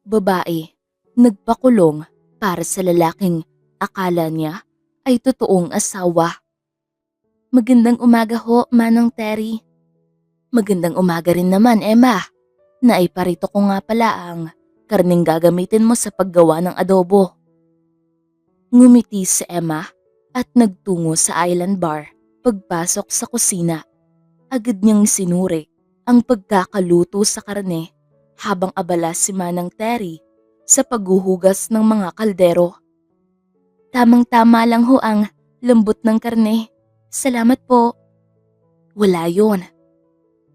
babae, nagpakulong para sa lalaking akala niya ay totoong asawa. Magandang umaga ho, Manang Terry. Magandang umaga rin naman, Emma. Naiparito ko nga pala ang karning gagamitin mo sa paggawa ng adobo. Ngumiti si Emma at nagtungo sa island bar. Pagpasok sa kusina, agad niyang sinuri ang pagkakaluto sa karne habang abala si Manang Terry sa paghuhugas ng mga kaldero. Tamang-tama lang ho ang lambot ng karne. Salamat po. Wala yon.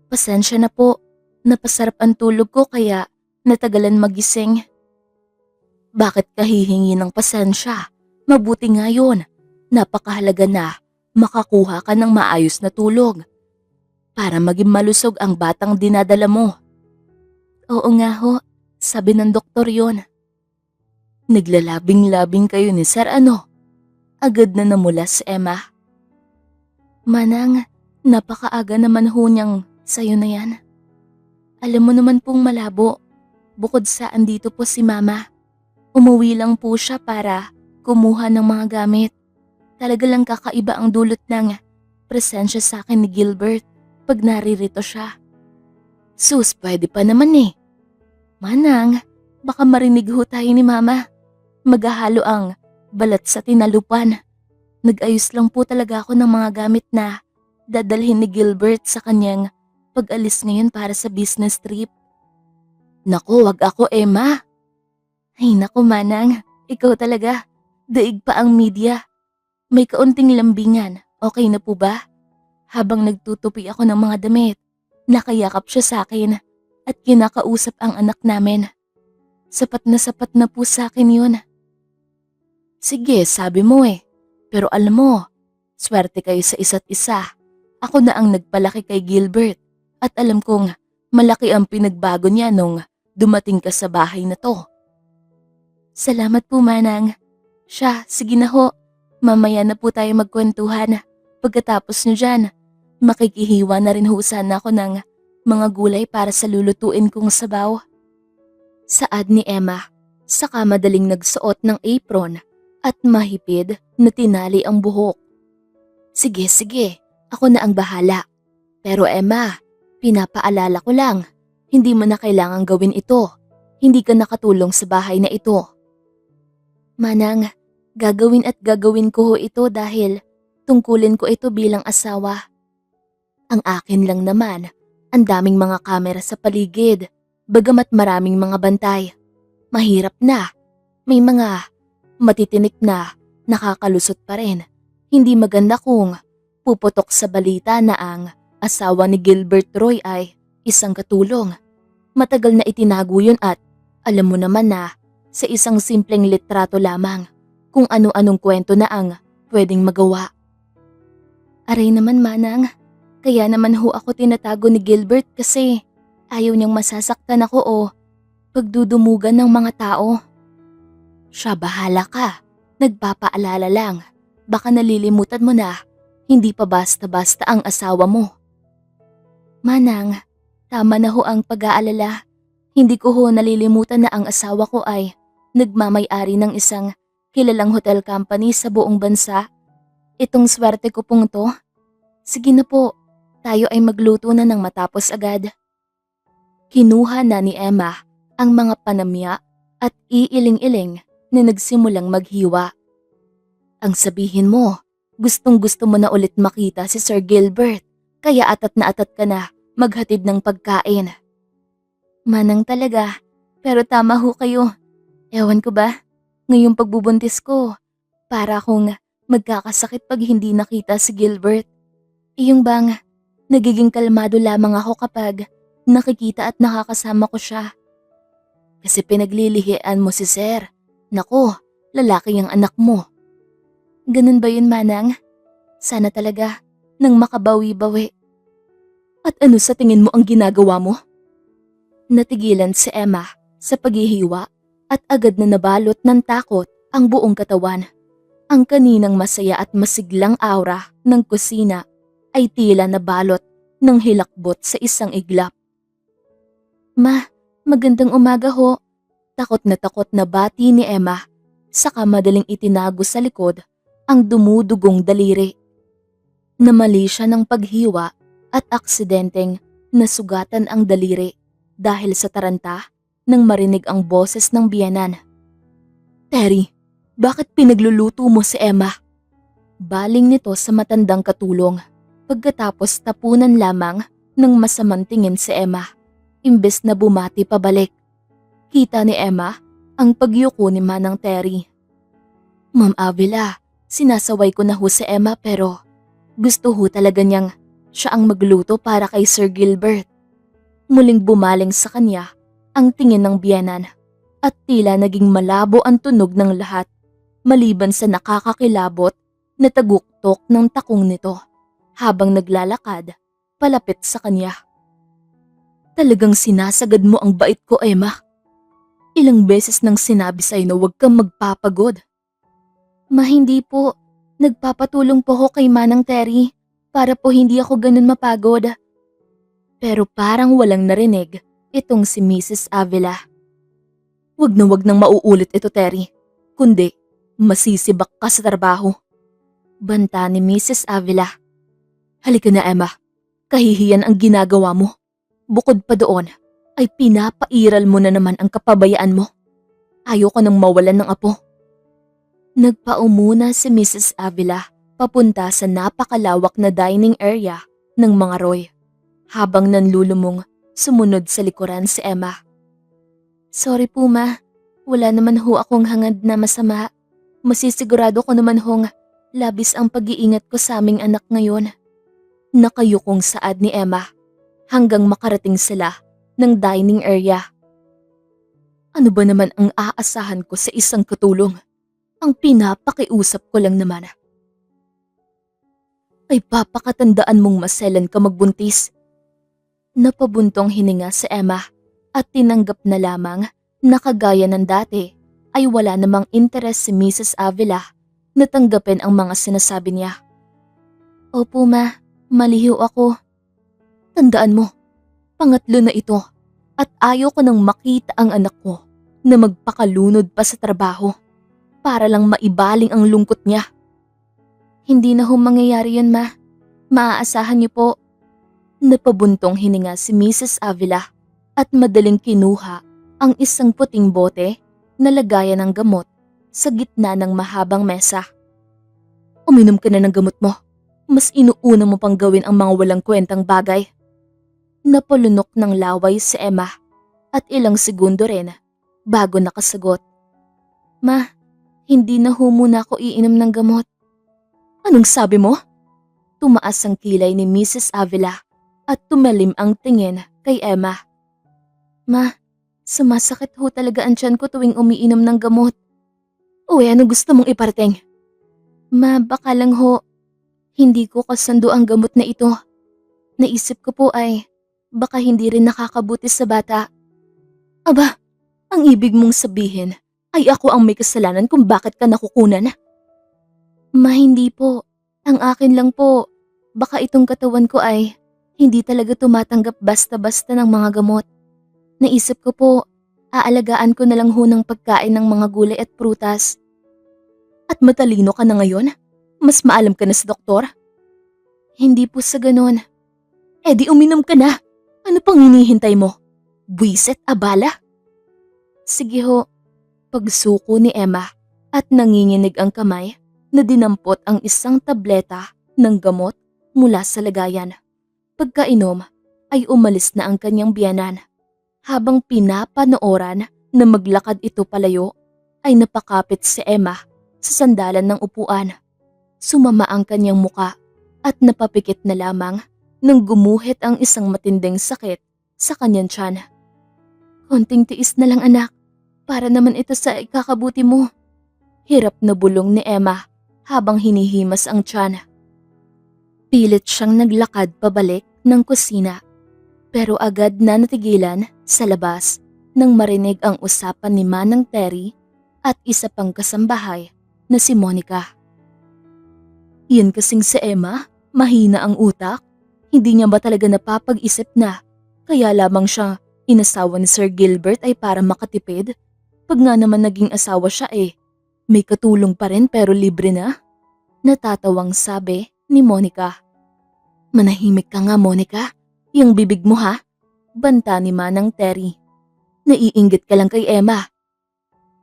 Pasensya na po. Napasarap ang tulog ko kaya natagalan magising. Bakit ka hihingi ng pasensya? Mabuti nga yun. Napakahalaga na makakuha ka ng maayos na tulog para maging malusog ang batang dinadala mo. Oo nga ho, sabi ng doktor yon. Naglalabing-labing kayo ni Sir ano? Agad na namula si Emma. Manang, napakaaga naman ho niyang sayo na yan. Alam mo naman pong malabo, bukod sa andito po si Mama. Umuwi lang po siya para kumuha ng mga gamit. Talaga lang kakaiba ang dulot ng presensya sa akin ni Gilbert pag naririto siya. Sus, pwede pa naman eh. Manang, baka marinig ho tayo ni Mama. Maghahalo ang balat sa tinalupan. Nag-ayos lang po talaga ako ng mga gamit na dadalhin ni Gilbert sa kanyang pag-alis ngayon para sa business trip. Naku, wag ako Emma. Ay naku Manang, ikaw talaga. Daig pa ang media. May kaunting lambingan, okay na po ba? Habang nagtutupi ako ng mga damit, nakayakap siya sa akin at kinakausap ang anak namin. Sapat na po sa akin yun. Sige, sabi mo eh. Pero alam mo, swerte kayo sa isa't isa. Ako na ang nagpalaki kay Gilbert at alam kong malaki ang pinagbago niya nung dumating ka sa bahay na to. Salamat po Manang. Siya, sige na ho. Mamaya na po tayo magkwentuhan. Pagkatapos nyo dyan, makikihiwa na rin ho sana ako ng mga gulay para sa lulutuin kong sabaw. Saad ni Emma, saka madaling nagsuot ng apron at mahipid na tinali ang buhok. Sige, ako na ang bahala. Pero Emma, pinapaalala ko lang, hindi mo na kailangang gawin ito. Hindi ka nakatulong sa bahay na ito. Manang, gagawin ko ho ito dahil tungkulin ko ito bilang asawa. Ang akin lang naman, ang daming mga kamera sa paligid, bagamat maraming mga bantay. Mahirap na, may mga matitinik na nakakalusot pa rin. Hindi maganda kung puputok sa balita na ang asawa ni Gilbert Roy ay isang katulong. Matagal na itinago yun at alam mo naman na sa isang simpleng litrato lamang kung ano-anong kwento na ang pwedeng magawa. Aray naman Manang, kaya naman ho ako tinatago ni Gilbert kasi ayaw niyang masasaktan ako o pagdudumugan ng mga tao. Siya bahala ka, nagpapaalala lang, baka nalilimutan mo na hindi pa basta-basta ang asawa mo. Manang, tama na ho ang pag-aalala. Hindi ko ho nalilimutan na ang asawa ko ay nagmamay-ari ng isang kilalang hotel company sa buong bansa. Itong swerte ko pong to. Sige na po, tayo ay magluto na ng matapos agad. Kinuha na ni Emma ang mga panamya at iiling-iling na nagsimulang maghiwa. Ang sabihin mo, gustong-gusto mo na ulit makita si Sir Gilbert, kaya atat na atat ka na maghatid ng pagkain. Manang talaga, pero tama ho kayo. Ewan ko ba, ngayong pagbubuntis ko, para akong magkakasakit pag hindi nakita si Gilbert. Iyong bang, nagiging kalmado lamang ako kapag nakikita at nakakasama ko siya. Kasi pinaglilihian mo si Sir. Nako, lalaki ang anak mo. Ganun ba yun Manang? Sana talaga, nang makabawi-bawi. At ano sa tingin mo ang ginagawa mo? Natigilan si Emma sa paghihiwa at agad na nabalot ng takot ang buong katawan. Ang kaninang masaya at masiglang aura ng kusina ay tila nabalot ng hilakbot sa isang iglap. Ma, magandang umaga ho. Takot na bati ni Emma, saka madaling itinago sa likod ang dumudugong daliri. Namali siya ng paghiwa at aksidenteng nasugatan ang daliri dahil sa taranta nang marinig ang boses ng biyenan. "Terry, bakit pinagluluto mo si Emma?" Baling nito sa matandang katulong pagkatapos tapunan lamang ng masamang tingin si Emma imbes na bumati pabalik. Kita ni Emma ang pagyuko ni Manang Terry. "Ma'am Avila, sinasaway ko na ho si Emma pero gusto ho talaga niyang siya ang magluto para kay Sir Gilbert." Muling bumaling sa kanya ang tingin ng biyenan at tila naging malabo ang tunog ng lahat maliban sa nakakakilabot na taguktok ng takong nito habang naglalakad palapit sa kanya. "Talagang sinasagad mo ang bait ko, Emma. Ilang beses nang sinabi sa'yo na huwag kang magpapagod." "Ma, hindi po. Nagpapatulong po ako kay Manang Terry para po hindi ako ganun mapagod." Pero parang walang narinig itong si Mrs. Avila. Wag nang mauulit ito, Terry. Kundi, masisibak ka sa trabaho." Banta ni Mrs. Avila. "Halika na, Emma. Kahihiyan ang ginagawa mo. Bukod pa doon, ay pinapairal mo na naman ang kapabayaan mo. Ayoko nang mawalan ng apo." Nagpaumuna si Mrs. Avila papunta sa napakalawak na dining area ng mga Roy, habang nanlulumong sumunod sa likuran si Emma. "Sorry po, Ma. Wala naman ho akong hangad na masama. Masisigurado ko naman hong labis ang pag-iingat ko sa aming anak ngayon." Nakayukong saad ni Emma hanggang makarating sila ng dining area. "Ano ba naman ang aasahan ko sa isang katulong? Ang pinapakiusap ko lang naman ay papakatandaan mong maselan ka magbuntis." Napabuntong hininga si Emma at tinanggap na lamang na kagaya ng dati ay wala namang interes si Mrs. Avila na tanggapin ang mga sinasabi niya. "Opo, Ma. Maliho ako. Tandaan mo, pangatlo na ito at ayaw ko nang makita ang anak ko na magpakalunod pa sa trabaho para lang maibaling ang lungkot niya." "Hindi na ho mangyayari yun, Ma. Maaasahan niyo po." Napabuntong hininga si Mrs. Avila at madaling kinuha ang isang puting bote na lagayan ng gamot sa gitna ng mahabang mesa. "Uminom ka na ng gamot mo. Mas inuuna mo pang gawin ang mga walang kwentang bagay." Napalunok ng laway si Emma at ilang segundo rin bago nakasagot. "Ma, hindi na ho muna ako iinom ng gamot." "Anong sabi mo?" Tumaas ang kilay ni Mrs. Avila at tumalim ang tingin kay Emma. "Ma, sumasakit ho talaga ang tiyan ko tuwing umiinom ng gamot." "Uy, ano gusto mong iparating?" "Ma, baka lang ho hindi ko kasando ang gamot na ito. Naisip ko po ay baka hindi rin nakakabuti sa bata." "Aba, ang ibig mong sabihin ay ako ang may kasalanan kung bakit ka nakukunan?" "Ma, hindi po. Ang akin lang po, baka itong katawan ko ay hindi talaga tumatanggap basta-basta ng mga gamot. Naisip ko po, aalagaan ko na lang ho ng pagkain ng mga gulay at prutas." "At matalino ka na ngayon? Mas maalam ka na sa doktor?" "Hindi po sa ganon." "Eh di uminom ka na. Ano pang hinihintay mo? Buwiset, abala." "Sige ho." Pagsuko ni Emma at nanginginig ang kamay na dinampot ang isang tableta ng gamot mula sa lagayan. Pagkainom ay umalis na ang kanyang biyanan. Habang pinapanooran na maglakad ito palayo, ay napakapit si Emma sa sandalan ng upuan. Sumama ang kanyang muka at napapikit na lamang nang gumuhit ang isang matinding sakit sa kanyang tiyan. "Konting tiis na lang, anak, para naman ito sa ikakabuti mo." Hirap na bulong ni Emma habang hinihimas ang tiyan. Pilit siyang naglakad pabalik ng kusina pero agad na natigilan sa labas nang marinig ang usapan ni Manang Terry at isa pang kasambahay na si Monica. "Yan kasing si Emma, mahina ang utak. Hindi niya ba talaga napapag-isip na kaya lamang siya inasawa ni Sir Gilbert ay para makatipid Pag nga naman naging asawa siya may katulong pa rin pero libre na. Natatawang sabi ni Monica. Manahimik ka nga, Monica. Yung bibig mo ha? Banta ni Manang Terry. Naiinggit ka lang kay Emma.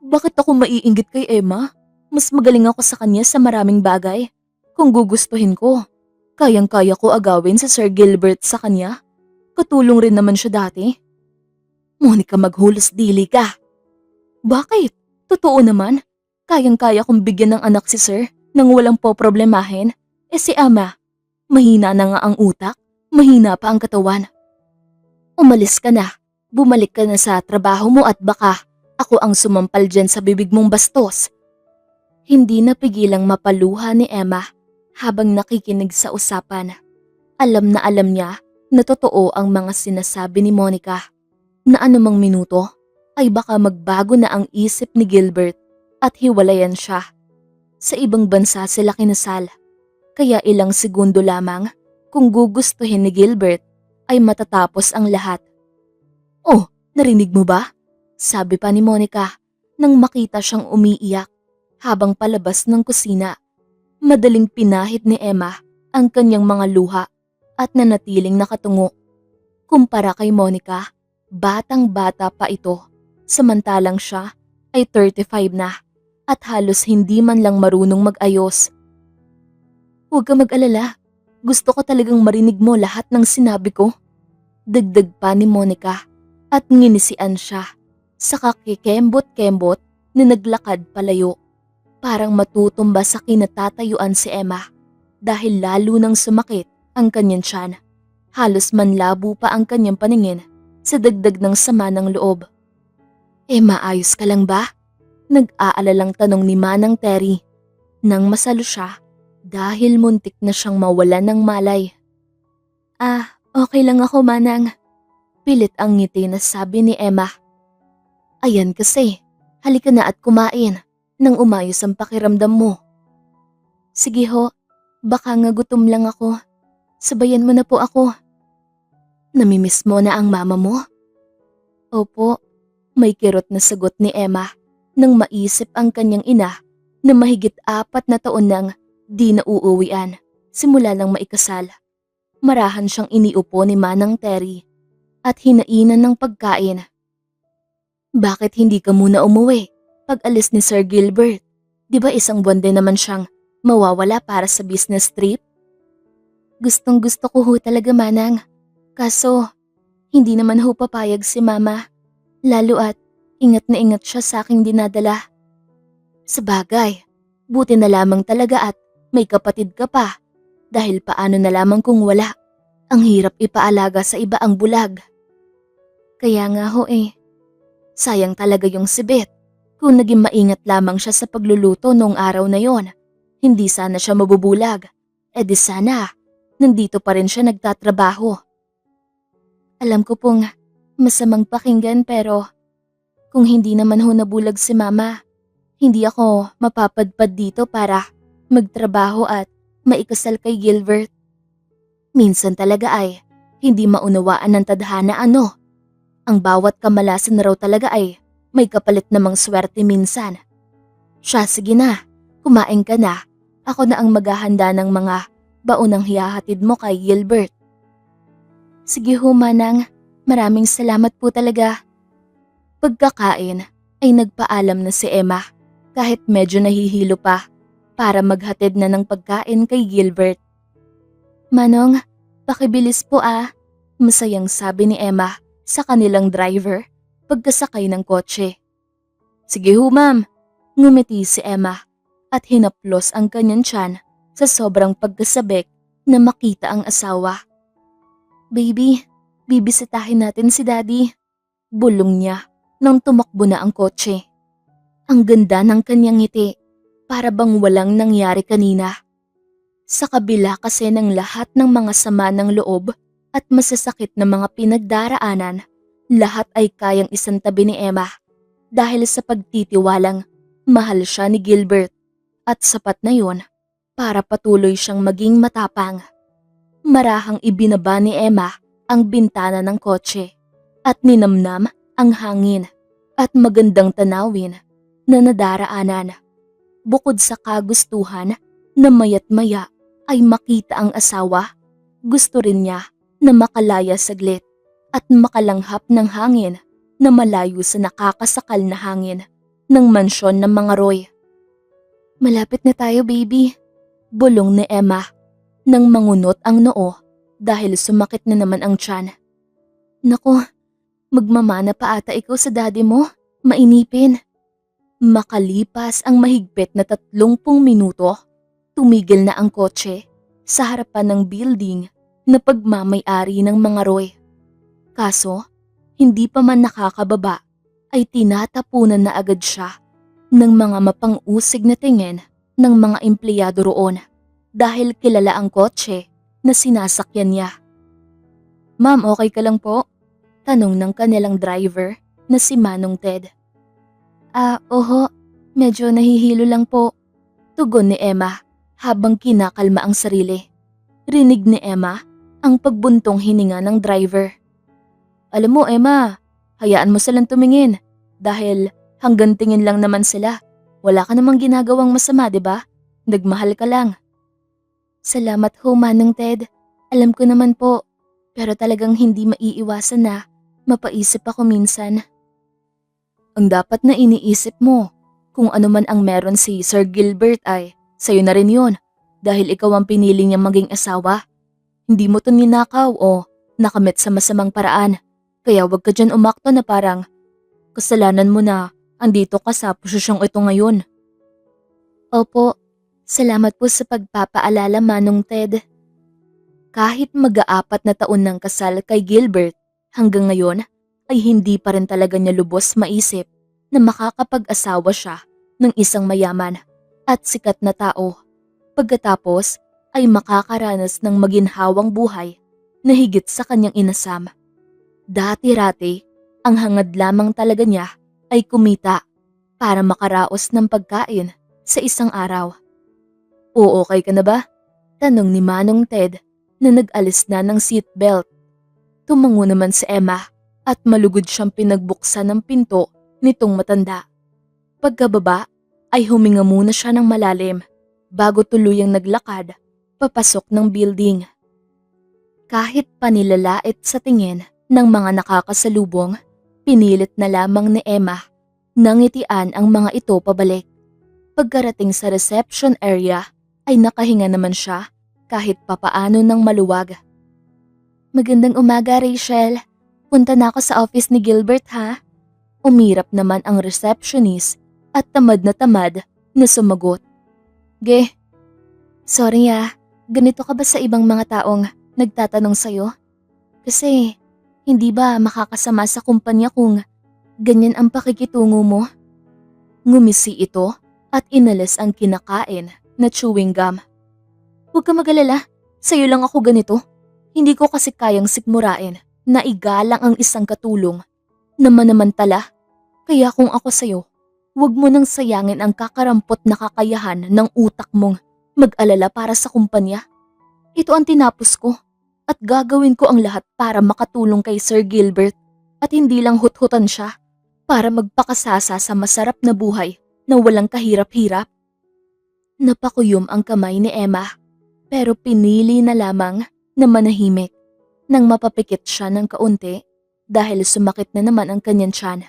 Bakit ako maiinggit kay Emma? Mas magaling ako sa kanya sa maraming bagay. Kung gugustuhin ko, kayang-kaya ko agawin sa Sir Gilbert sa kanya. Katulong rin naman siya dati. Monica, maghulos dili ka. Bakit? Totoo naman. Kayang-kaya kong bigyan ng anak si Sir nang walang poproblemahin. Si Ama, mahina na nga ang utak, mahina pa ang katawan. Umalis ka na. Bumalik ka na sa trabaho mo at baka ako ang sumampal dyan sa bibig mong bastos. Hindi napigilang mapaluha ni Emma habang nakikinig sa usapan. Alam niya na totoo ang mga sinasabi ni Monica na anumang minuto ay baka magbago na ang isip ni Gilbert at hiwalayan siya. Sa ibang bansa sila kinasal, kaya ilang segundo lamang kung gugustuhin ni Gilbert ay matatapos ang lahat. Oh, narinig mo ba? Sabi pa ni Monica nang makita siyang umiiyak habang palabas ng kusina. Madaling pinahid ni Emma ang kanyang mga luha at nanatiling nakatungo. Kumpara kay Monica, batang-bata pa ito, samantalang siya ay 35 na at halos hindi man lang marunong mag-ayos. Huwag ka mag-alala, gusto ko talagang marinig mo lahat ng sinabi ko. Dagdag pa ni Monica at nginisian siya. Saka kikembot-kembot na naglakad palayo. Parang matutumba sa kinatatayuan si Emma dahil lalo nang sumakit ang kanyang tiyan. Halos manlabo pa ang kanyang paningin sa dagdag ng sama ng loob. Emma, ayos ka lang ba? Nag-aalalang tanong ni Manang Terry nang masalo siya dahil muntik na siyang mawalan ng malay. Okay lang ako, Manang. Pilit ang ngiti na sabi ni Emma. Ayan kasi, halika na at kumain nang umayos ang pakiramdam mo. Sige ho, baka nga gutom lang ako. Sabayan mo na po ako. Namimiss mo na ang mama mo? Opo, may kirot na sagot ni Emma nang maisip ang kanyang ina na mahigit 4 na taon nang di na uuwian simula lang maikasal. Marahan siyang iniupo ni Manang Terry at hinainan ng pagkain. Bakit hindi ka muna umuwi pag alis ni Sir Gilbert? Di ba 1 buwan din naman siyang mawawala para sa business trip? Gustong gusto ko ho talaga, Manang. Kaso, hindi naman ho papayag si Mama. Lalo at ingat na ingat siya sa aking dinadala. Sabagay, buti na lamang talaga at may kapatid ka pa. Dahil paano na lamang kung wala? Ang hirap ipaalaga sa iba ang bulag. Kaya nga ho sayang talaga yung si Beth. Kung naging maingat lamang siya sa pagluluto noong araw na yon, hindi sana siya mabubulag. Di sana, nandito pa rin siya nagtatrabaho. Alam ko pong masamang pakinggan pero kung hindi naman ho nabulag si Mama, hindi ako mapapadpad dito para magtrabaho at maikasal kay Gilbert. Minsan talaga ay hindi maunawaan ng tadhana Ang bawat kamalasan na raw talaga ay may kapalit namang swerte minsan. Siya, sige na, kumain ka na. Ako na ang maghahanda ng mga baonang hihahatid mo kay Gilbert. Sige ho, Manang. Maraming salamat po talaga. Pagkakain ay nagpaalam na si Emma kahit medyo nahihilo pa para maghatid na ng pagkain kay Gilbert. Manong, pakibilis po masayang sabi ni Emma sa kanilang driver pagkasakay ng kotse. Sige ho, ma'am. Ngumiti si Emma at hinaplos ang kanyang tiyan sa sobrang pagkasabik na makita ang asawa. Baby, bibisitahin natin si Daddy. Bulong niya nang tumakbo na ang kotse. Ang ganda ng kanyang ngiti, para bang walang nangyari kanina. Sa kabila kasi ng lahat ng mga sama ng loob at masasakit na mga pinagdaraanan, lahat ay kayang isantabi ni Emma dahil sa pagtitiwalang mahal siya ni Gilbert at sapat na yon para patuloy siyang maging matapang. Marahang ibinaba ni Emma ang bintana ng kotse at ninamnam ang hangin at magandang tanawin na nadaraanan. Bukod sa kagustuhan na maya't maya ay makita ang asawa, gusto rin niya na makalaya saglit at makalanghap ng hangin na malayo sa nakakasakal na hangin ng mansyon ng mga Roy. Malapit na tayo, baby. Bulong ni Emma nang mangunot ang noo dahil sumakit na naman ang tiyan. Naku, magmamana pa ata ikaw sa daddy mo. Mainipin. Makalipas ang mahigpit na 30 minuto, tumigil na ang kotse sa harapan ng building na pagmamay-ari ng mga Roy. Kaso, hindi pa man nakakababa ay tinatapunan na agad siya ng mga mapang-usig na tingin ng mga empleyado roon dahil kilala ang kotse na sinasakyan niya. Ma'am, okay ka lang po? Tanong ng kanilang driver na si Manong Ted. Oho, medyo nahihilo lang po. Tugon ni Emma habang kinakalma ang sarili. Rinig ni Emma ang pagbuntong hininga ng driver. Alam mo Emma, hayaan mo silang tumingin dahil hanggang tingin lang naman sila. Wala ka namang ginagawang masama, 'di ba? Nagmahal ka lang. Salamat ho, Manong Ted. Alam ko naman po, pero talagang hindi maiiwasan na mapaisip ako minsan. Ang dapat na iniisip mo, kung ano man ang meron si Sir Gilbert ay sa'yo na rin yun dahil ikaw ang pinili niyang maging asawa. Hindi mo to ninakaw o nakamit sa masamang paraan, kaya wag ka dyan umakto na parang kasalanan mo na andito ka sa posisyong ito ngayon. Opo, salamat po sa pagpapaalala, Manong Ted. Kahit mag-aapat na taon ng kasal kay Gilbert, hanggang ngayon ay hindi pa rin talaga niya lubos maisip na makakapag-asawa siya ng isang mayaman at sikat na tao. Pagkatapos ay makakaranas ng maginhawang buhay na higit sa kanyang inasam. Dati-rati, ang hangad lamang talaga niya ay kumita para makaraos ng pagkain sa isang araw. O okay ka na ba? Tanong ni Manong Ted na nag-alis na ng seatbelt. Tumango naman si Emma at malugod siyang pinagbuksan ng pinto nitong matanda. Pagkababa ay huminga muna siya ng malalim bago tuluyang naglakad papasok ng building. Kahit panilalait sa tingin ng mga nakakasalubong, pinilit na lamang ni Emma na ngitian ang mga ito pabalik. Pagkarating sa reception area ay nakahinga naman siya kahit papaano ng maluwag. Magandang umaga, Rachel. Punta na ako sa office ni Gilbert ha? Umirap naman ang receptionist at tamad na sumagot. Ge, sorry ganito ka ba sa ibang mga taong nagtatanong sa'yo? Kasi hindi ba makakasama sa kumpanya kung ganyan ang pakikitungo mo? Ngumisi ito at inalis ang kinakain na chewing gum. Huwag ka mag-alala, sa'yo lang ako ganito. Hindi ko kasi kayang sikmurain na igalang ang isang katulong na manamantala. Kaya kung ako sa'yo, huwag mo nang sayangin ang kakarampot na kakayahan ng utak mong mag-alala para sa kumpanya. Ito ang tinapos ko at gagawin ko ang lahat para makatulong kay Sir Gilbert at hindi lang hut-hutan siya para magpakasasa sa masarap na buhay na walang kahirap-hirap. Napakuyom ang kamay ni Emma pero pinili na lamang na manahimik nang mapapikit siya ng kaunti dahil sumakit na naman ang kanyang tiyan.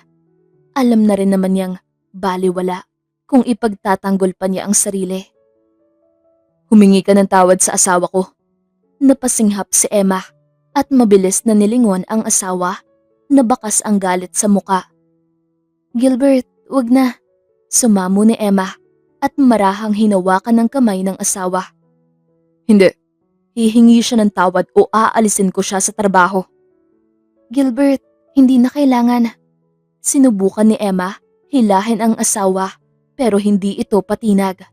Alam na rin naman niyang baliwala kung ipagtatanggol pa niya ang sarili. Humingi ka ng tawad sa asawa ko. Napasinghap si Emma at mabilis na nilingon ang asawa na bakas ang galit sa muka. Gilbert, wag na. Sumamo ni Emma at marahang hinawakan ng kamay ng asawa. Hindi. Hihingi siya ng tawad o aalisin ko siya sa trabaho. Gilbert, hindi na kailangan. Sinubukan ni Emma hilahin ang asawa pero hindi ito patinag.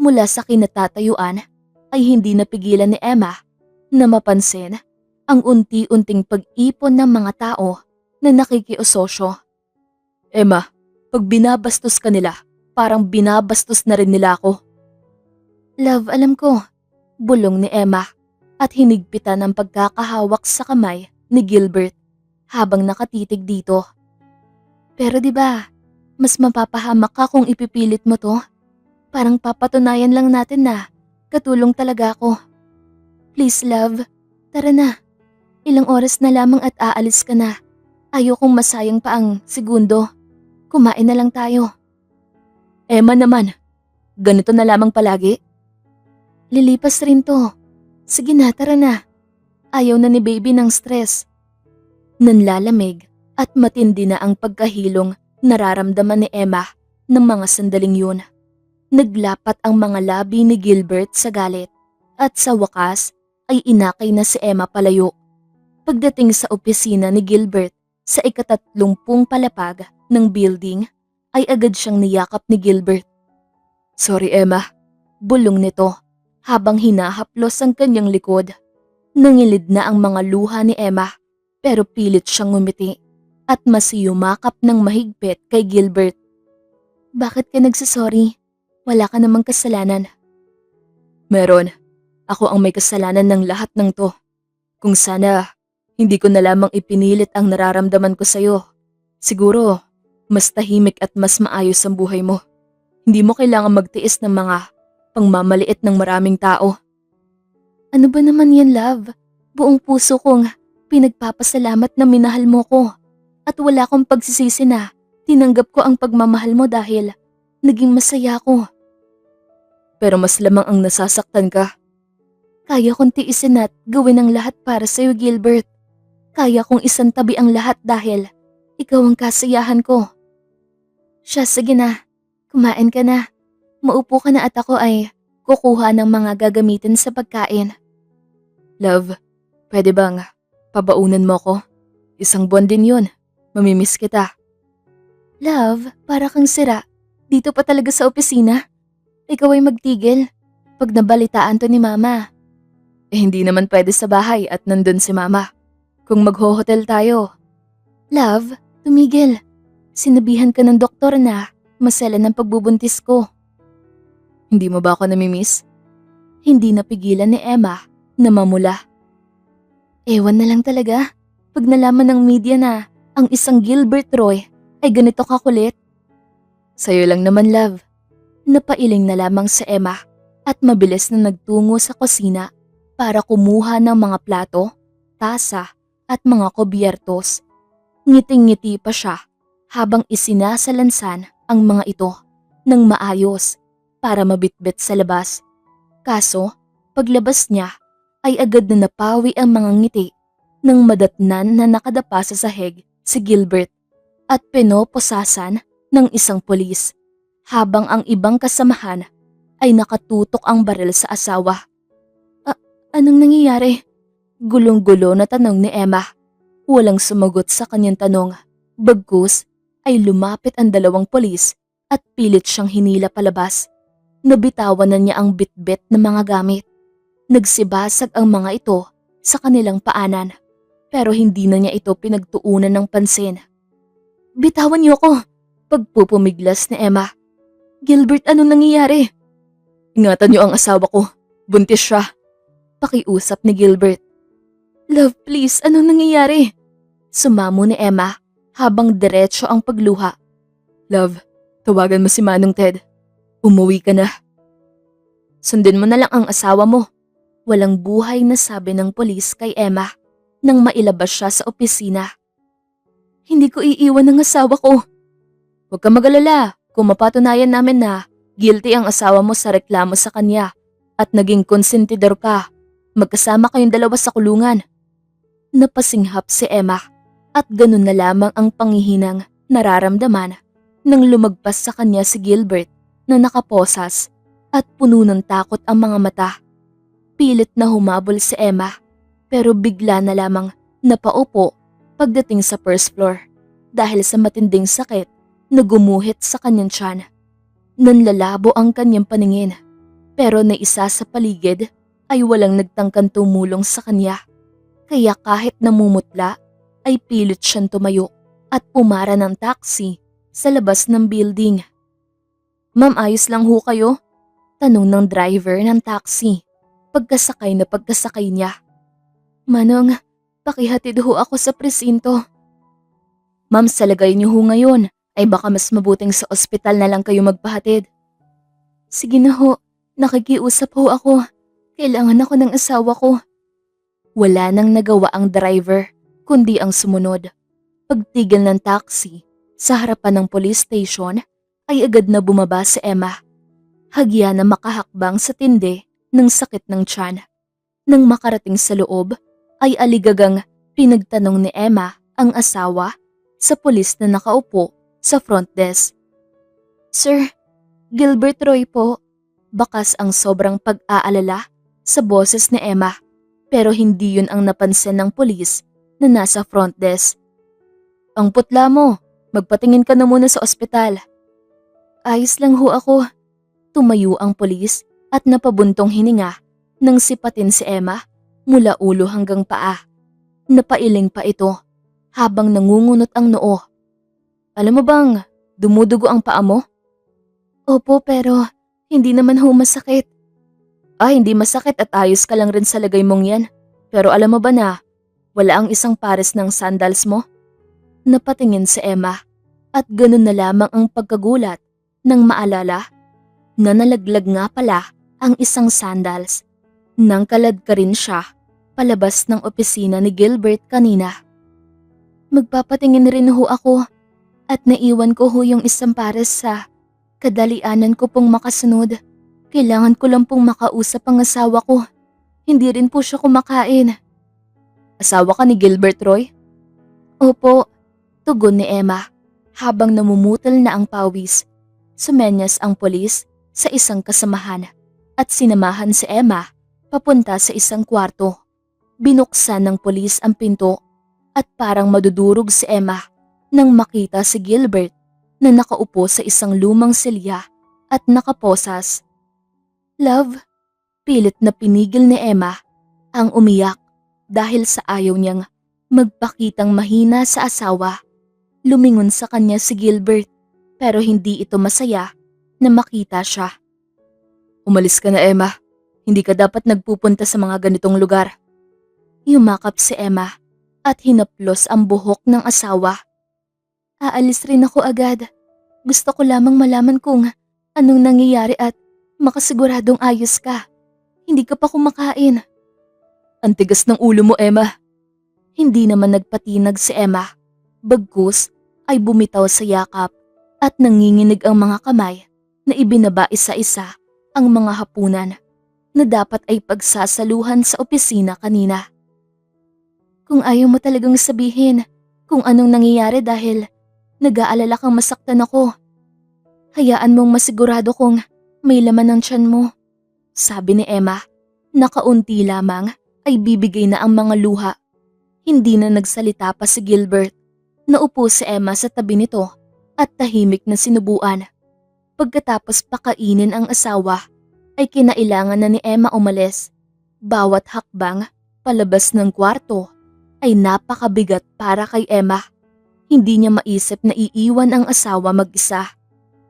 Mula sa kinatatayuan ay hindi napigilan ni Emma na mapansin ang unti-unting pag-ipon ng mga tao na nakikiusosyo. Emma, pag binabastos ka nila, parang binabastos na rin nila ako. Love, alam ko. Bulong ni Emma at hinigpitan ang pagkakahawak sa kamay ni Gilbert habang nakatitig dito. Pero 'di ba, mas mapapahamak ka kung ipipilit mo 'to. Parang papatunayan lang natin na katulong talaga ako. Please love, tara na. Ilang oras na lamang at aalis ka na. Ayokong masayang pa ang segundo. Kumain na lang tayo. Emma naman, ganito na lamang palagi? Lilipas rin 'to. Sige na, tara na. Ayaw na ni baby ng stress. Nanlalamig at matindi na ang pagkahilong nararamdaman ni Emma ng mga sandaling yun. Naglapat ang mga labi ni Gilbert sa galit at sa wakas ay inakay na si Emma palayo. Pagdating sa opisina ni Gilbert sa ika-30 palapag ng building ay agad siyang niyakap ni Gilbert. Sorry Emma, bulong nito habang hinahaplos ang kanyang likod. Nangilid na ang mga luha ni Emma pero pilit siyang ngumiti at mas yumakap ng mahigpit kay Gilbert. Bakit ka nagsasorry? Wala ka namang kasalanan. Meron. Ako ang may kasalanan ng lahat ng to. Kung sana, hindi ko na lamang ipinilit ang nararamdaman ko sa'yo. Siguro, mas tahimik at mas maayos ang buhay mo. Hindi mo kailangan magtiis ng mga pangmamaliit ng maraming tao. Ano ba naman yan, love? Buong puso kong pinagpapasalamat na minahal mo ko. At wala akong pagsisisi na tinanggap ko ang pagmamahal mo dahil naging masaya ko. Pero mas lamang ang nasasaktan ka. Kaya kong tiisin at gawin ang lahat para sa'yo, Gilbert. Kaya kong isantabi ang lahat dahil ikaw ang kasiyahan ko. Siya, sige na. Kumain ka na. Maupo ka na at ako ay kukuha ng mga gagamitin sa pagkain. Love, pwede bang pabaunan mo ko? Isang buwan din yun. Mamimiss kita. Love, para kang sira. Dito pa talaga sa opisina. Ikaw ay magtigil. Pag nabalitaan to ni Mama. Hindi naman pwede sa bahay at nandun si Mama. Kung magho-hotel tayo. Love, tumigil. Sinabihan ka ng doktor na masela ng pagbubuntis ko. Hindi mo ba ako namimiss? Hindi napigilan ni Emma na mamula. Ewan na lang talaga. Pag nalaman ng media na ang isang Gilbert Roy ay ganito kakulit. Sa'yo lang naman, love. Napailing na lamang si Emma at mabilis na nagtungo sa kusina para kumuha ng mga plato, tasa at mga kubyertos. Ngiting-ngiti pa siya habang isinasalansan ang mga ito ng maayos para mabitbit sa labas. Kaso, paglabas niya ay agad na napawi ang mga ngiti nang madatnan na nakadapa sa sahig si Gilbert at pinoposasan ng isang pulis habang ang ibang kasamahan ay nakatutok ang baril sa asawa. Anong nangyayari? Gulong-gulo na tanong ni Emma. Walang sumagot sa kanyang tanong. Bagkus ay lumapit ang 2 pulis at pilit siyang hinila palabas. Nabitawan na niya ang bitbit na mga gamit. Nagsibasag ang mga ito sa kanilang paanan pero hindi na niya ito pinagtuunan ng pansin. Bitawan niyo ko! Pagpupumiglas ni Emma. Gilbert, anong nangyayari? Ingatan niyo ang asawa ko. Buntis siya. Pakiusap ni Gilbert. Love, please, anong nangyayari? Sumamo ni Emma habang diretso ang pagluha. Love, tawagan mo si Manong Ted. Umuwi ka na. Sundin mo na lang ang asawa mo. Walang buhay na sabi ng pulis kay Emma nang mailabas siya sa opisina. Hindi ko iiwan ang asawa ko. Huwag ka mag-alala kung mapatunayan namin na guilty ang asawa mo sa reklamo sa kanya at naging konsentidor ka. Magkasama kayong 2 sa kulungan. Napasinghap si Emma at ganun na lamang ang panghihinang nararamdaman nang lumagpas sa kanya si Gilbert na nakaposas at puno ng takot ang mga mata. Pilit na humabol si Emma pero bigla na lamang napaupo pagdating sa first floor dahil sa matinding sakit na gumuhit sa kanyang tiyan. Nanlalabo ang kanyang paningin pero naisa sa paligid ay walang nagtangkang tumulong sa kanya. Kaya kahit namumutla ay pilit siyang tumayo at pumara ng taxi sa labas ng building. Ma'am, ayos lang ho kayo? Tanong ng driver ng taxi pagkasakay na pagkasakay niya. Manong, pakihatid ho ako sa presinto. Ma'am, sa lagay niyo ho ngayon, ay baka mas mabuting sa ospital na lang kayo magpahatid. Sige na ho, nakikiusap ho ako. Kailangan ako ng asawa ko. Wala nang nagawa ang driver, kundi ang sumunod. Pagtigil ng taxi, sa harapan ng police station, ay agad na bumaba si Emma. Hagya na makahakbang sa tindi ng sakit ng tiyan. Nang makarating sa loob, ay aligagang pinagtanong ni Emma ang asawa sa pulis na nakaupo sa front desk. Sir, Gilbert Roy po. Bakas ang sobrang pag-aalala sa boses ni Emma, pero hindi yun ang napansin ng pulis na nasa front desk. Ang putla mo, magpatingin ka na muna sa ospital. Ayos lang ho ako. Tumayo ang pulis at napabuntong hininga nang sipatin si Emma mula ulo hanggang paa. Napailing pa ito habang nangungunot ang noo. Alam mo bang, dumudugo ang paa mo? Opo, pero hindi naman ho masakit. Hindi masakit at ayos ka lang rin sa lagay mong yan. Pero alam mo ba na, wala ang isang pares ng sandals mo? Napatingin si Emma at ganun na lamang ang pagkagulat nang maalala na nalaglag nga pala ang isang sandals. Nang kalad ka rin siya palabas ng opisina ni Gilbert kanina. Magpapatingin rin ho ako at naiwan ko ho yung isang pares sa kadalianan ko pong makasunod. Kailangan ko lang pong makausap ang asawa ko. Hindi rin po siya kumakain. Asawa ka ni Gilbert Roy? Opo, tugon ni Emma habang namumutal na ang pawis. Sumenyas ang pulis sa isang kasamahan at sinamahan si Emma papunta sa isang kwarto. Binuksan ng pulis ang pinto at parang madudurog si Emma nang makita si Gilbert na nakaupo sa isang lumang silya at nakaposas. Love, pilit na pinigil ni Emma ang umiyak dahil sa ayaw niyang magpakitang mahina sa asawa. Lumingon sa kanya si Gilbert pero hindi ito masaya na makita siya. Umalis ka na, Emma. Hindi ka dapat nagpupunta sa mga ganitong lugar. Yumakap si Emma at hinaplos ang buhok ng asawa. Aalis rin ako agad. Gusto ko lamang malaman kung anong nangyayari at makasiguradong ayos ka. Hindi ka pa kumakain. Ang tigas ng ulo mo, Emma. Hindi naman nagpatinag si Emma. Bagkus ay bumitaw sa yakap at nanginginig ang mga kamay na ibinaba isa-isa ang mga hapunan na dapat ay pagsasaluhan sa opisina kanina. Kung ayaw mo talagang sabihin kung anong nangyayari dahil nag-aalala kang masaktan ako, hayaan mong masigurado kung may laman ng tiyan mo. Sabi ni Emma, nakaunti lamang ay bibigay na ang mga luha. Hindi na nagsalita pa si Gilbert. Naupo si Emma sa tabi nito at tahimik na sinubuan. Pagkatapos pakainin ang asawa, ay kinailangan na ni Emma umalis. Bawat hakbang palabas ng kwarto ay napakabigat para kay Emma. Hindi niya maisip na iiwan ang asawa mag-isa.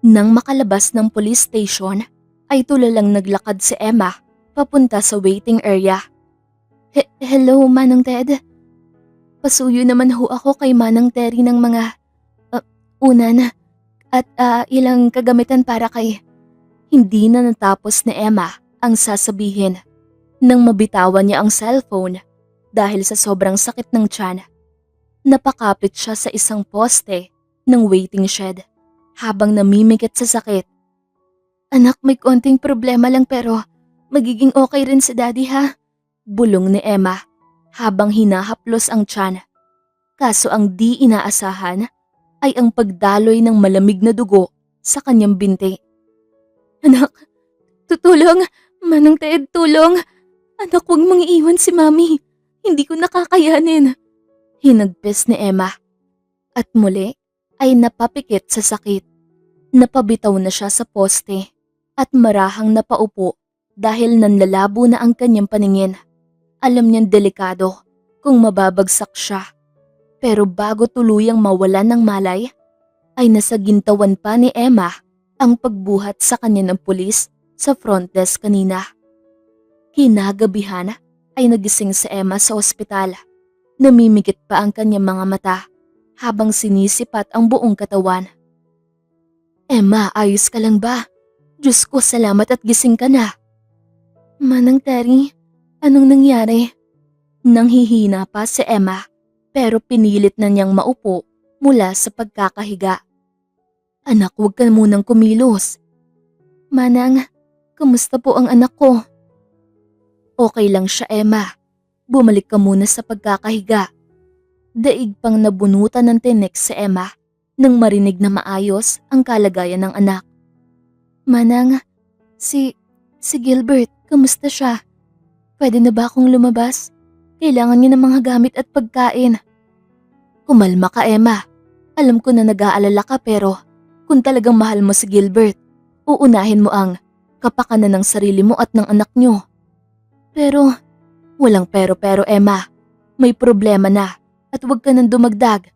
Nang makalabas ng police station, ay tulalang naglakad si Emma papunta sa waiting area. Hello, Manang Ted. Pasuyo naman ho ako kay Manang Terry ng mga unan at ilang kagamitan para kay... Hindi na natapos ni Emma ang sasabihin nang mabitawan niya ang cellphone dahil sa sobrang sakit ng tiyan. Napakapit siya sa isang poste ng waiting shed habang namimikit sa sakit. Anak, may konting problema lang pero magiging okay rin si Daddy ha? Bulong ni Emma habang hinahaplos ang tiyan. Kaso ang di inaasahan ay ang pagdaloy ng malamig na dugo sa kanyang binti. Anak, tutulong! Manang Ted, tulong! Anak, huwag mong iiwan si Mami. Hindi ko nakakayanin. Hinagpis ni Emma. At muli ay napapikit sa sakit. Napabitaw na siya sa poste at marahang napaupo dahil nanlalabo na ang kanyang paningin. Alam niyang delikado kung mababagsak siya. Pero bago tuluyang mawalan ng malay, ay nasa gintawan pa ni Emma ang pagbuhat sa kanya ng pulis sa front desk kanina. Kinagabihan ay nagising si Emma sa ospital. Namimikit pa ang kanyang mga mata habang sinisipat ang buong katawan. Emma, ayos ka lang ba? Diyos ko, salamat at gising ka na. Manang Terry, anong nangyari? Nanghihina pa si Emma pero pinilit na niyang maupo mula sa pagkakahiga. Anak, huwag ka munang kumilos. Manang, kumusta po ang anak ko? Okay lang siya, Emma. Bumalik ka muna sa pagkakahiga. Daig pang nabunutan ng tinik si Emma nang marinig na maayos ang kalagayan ng anak. Manang, si Gilbert, kamusta siya? Pwede na ba akong lumabas? Kailangan niya ng mga gamit at pagkain. Kumalma ka, Emma. Alam ko na nag-aalala ka pero kung talagang mahal mo si Gilbert, uunahin mo ang kapakanan ng sarili mo at ng anak niyo. Pero, walang pero Emma. May problema na at huwag ka nang dumagdag.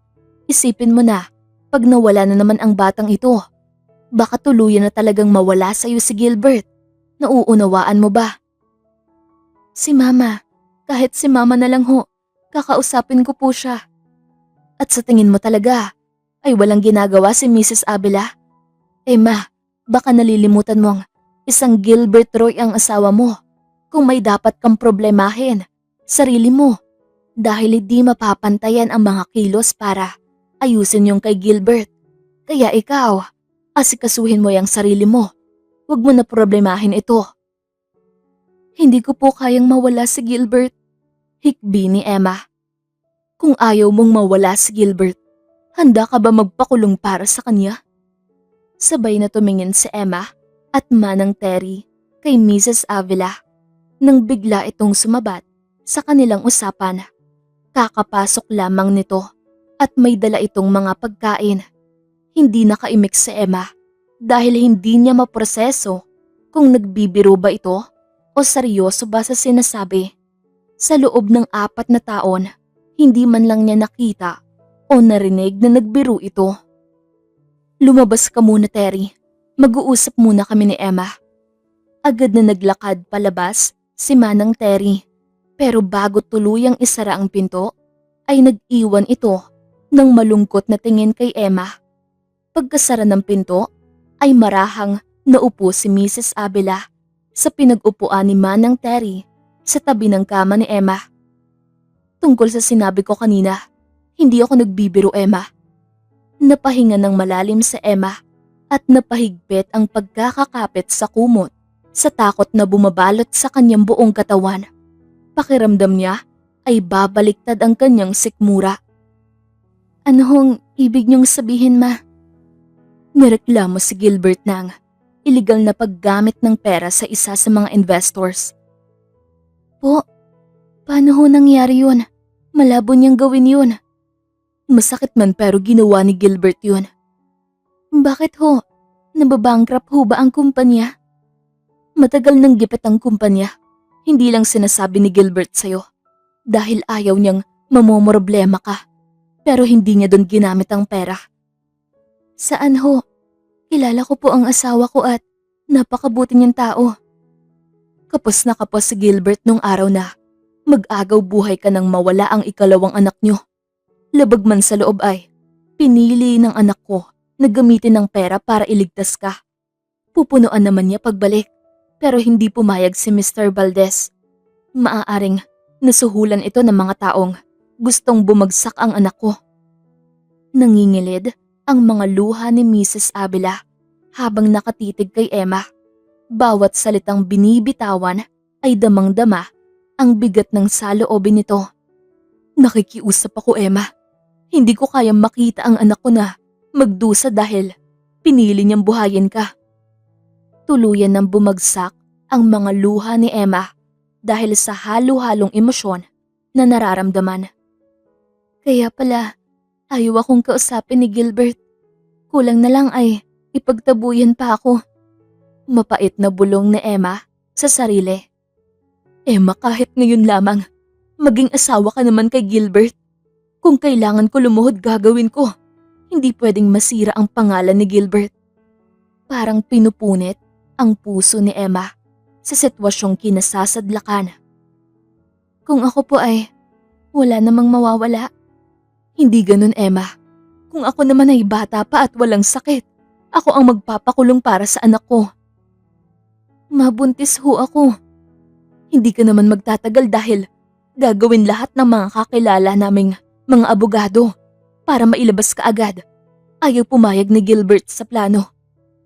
Isipin mo na, pag nawala na naman ang batang ito, baka tuluyan na talagang mawala sa'yo si Gilbert. Nauunawaan mo ba? Si Mama, kahit si Mama na lang ho, kakausapin ko po siya. At sa tingin mo talaga, ay walang ginagawa si Mrs. Avila? Emma, baka nalilimutan mong isang Gilbert Roy ang asawa mo. Kung may dapat kang problemahin, sarili mo. Dahil hindi mapapantayan ang mga kilos para ayusin yung kay Gilbert. Kaya ikaw, asikasuhin mo yung sarili mo. Huwag mo na problemahin ito. Hindi ko po kayang mawala si Gilbert. Hikbi ni Emma. Kung ayaw mong mawala si Gilbert, handa ka ba magpakulong para sa kanya? Sabay na tumingin si Emma at Manang Terry kay Mrs. Avila nang bigla itong sumabat sa kanilang usapan. Kakapasok lamang nito at may dala itong mga pagkain. Hindi nakaimik si Emma dahil hindi niya maproseso kung nagbibiro ba ito o seryoso ba sa sinasabi. Sa loob ng 4 na taon, hindi man lang niya nakita o narinig na nagbiro ito. Lumabas ka muna, Terry. Mag-uusap muna kami ni Emma. Agad na naglakad palabas si Manang Terry. Pero bago tuluyang isara ang pinto, ay nag-iwan ito ng malungkot na tingin kay Emma. Pagkasara ng pinto, ay marahang naupo si Mrs. Avila sa pinag-upuan ni Manang Terry sa tabi ng kama ni Emma. Tungkol sa sinabi ko kanina, hindi ako nagbibiro, Emma. Napahinga ng malalim sa Emma at napahigpit ang pagkakakapit sa kumot sa takot na bumabalot sa kanyang buong katawan. Pakiramdam niya ay babaliktad ang kanyang sikmura. Ano hong ibig niyong sabihin, Ma? Nireklamo si Gilbert ng iligal na paggamit ng pera sa isa sa mga investors. Po, paano ho nangyari yun? Malabo niyang gawin yun. Masakit man pero ginawa ni Gilbert yun. Bakit ho? Nababankrupt ho ba ang kumpanya? Matagal nang gipit ang kumpanya. Hindi lang sinasabi ni Gilbert sa'yo. Dahil ayaw niyang mamomroblema ka. Pero hindi niya doon ginamit ang pera. Saan ho? Kilala ko po ang asawa ko at napakabuti niyang tao. Kapos na kapos si Gilbert nung araw na mag-agaw buhay ka nang mawala ang ikalawang anak niyo. Labag man sa loob ay pinili ng anak ko na gamitin ng pera para iligtas ka. Pupunuan naman niya pagbalik pero hindi pumayag si Mr. Valdez. Maaaring nasuhulan ito ng mga taong gustong bumagsak ang anak ko. Nangingilid ang mga luha ni Mrs. Avila habang nakatitig kay Emma. Bawat salitang binibitawan ay damang-dama ang bigat ng saloobin nito. Nakikiusap ako, Emma. Hindi ko kayang makita ang anak ko na magdusa dahil pinili niyang buhayin ka. Tuluyan ng bumagsak ang mga luha ni Emma dahil sa halo-halong emosyon na nararamdaman. Kaya pala, ayaw akong kausapin ni Gilbert. Kulang na lang ay ipagtabuyan pa ako. Mapait na bulong ni Emma sa sarili. Emma, kahit ngayon lamang, maging asawa ka naman kay Gilbert. Kung kailangan ko lumuhod, gagawin ko. Hindi pwedeng masira ang pangalan ni Gilbert. Parang pinupunit ang puso ni Emma sa sitwasyong kinasasadlakan. Kung ako po ay wala namang mawawala. Hindi ganun, Emma. Kung ako naman ay bata pa at walang sakit, ako ang magpapakulong para sa anak ko. Mabuntis ho ako. Hindi ka naman magtatagal dahil gagawin lahat ng mga kakilala naming mga abogado para mailabas ka agad. Ayaw pumayag ni Gilbert sa plano.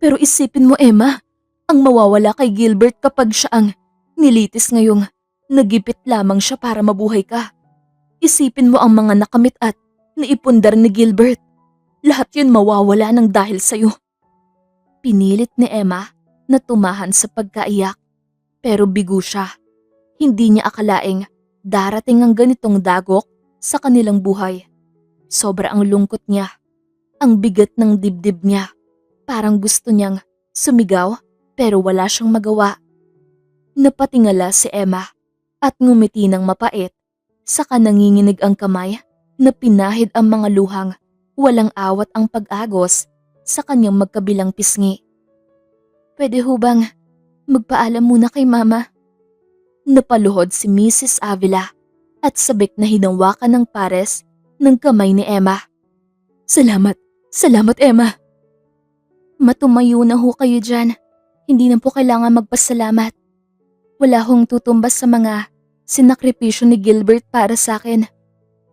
Pero isipin mo, Emma, ang mawawala kay Gilbert kapag siya ang nilitis ngayong nagipit lamang siya para mabuhay ka. Isipin mo ang mga nakamit at naipundar ni Gilbert. Lahat yun mawawala ng dahil sa'yo. Pinilit ni Emma na tumahan sa pagkaiyak. Pero bigo siya. Hindi niya akalaing darating ang ganitong dagok sa kanilang buhay. Sobra ang lungkot niya. Ang bigat ng dibdib niya. Parang gusto niyang sumigaw pero wala siyang magawa. Napatingala si Emma at ngumiti ng mapait. Saka nanginginig ang kamay na pinahid ang mga luhang walang awat ang pag-agos sa kanyang magkabilang pisngi. Pwede ho bang magpaalam muna kay Mama? Napaluhod si Mrs. Avila at sabik na hinawakan ng pares ng kamay ni Emma. Salamat, salamat Emma. Matumayo na ho kayo dyan. Hindi na po kailangan magpasalamat. Wala hong tutumbas sa mga sinakripisyo ni Gilbert para sa akin.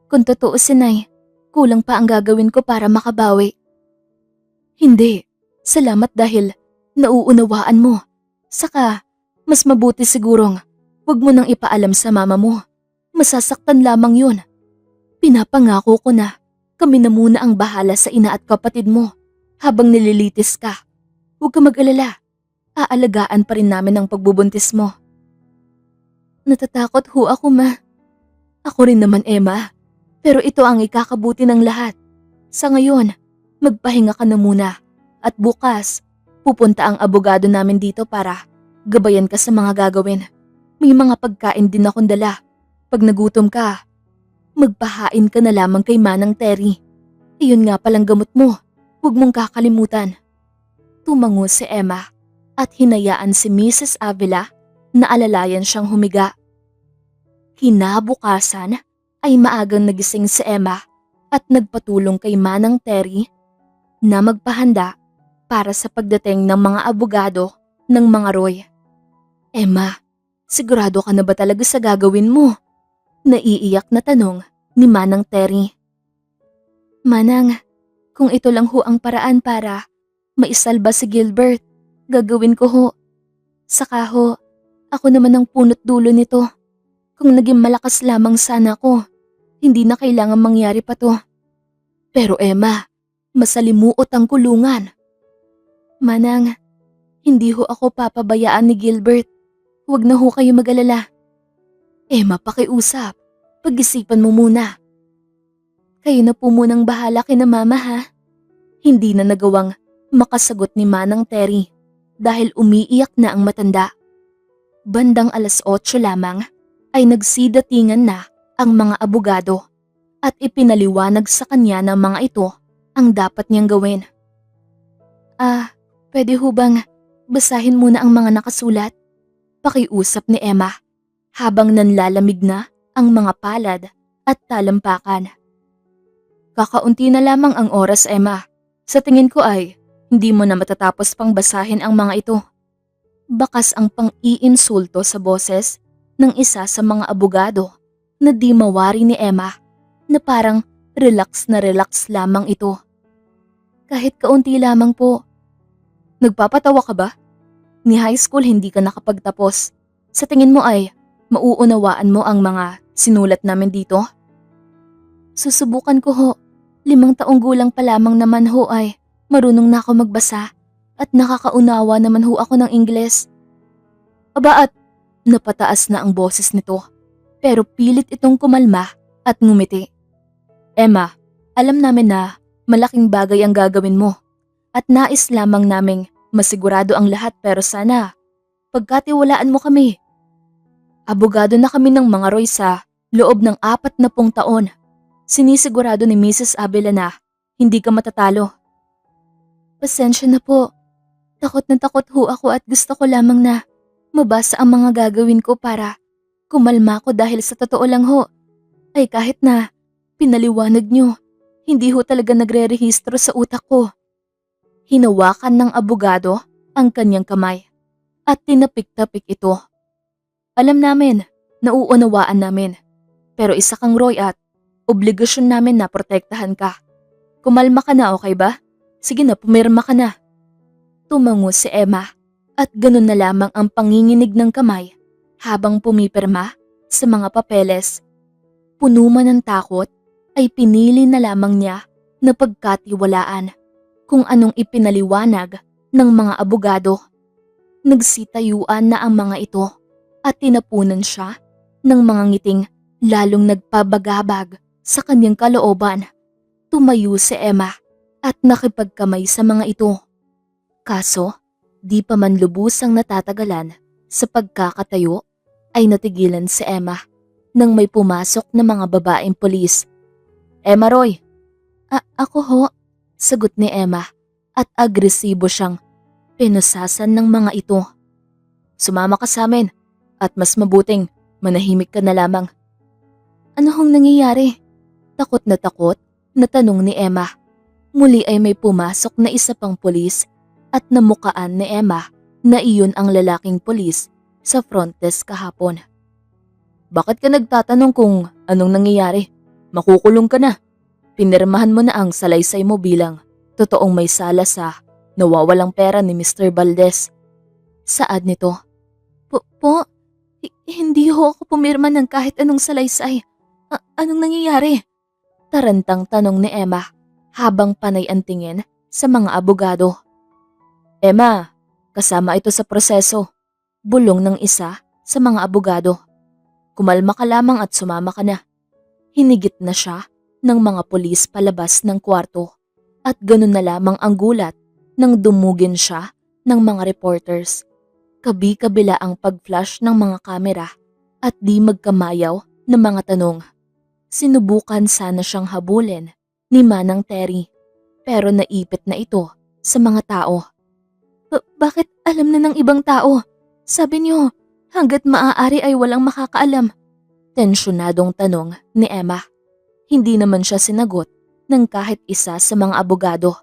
Kung totoo sinay, kulang pa ang gagawin ko para makabawi. Hindi, salamat dahil nauunawaan mo. Saka, mas mabuti sigurong wag mo nang ipaalam sa mama mo. Masasaktan lamang yun. Pinapangako ko na kami na muna ang bahala sa ina at kapatid mo habang nililitis ka. Huwag ka mag-alala. Aalagaan pa rin namin ang pagbubuntis mo. Natatakot ho ako, Ma. Ako rin naman, Emma. Pero ito ang ikakabuti ng lahat. Sa ngayon, magpahinga ka na muna. At bukas, pupunta ang abogado namin dito para gabayan ka sa mga gagawin. May mga pagkain din akong dala. Pag nagutom ka, magpahain ka na lamang kay Manang Terry. Iyon nga palang gamot mo. Huwag mong kakalimutan. Tumango si Emma at hinayaan si Mrs. Avila na alalayan siyang humiga. Kinabukasan ay maagang nagising si Emma at nagpatulong kay Manang Terry na magpahanda para sa pagdating ng mga abogado ng mga Roy. Emma, sigurado ka na ba talaga sa gagawin mo? Naiiyak na tanong ni Manang Terry. Manang, kung ito lang ho ang paraan para maisalba si Gilbert, gagawin ko ho. Saka ho, ako naman ang punot dulo nito. Kung naging malakas lamang sana ko, hindi na kailangan mangyari pa to. Pero Emma, masalimuot ang kulungan. Manang, hindi ho ako papabayaan ni Gilbert. Huwag na ho kayo mag-alala. Emma, pakiusap. Pag-isipan mo muna. Kayo na po munang bahala kina Mama ha. Hindi na nagawang makasagot ni Manang Terry dahil umiiyak na ang matanda. Bandang 8:00 lamang ay nagsidatingan na ang mga abogado at ipinaliwanag sa kanya ng mga ito ang dapat niyang gawin. Pwede ho bang basahin muna ang mga nakasulat? Pakiusap ni Emma habang nanlalamig na ang mga palad at talampakan. Kakaunti na lamang ang oras, Emma. Sa tingin ko ay hindi mo na matatapos pang basahin ang mga ito. Bakas ang pang-iinsulto sa boses ng isa sa mga abogado na di mawari ni Emma na parang relax na relax lamang ito. Kahit kaunti lamang po. Nagpapatawa ka ba? Ni high school hindi ka nakapagtapos. Sa tingin mo ay mauunawaan mo ang mga sinulat namin dito? Susubukan ko ho. 5 taong gulang pa lamang naman ho ay marunong na ako magbasa at nakakaunawa naman ho ako ng Ingles. Aba at napataas na ang boses nito pero pilit itong kumalma at ngumiti. Emma, alam namin na malaking bagay ang gagawin mo at nais lamang naming masigurado ang lahat pero sana pagkatiwalaan mo kami. Abogado na kami ng mga Roy sa loob ng 40 taon. Sinisigurado ni Mrs. Avila na hindi ka matatalo. Pasensya na po. Takot na takot ho ako at gusto ko lamang na mabasa ang mga gagawin ko para kumalma ko dahil sa totoo lang ho. Ay kahit na pinaliwanag nyo, Hindi ho talaga nagre-rehistro sa utak ko. Hinawakan ng abogado ang kanyang kamay at tinapik-tapik ito. Alam namin, nauunawaan namin. Pero isa kang Roy at obligasyon namin na protektahan ka. Kumalma ka na, okay ba? Sige na, pumirma ka na. Tumango si Emma at ganun na lamang ang panginginig ng kamay habang pumipirma sa mga papeles. Puno man ng takot ay pinili na lamang niya na pagkatiwalaan kung anong ipinaliwanag ng mga abogado. Nagsitayuan na ang mga ito at tinapunan siya ng mga ngiting lalong nagpabagabag sa kanyang kalooban. Tumayo si Emma at nakipagkamay sa mga ito. Kaso, di pa man lubusang natatagalan sa pagkakatayo ay natigilan si Emma nang may pumasok na mga babaeng pulis. Emma Roy. Ako ho, sagot ni Emma at agresibo siyang pinusasan ng mga ito. Sumama ka sa amin at mas mabuting manahimik ka na lamang. Ano hong nangyayari? Takot na tanong ni Emma. Muli ay may pumasok na isa pang pulis at namukaan ni Emma na iyon ang lalaking pulis sa front desk kahapon. Bakit ka nagtatanong kung anong nangyayari? Makukulong ka na. Pinirmahan mo na ang salaysay mo bilang totoong may sala sa nawawalang pera ni Mr. Valdez. Saad nito. Hindi ho ako pumirma ng kahit anong salaysay. Anong nangyayari? Tarantang tanong ni Emma habang panay ang tingin sa mga abogado. Emma, kasama ito sa proseso. Bulong ng isa sa mga abogado. Kumalma ka lamang at sumama ka na. Hinigit na siya ng mga pulis palabas ng kwarto at ganun na lamang ang gulat nang dumugin siya ng mga reporters. Kabi-kabila ang pag-flash ng mga kamera at di magkamayaw na mga tanong. Sinubukan sana siyang habulin ni Manang Terry pero naipit na ito sa mga tao. Bakit alam na ng ibang tao? Sabi niyo, hanggat maaari ay walang makakaalam. Tensyonadong tanong ni Emma. Hindi naman siya sinagot ng kahit isa sa mga abogado.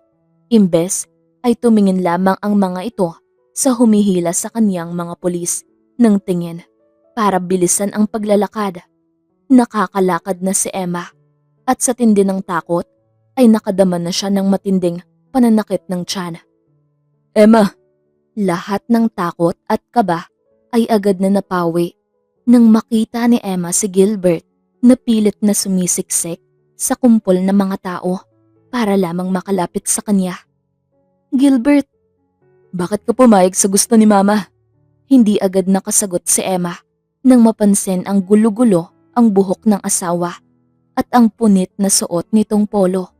Imbes ay tumingin lamang ang mga ito sa humihila sa kaniyang mga pulis ng tingin para bilisan ang paglalakad. Nakakalakad na si Emma at sa tindi ng takot ay nakadama na siya ng matinding pananakit ng tiyan. Emma! Lahat ng takot at kaba ay agad na napawi nang makita ni Emma si Gilbert na pilit na sumisiksik sa kumpol ng mga tao para lamang makalapit sa kanya. Gilbert! Bakit ka pumayag sa gusto ni Mama? Hindi agad nakasagot si Emma nang mapansin ang gulo-gulo ang buhok ng asawa at ang punit na suot nitong polo.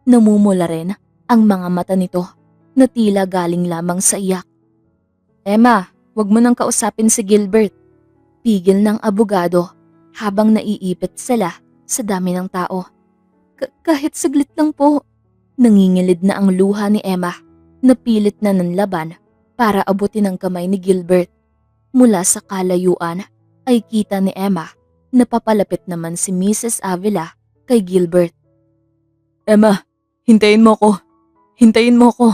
Namumula rin ang mga mata nito na tila galing lamang sa iyak. Emma, wag mo nang kausapin si Gilbert. Pigil ng abogado habang naiipit sila sa dami ng tao. Kahit saglit lang po. Nangingilid na ang luha ni Emma na pilit na nanlaban para abutin ang kamay ni Gilbert. Mula sa kalayuan ay kita ni Emma na papalapit naman si Mrs. Avila kay Gilbert. Emma, hintayin mo ko. Hintayin mo ko.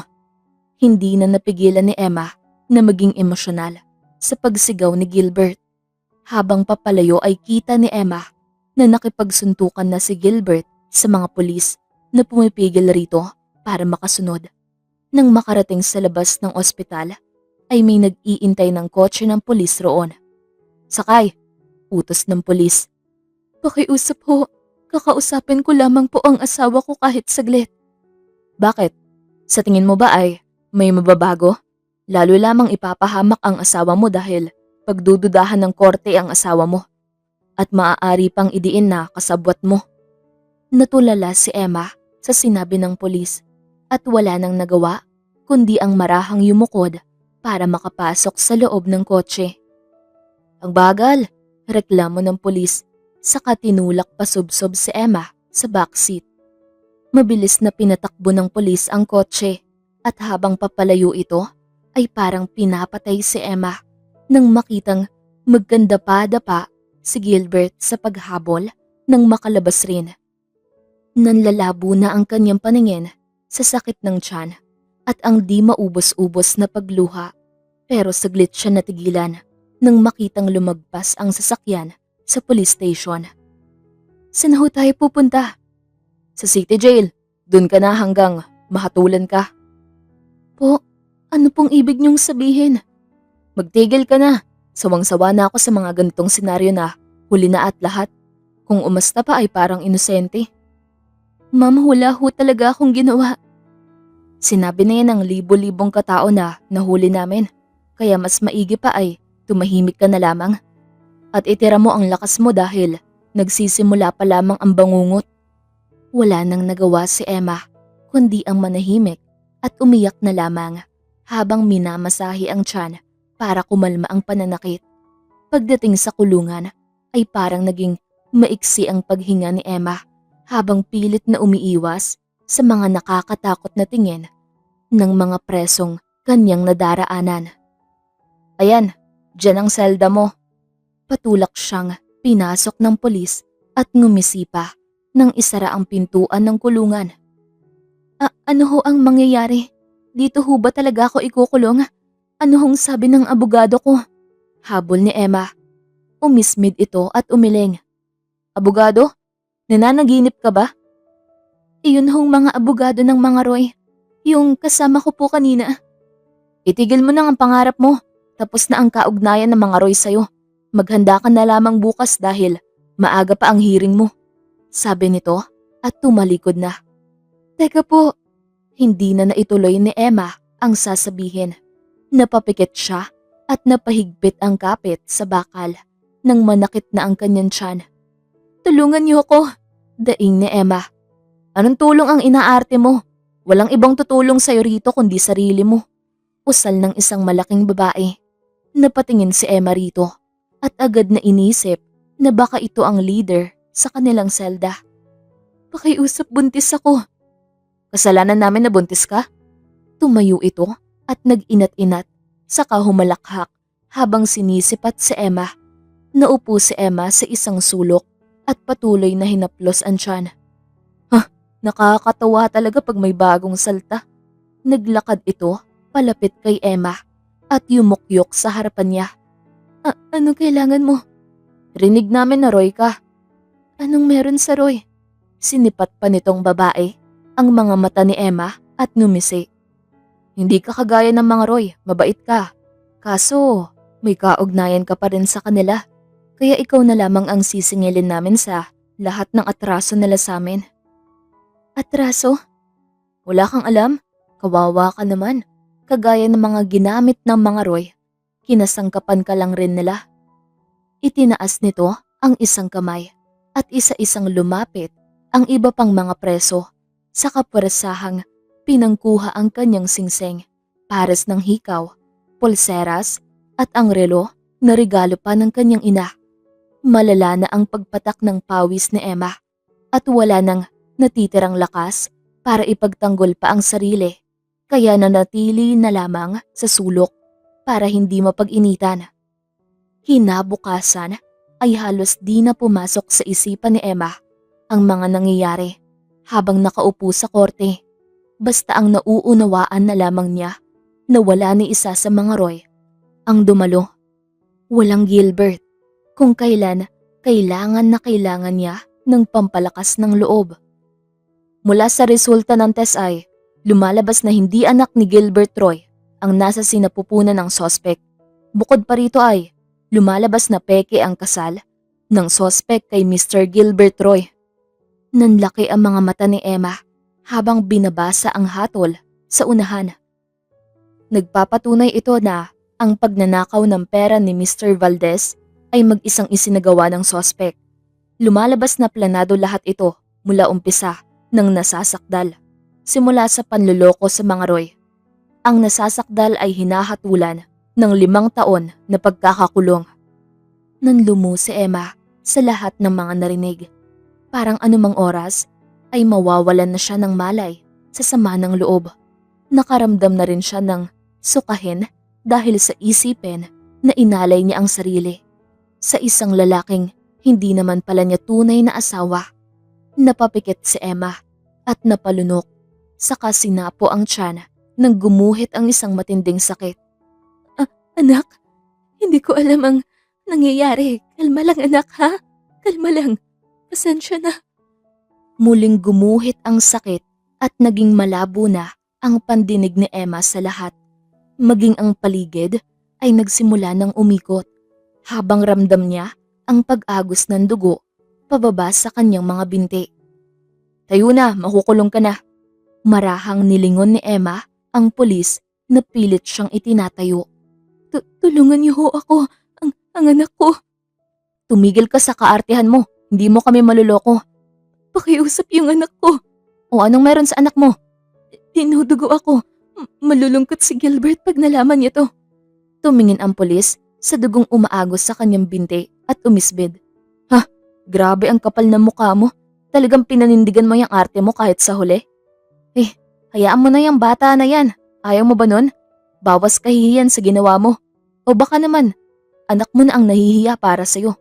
Hindi na napigilan ni Emma na maging emosyonal sa pagsigaw ni Gilbert. Habang papalayo ay kita ni Emma na nakipagsuntukan na si Gilbert sa mga pulis na pumipigil rito para makasunod. Nang makarating sa labas ng ospital ay may nag-iintay ng kotse ng pulis roon. Sakay, utos ng pulis. Pakiusap ho, kakausapin ko lamang po ang asawa ko kahit saglit. Bakit? Sa tingin mo ba ay may mababago? Lalo lamang ipapahamak ang asawa mo dahil pagdududahan ng korte ang asawa mo at maaari pang idiin na kasabwat mo. Natulala si Emma sa sinabi ng pulis at wala nang nagawa kundi ang marahang yumukod para makapasok sa loob ng kotse. Ang bagal, reklamo ng pulis, saka tinulak pasubsob si Emma sa backseat. Mabilis na pinatakbo ng pulis ang kotse at habang papalayo ito ay parang pinapatay si Emma nang makitang magkandapa-dapa si Gilbert sa paghabol nang makalabas rin. Nanlalabo na ang kanyang paningin sa sakit ng tiyan at ang di maubos-ubos na pagluha. Pero saglit siya natigilan nang makitang lumagpas ang sasakyan sa police station. Saan ho tayo pupunta? Sa city jail. Doon ka na hanggang mahatulan ka. Po, ano pong ibig niyong sabihin? Magtigil ka na. Sawang-sawa na ako sa mga ganitong senaryo na huli na at lahat. Kung umasta pa ay parang inosente. Ma'am, hula ho talaga akong ginawa. Sinabi na yan ng libo-libong katao na nahuli namin. Kaya mas maigi pa ay tumahimik ka na lamang. At itira mo ang lakas mo dahil nagsisimula pa lamang ang bangungot. Wala nang nagawa si Emma, kundi ang manahimik at umiyak na lamang habang minamasahi ang tiyan para kumalma ang pananakit. Pagdating sa kulungan ay parang naging maiksi ang paghinga ni Emma habang pilit na umiiwas sa mga nakakatakot na tingin ng mga presong kanyang nadaraanan. Ayan, dyan ang selda mo. Patulak siyang pinasok ng pulis at ngumisi pa nang isara ang pintuan ng kulungan. Ano ho ang mangyayari? Dito ho ba talaga ako ikukulong? Ano hong sabi ng abogado ko? Habol ni Emma. Umismid ito at umiling. Abogado? Nananaginip ka ba? Iyon hong mga abogado ng mga Roy. Yung kasama ko po kanina. Itigil mo nang ang pangarap mo. Tapos na ang kaugnayan ng mga Roy sa'yo. Maghanda ka na lamang bukas dahil maaga pa ang hearing mo. Sabi nito at tumalikod na. Teka po, hindi na naituloy ni Emma ang sasabihin. Napapikit siya at napahigpit ang kapit sa bakal nang manakit na ang kanyang tiyan. Tulungan niyo ako, daing ni Emma. Anong tulong ang inaarte mo? Walang ibang tutulong sa'yo rito kundi sarili mo. Usal ng isang malaking babae. Napatingin si Emma rito at agad na inisip na baka ito ang leader sa kanilang selda. Pakiusap, buntis ako. Kasalanan namin na buntis ka? Tumayo ito at nag-inat-inat saka humalakhak habang sinisipat si Emma. Naupo si Emma sa isang sulok at patuloy na hinaplos ang tiyan. Nakakatawa talaga pag may bagong salta. Naglakad ito palapit kay Emma at yumukyok sa harapan niya. Ano kailangan mo? Rinig namin na Roy ka. Anong meron sa Roy? Sinipat pa nitong babae ang mga mata ni Emma at ngumisi. Hindi ka kagaya ng mga Roy, mabait ka. Kaso, may kaugnayan ka pa rin sa kanila. Kaya ikaw na lamang ang sisingilin namin sa lahat ng atraso nila sa amin. Atraso? Wala kang alam? Kawawa ka naman. Kagaya ng mga ginamit ng mga Roy, kinasangkapan ka lang rin nila. Itinaas nito ang isang kamay at isa-isang lumapit ang iba pang mga preso sa kapuresahang pinangkuha ang kanyang singsing, pares ng hikaw, pulseras at ang relo na regalo pa ng kanyang ina. Malala na ang pagpatak ng pawis ni Emma at wala nang natitirang lakas para ipagtanggol pa ang sarili, kaya nanatili na lamang sa sulok para hindi mapag-initan. Kinabukasan ay halos di na pumasok sa isipan ni Emma ang mga nangyayari habang nakaupo sa korte. Basta ang nauunawaan na lamang niya na wala ni isa sa mga Roy ang dumalo. Walang Gilbert kung kailan kailangan na kailangan niya ng pampalakas ng loob. Mula sa resulta ng test ay lumalabas na hindi anak ni Gilbert Roy ang nasa sinapupunan ng sospek. Bukod pa rito ay lumalabas na peke ang kasal ng sospek kay Mr. Gilbert Roy. Nanlaki ang mga mata ni Emma habang binabasa ang hatol sa unahan. Nagpapatunay ito na ang pagnanakaw ng pera ni Mr. Valdez ay mag-isang isinagawa ng sospek. Lumalabas na planado lahat ito mula umpisa ng nasasakdal, simula sa panloloko sa mga Roy. Ang nasasakdal ay hinahatulan ng 5 taon na pagkakakulong. Nanlumo si Emma sa lahat ng mga narinig. Parang anumang oras ay mawawalan na siya ng malay sa sama ng loob. Nakaramdam na rin siya ng sukahin dahil sa isipin na inalay niya ang sarili sa isang lalaking hindi naman pala niya tunay na asawa. Napapikit si Emma at napalunok. Saka sinapo ang tiyan nang gumuhit ang isang matinding sakit. Anak, hindi ko alam ang nangyayari. Kalma lang anak ha? Kalma lang. Pasensya na. Muling gumuhit ang sakit at naging malabo na ang pandinig ni Emma sa lahat. Maging ang paligid ay nagsimula ng umikot habang ramdam niya ang pag-agos ng dugo pababa sa kanyang mga binti. Tayo na, makukulong ka na. Marahang nilingon ni Emma ang pulis na pilit siyang itinatayo. Tulungan niyo ho ako, ang anak ko. Tumigil ka sa kaartihan mo, hindi mo kami maluloko. Pakiusap yung anak ko. O anong meron sa anak mo? Dinudugo ako. Malulungkot si Gilbert pag nalaman niya to. Tumingin ang pulis sa dugong umaagos sa kanyang binti at umisbid. Ha, grabe ang kapal ng mukha mo. Talagang pinanindigan mo yung arte mo kahit sa huli. Hayaan mo na yung bata na yan. Ayaw mo ba nun? Bawas kahihiyan sa ginawa mo. O baka naman, anak mo na ang nahihiya para sa'yo.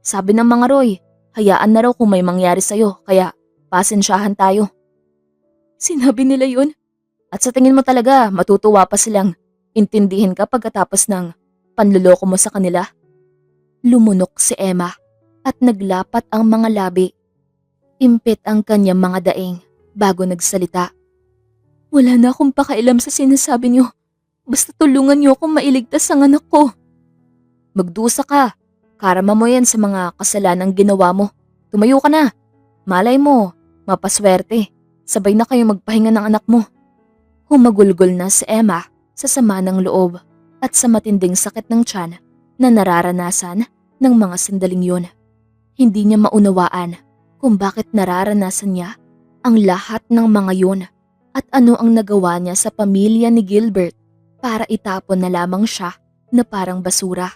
Sabi ng mga Roy, hayaan na raw kung may mangyari sa'yo, kaya pasensyahan tayo. Sinabi nila yun? At sa tingin mo talaga, matutuwa pa silang intindihin ka pagkatapos ng panluloko mo sa kanila? Lumunok si Emma at naglapat ang mga labi. Impit ang kanyang mga daing bago nagsalita. Wala na akong pakailam sa sinasabi niyo. Basta tulungan niyo akong mailigtas ang anak ko. Magdusa ka. Karama mo yan sa mga kasalanang ginawa mo. Tumayo ka na. Malay mo, mapaswerte. Sabay na kayo magpahinga ng anak mo. Humagulgol na si Emma sa sama ng loob at sa matinding sakit ng tiyan na nararanasan ng mga sandaling yun. Hindi niya maunawaan kung bakit nararanasan niya ang lahat ng mga yun at ano ang nagawa niya sa pamilya ni Gilbert para itapon na lamang siya na parang basura.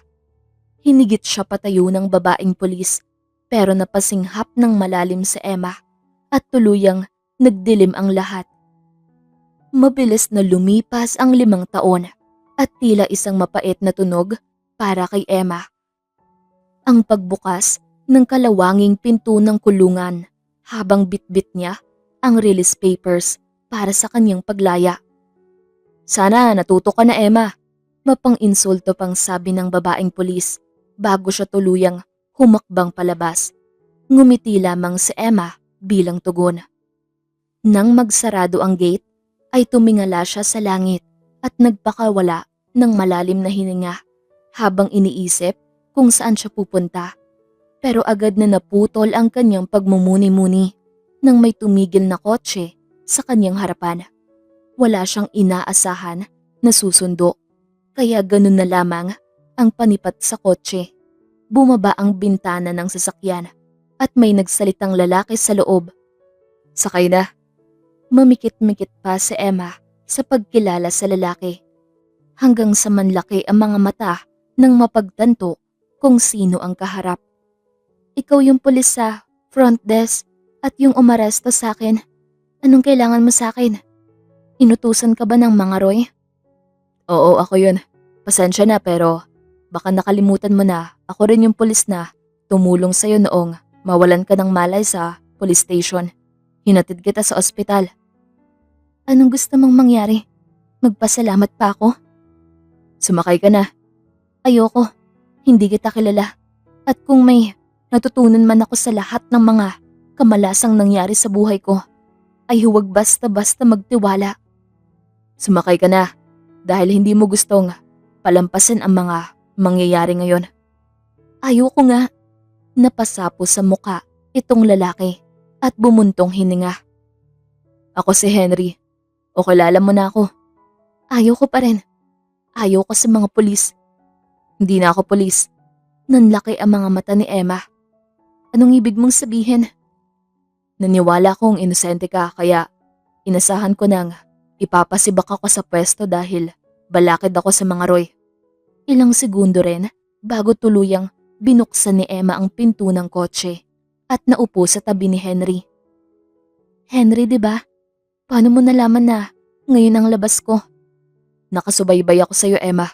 Hinigit siya patayo ng babaeng pulis pero napasinghap ng malalim si Emma at tuluyang nagdilim ang lahat. Mabilis na lumipas ang 5 taon at tila isang mapait na tunog para kay Emma. Ang pagbukas ng kalawanging pinto ng kulungan habang bitbit niya ang release papers para sa kanyang paglaya. Sana natuto ka na Emma. Mapang-insulto pang sabi ng babaeng pulis bago siya tuluyang humakbang palabas. Ngumiti lamang si Emma bilang tugon. Nang magsarado ang gate ay tumingala siya sa langit at nagpakawala ng malalim na hininga habang iniisip kung saan siya pupunta. Pero agad na naputol ang kanyang pagmumuni-muni nang may tumigil na kotse sa kanyang harapan. Wala siyang inaasahan na susundo, kaya ganun na lamang ang panipat sa kotse. Bumaba ang bintana ng sasakyan at may nagsalitang lalaki sa loob. Sakay na. Mamikit-mikit pa si Emma sa pagkilala sa lalaki. Hanggang sa manlaki ang mga mata nang mapagtanto kung sino ang kaharap. Ikaw yung pulis sa front desk at yung umaresto sa akin. Anong kailangan mo sa akin? Inutusan ka ba ng mga Roy? Oo, ako yun. Pasensya na pero baka nakalimutan mo na ako rin yung pulis na tumulong sa'yo noong mawalan ka ng malay sa police station. Hinatid kita sa ospital. Anong gusto mong mangyari? Magpasalamat pa ako? Sumakay ka na. Ayoko. Hindi kita kilala. At kung may natutunan man ako sa lahat ng mga kamalasang nangyari sa buhay ko, ay huwag basta-basta magtiwala. Sumakay ka na dahil hindi mo gustong palampasin ang mga mangyayari ngayon. Ayoko nga. Napasapo sa muka itong lalaki at bumuntong hininga. Ako si Henry. O kilala mo na ako. Ayoko pa rin. Ayoko sa mga pulis. Hindi na ako pulis. Nanlaki ang mga mata ni Emma. Anong ibig mong sabihin? Naniwala kong inosente ka kaya inasahan ko nang ipapasibak ako sa pwesto dahil balakid ako sa mga Roy. Ilang segundo rin bago tuluyang binuksan ni Emma ang pinto ng kotse at naupo sa tabi ni Henry. Henry, diba? Paano mo nalaman na ngayon ang labas ko? Nakasubaybay ako sa'yo, Emma.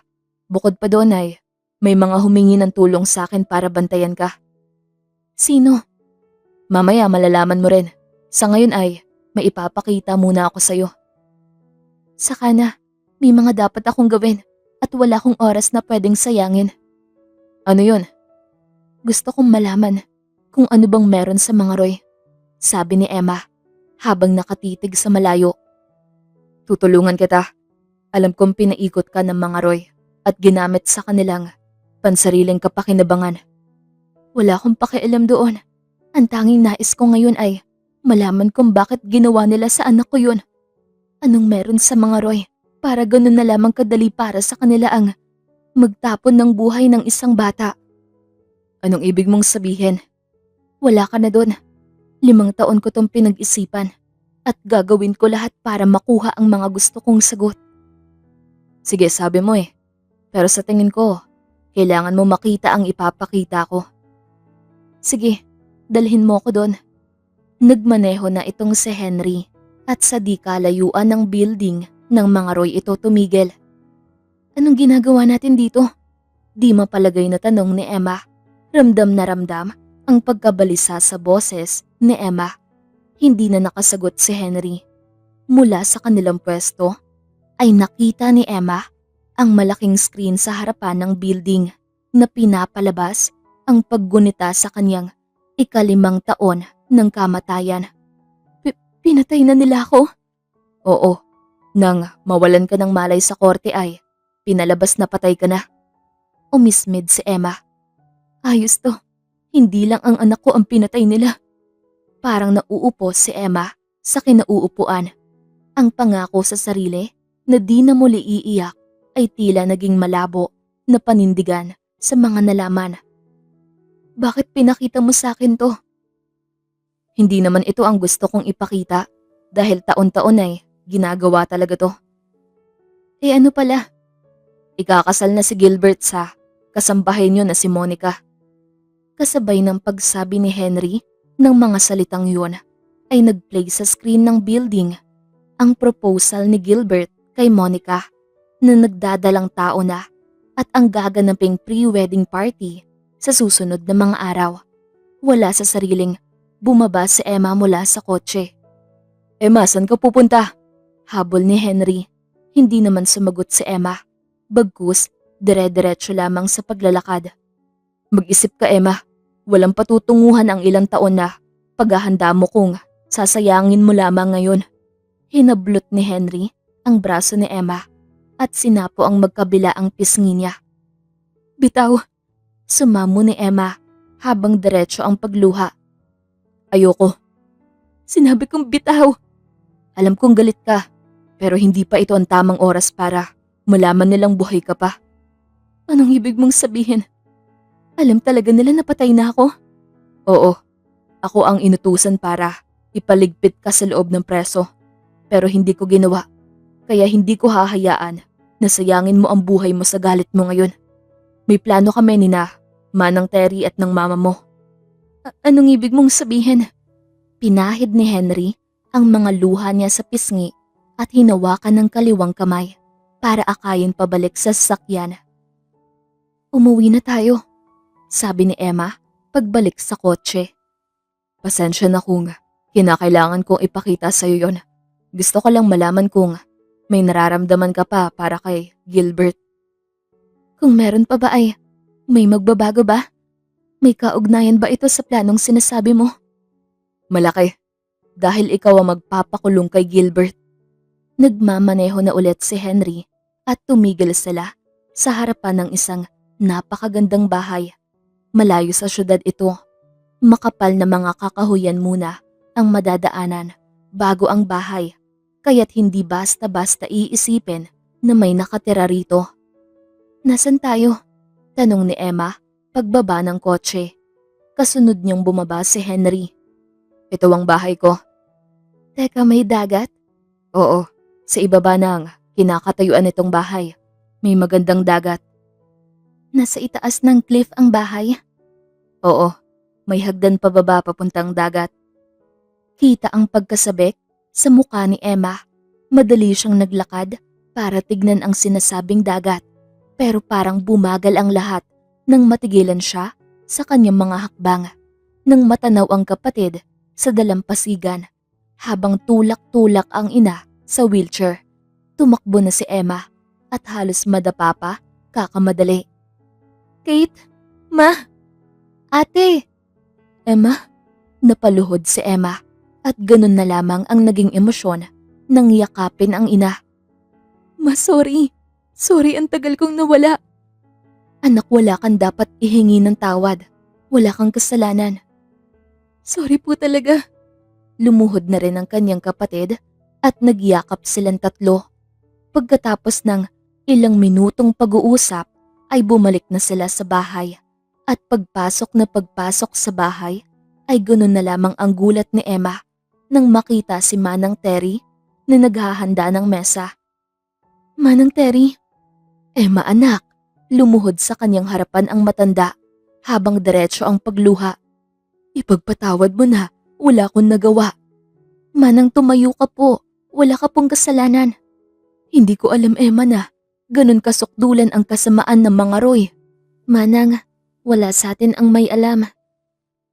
Bukod pa doon ay may mga humingi ng tulong sa akin para bantayan ka. Sino? Mamaya malalaman mo rin. Sa ngayon ay, may ipapakita muna ako sa'yo. Saka na, may mga dapat akong gawin at wala akong oras na pwedeng sayangin. Ano yun? Gusto kong malaman kung ano bang meron sa mga Roy, sabi ni Emma habang nakatitig sa malayo. Tutulungan kita. Alam kong pinaikot ka ng mga Roy at ginamit sa kanilang pansariling kapakinabangan. Wala akong pakialam doon. Ang tanging nais ko ngayon ay malaman kung bakit ginawa nila sa anak ko yun. Anong meron sa mga Roy para ganun na lamang kadali para sa kanila ang magtapon ng buhay ng isang bata? Anong ibig mong sabihin? Wala ka na doon. 5 taon ko tong pinag-isipan at gagawin ko lahat para makuha ang mga gusto kong sagot. Sige, sabi mo eh. Pero sa tingin ko, kailangan mo makita ang ipapakita ko. Sige, dalhin mo ko doon. Nagmaneho na itong si Henry at sa di kalayuan ng building ng mga Roy ito tumigil. Anong ginagawa natin dito? Di mapalagay na tanong ni Emma. Ramdam na ramdam ang pagkabalisa sa boses ni Emma. Hindi na nakasagot si Henry. Mula sa kanilang pwesto ay nakita ni Emma ang malaking screen sa harapan ng building na pinapalabas ang paggunita sa kanyang 5 taon ng kamatayan. Pinatay na nila ako? Oo. Nang mawalan ka ng malay sa korte ay pinalabas na patay ka na. Umismid si Emma. Ayos to. Hindi lang ang anak ko ang pinatay nila. Parang nauupo si Emma sa kinauupuan. Ang pangako sa sarili na di na muli iiyak ay tila naging malabo na panindigan sa mga nalaman. Bakit pinakita mo sa akin to? Hindi naman ito ang gusto kong ipakita dahil taon-taon ay ginagawa talaga to. Eh ano pala? Ikakasal na si Gilbert sa kasambahay niyo na si Monica. Kasabay ng pagsabi ni Henry ng mga salitang yun ay nag-play sa screen ng building ang proposal ni Gilbert kay Monica na nagdadalang tao na at ang gaganaping pre-wedding party sa susunod na mga araw. Wala sa sariling bumaba si Emma mula sa kotse. Emma, saan ka pupunta? Habol ni Henry. Hindi naman sumagot si Emma. Bagkus, dire-diretso lamang sa paglalakad. Mag-isip ka, Emma. Walang patutunguhan ang ilang taon na paghahanda mo kung sasayangin mo lamang ngayon. Hinablot ni Henry ang braso ni Emma at sinapo ang magkabila ang pisngi niya. Bitaw, sumamo ni Emma habang diretso ang pagluha. Ayoko. Sinabi kong bitaw. Alam kong galit ka, pero hindi pa ito ang tamang oras para malaman nilang buhay ka pa. Anong ibig mong sabihin? Alam talaga nila na patay na ako? Oo, ako ang inutusan para ipaligpit ka sa loob ng preso. Pero hindi ko ginawa, kaya hindi ko hahayaan na sayangin mo ang buhay mo sa galit mo ngayon. May plano kami ni na Manang Terry at ng mama mo. Anong ibig mong sabihin? Pinahid ni Henry ang mga luha niya sa pisngi at hinawakan ng kaliwang kamay para akayin pabalik sa sasakyan. Umuwi na tayo, sabi ni Emma pagbalik sa kotse. Pasensya na kung kinakailangan kong ipakita sa'yo yon. Gusto ko lang malaman kung may nararamdaman ka pa para kay Gilbert. Kung meron pa ba ay may magbabago ba? May kaugnayan ba ito sa planong sinasabi mo? Malaki. Dahil ikaw ang magpapakulong kay Gilbert. Nagmamaneho na ulit si Henry at tumigil sila sa harapan ng isang napakagandang bahay. Malayo sa syudad ito. Makapal na mga kakahuyan muna ang madadaanan bago ang bahay, kaya't hindi basta-basta iisipin na may nakatira rito. Nasaan tayo? Tanong ni Emma pagbaba ng kotse. Kasunod niyang bumaba si Henry. Ito ang bahay ko. Teka, may dagat? Oo, sa ibaba ng kinakatayuan nitong bahay. May magandang dagat. Nasa itaas ng cliff ang bahay? Oo, may hagdan pababa papuntang dagat. Kita ang pagkasabik sa mukha ni Emma. Madali siyang naglakad para tignan ang sinasabing dagat. Pero parang bumagal ang lahat nang matigilan siya sa kanyang mga hakbang. nang matanaw ang kapatid sa dalampasigan habang tulak-tulak ang ina sa wheelchair. Tumakbo na si Emma at halos madapa pa kakamadali. Kate, ma, ate. Emma, napaluhod si Emma at ganun na lamang ang naging emosyon nang yakapin ang ina. Ma, sorry. Sorry, ang tagal kong nawala. Anak, wala kang dapat ihingi ng tawad. Wala kang kasalanan. Sorry po talaga. Lumuhod na rin ang kanyang kapatid at nagyakap silang tatlo. Pagkatapos ng ilang minutong pag-uusap ay bumalik na sila sa bahay. At pagpasok sa bahay ay ganoon na lamang ang gulat ni Emma nang makita si Manang Terry na naghahanda ng mesa. Manang Terry. Emma anak, lumuhod sa kanyang harapan ang matanda habang diretso ang pagluha. Ipagpatawad mo na, wala akong nagawa. Manang tumayo ka po, wala ka pong kasalanan. Hindi ko alam Emma na ganun kasukdulan ang kasamaan ng mga Roy. Manang, wala sa atin ang may alam.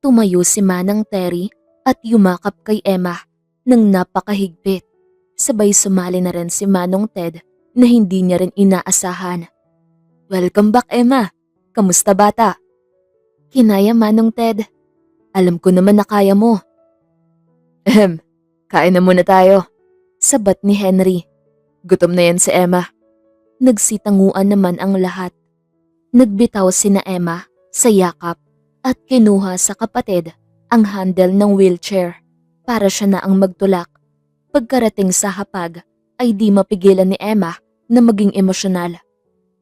Tumayo si Manang Terry at yumakap kay Emma nang napakahigpit. Sabay sumali na rin si Manong Ted na hindi niya rin inaasahan. Welcome back Emma. Kamusta bata? Kinaya Manong Ted. Alam ko naman na kaya mo. Kain na muna tayo. Sabat ni Henry. Gutom na yan si Emma. Nagsitanguan naman ang lahat. Nagbitaw sina Emma sa yakap at kinuha sa kapatid ang handle ng wheelchair para siya na ang magtulak. Pagkarating sa hapag ay di mapigilan ni Emma na maging emosyonal.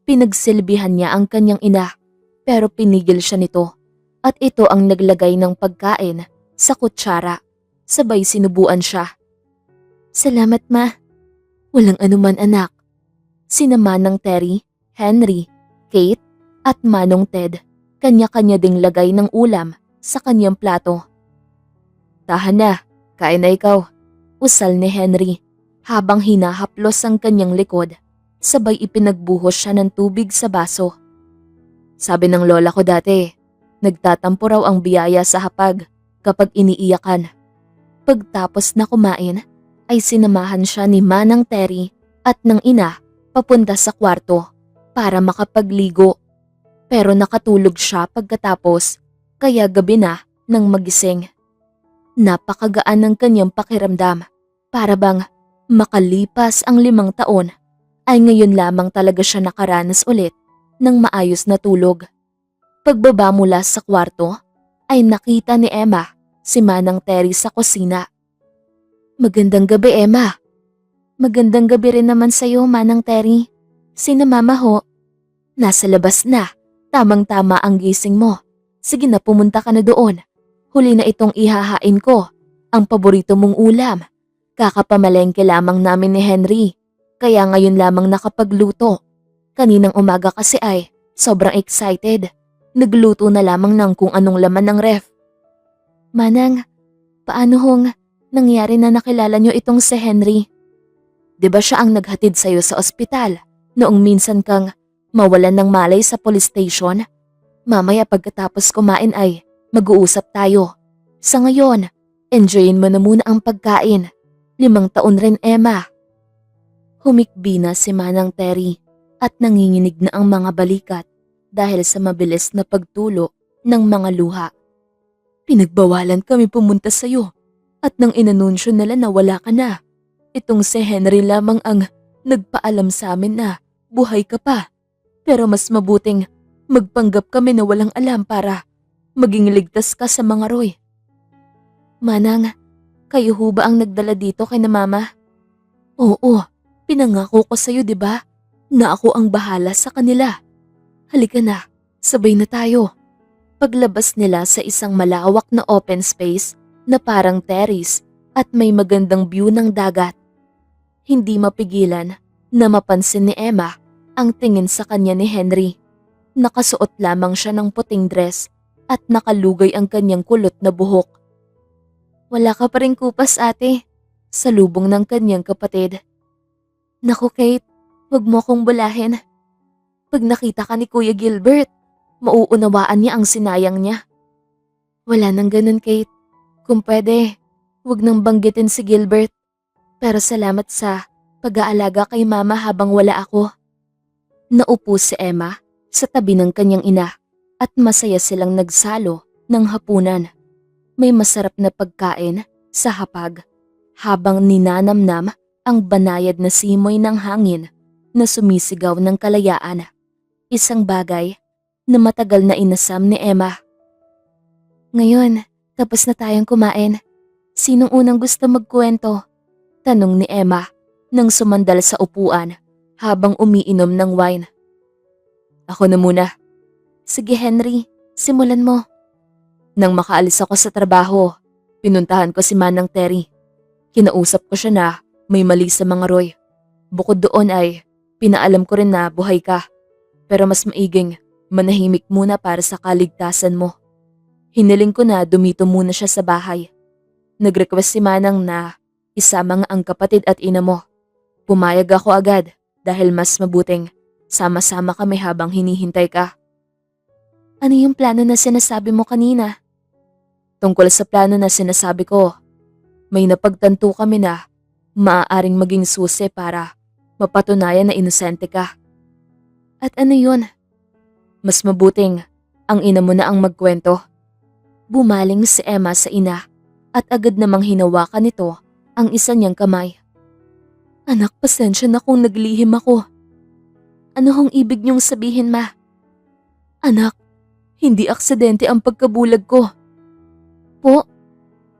Pinagsilbihan niya ang kanyang ina pero pinigil siya nito at ito ang naglagay ng pagkain sa kutsara. Sabay sinubuan siya. Salamat ma. Walang anuman anak. Sina Manang Terry, Henry, Kate at Manong Ted, kanya-kanya ding lagay ng ulam sa kanyang plato. Tahan na, kain na ikaw, usal ni Henry habang hinahaplos ang kanyang likod, sabay ipinagbuhos siya ng tubig sa baso. Sabi ng lola ko dati, nagtatampo raw ang biyaya sa hapag kapag iniiyakan. Pagtapos na kumain, ay sinamahan siya ni Manang Terry at ng ina papunta sa kwarto para makapagligo. Pero nakatulog siya pagkatapos, kaya gabi na nang magising. Napakagaan ng kanyang pakiramdam, para bang makalipas ang 5 taon, ay ngayon lamang talaga siya nakaranas ulit ng maayos na tulog. Pagbaba mula sa kwarto, ay nakita ni Emma si Manang Terry sa kusina. Magandang gabi Emma. Magandang gabi rin naman sa'yo Manang Terry. Sina mama ho? Nasa labas na. Tamang-tama ang gising mo. Sige na pumunta ka na doon. Huli na itong ihahain ko. Ang paborito mong ulam. Kakapamalengke lamang namin ni Henry. Kaya ngayon lamang nakapagluto. Kaninang umaga kasi ay sobrang excited. Nagluto na lamang ng kung anong laman ng ref. Manang, paano hong nangyari na nakilala niyo itong si Henry? 'Di ba siya ang naghatid sa'yo sa ospital noong minsan kang mawalan ng malay sa police station? Mamaya pagkatapos kumain ay mag-uusap tayo. Sa ngayon, enjoyin mo na muna ang pagkain. 5 taon rin Emma. Humikbi na si Manang Terry at nanginginig na ang mga balikat dahil sa mabilis na pagtulo ng mga luha. Pinagbawalan kami pumunta sa'yo at nang inanunsyo nila na wala ka na. Itong si Henry lamang ang nagpaalam sa amin na buhay ka pa. Pero mas mabuting magpanggap kami na walang alam para maging ligtas ka sa mga Roy. Manang, kayo ho ba ang nagdala dito kay na mama? Oo, pinangako ko sa'yo 'di ba na ako ang bahala sa kanila. Halika na, sabay na tayo. Paglabas nila sa isang malawak na open space na parang terrace at may magandang view ng dagat. Hindi mapigilan na mapansin ni Emma ang tingin sa kanya ni Henry. Nakasuot lamang siya ng puting dress at nakalugay ang kanyang kulot na buhok. Wala ka pa rin kupas ate, salubong ng kanyang kapatid. Naku Kate, wag mo akong bulahin. Pag nakita ka ni Kuya Gilbert, mauunawaan niya ang sinayang niya. Wala nang ganun, Kate. Kung pwede, huwag nang banggitin si Gilbert. Pero salamat sa pag-aalaga kay Mama habang wala ako. Naupo si Emma sa tabi ng kanyang ina at masaya silang nagsalo ng hapunan. May masarap na pagkain sa hapag habang ninanamnam ang banayad na simoy ng hangin na sumisigaw ng kalayaan. Isang bagay na matagal na inasam ni Emma. Ngayon, tapos na tayong kumain. Sinong unang gusto magkwento? Tanong ni Emma nang sumandal sa upuan habang umiinom ng wine. Ako na muna. Sige Henry, simulan mo. Nang makaalis ako sa trabaho, pinuntahan ko si Manang Terry. Kinausap ko siya na may mali sa mga Roy. Bukod doon ay pinaalam ko rin na buhay ka. Pero mas maiging manahimik muna para sa kaligtasan mo. Hiniling ko na dumito muna siya sa bahay. Nag-request si Manang na isama nga ang kapatid at ina mo. Pumayag ako agad dahil mas mabuting sama-sama kami habang hinihintay ka. Ano yung plano na sinasabi mo kanina? Tungkol sa plano na sinasabi ko, may napagtanto kami na maaaring maging susi para mapatunayan na inosente ka. At ano yun? Mas mabuting ang ina mo na ang magkwento. Bumaling si Emma sa ina at agad namang hinawakan nito ang isa niyang kamay. Anak, pasensya na kung naglihim ako. Ano hong ibig niyong sabihin, Ma? Anak, hindi aksidente ang pagkabulag ko. Po,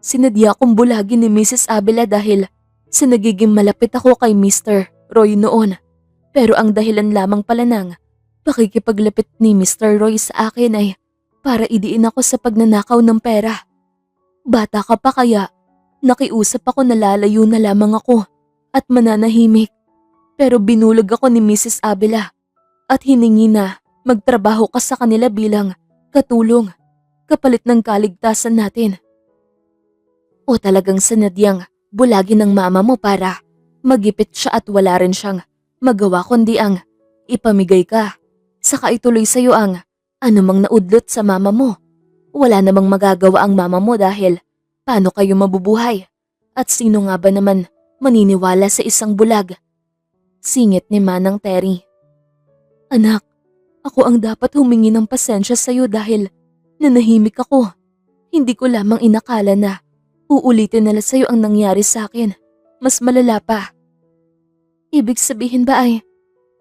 sinadya kong bulagin ni Mrs. Abela dahil sa nagiging malapit ako kay Mr. Roy noon. Pero ang dahilan lamang pala ng pakikipaglapit ni Mr. Roy sa akin ay para idiin ako sa pagnanakaw ng pera. Bata ka pa kaya nakiusap ako na lalayo na lamang ako at mananahimik. Pero binulog ako ni Mrs. Abela at hiningi na magtrabaho ka sa kanila bilang katulong kapalit ng kaligtasan natin. O talagang sanadyang bulagin ng mama mo para magipit siya at wala rin siyang magawa kundi ang ipamigay ka. Saka ituloy sa'yo ang anumang naudlot sa mama mo. Wala namang magagawa ang mama mo dahil paano kayo mabubuhay? At sino nga ba naman maniniwala sa isang bulag? Singit ni Manang Terry. Anak, ako ang dapat humingi ng pasensya sa'yo dahil nanahimik ako. Hindi ko lamang inakala na uulitin nila sa'yo ang nangyari sa akin. Mas malala pa. Ibig sabihin ba ay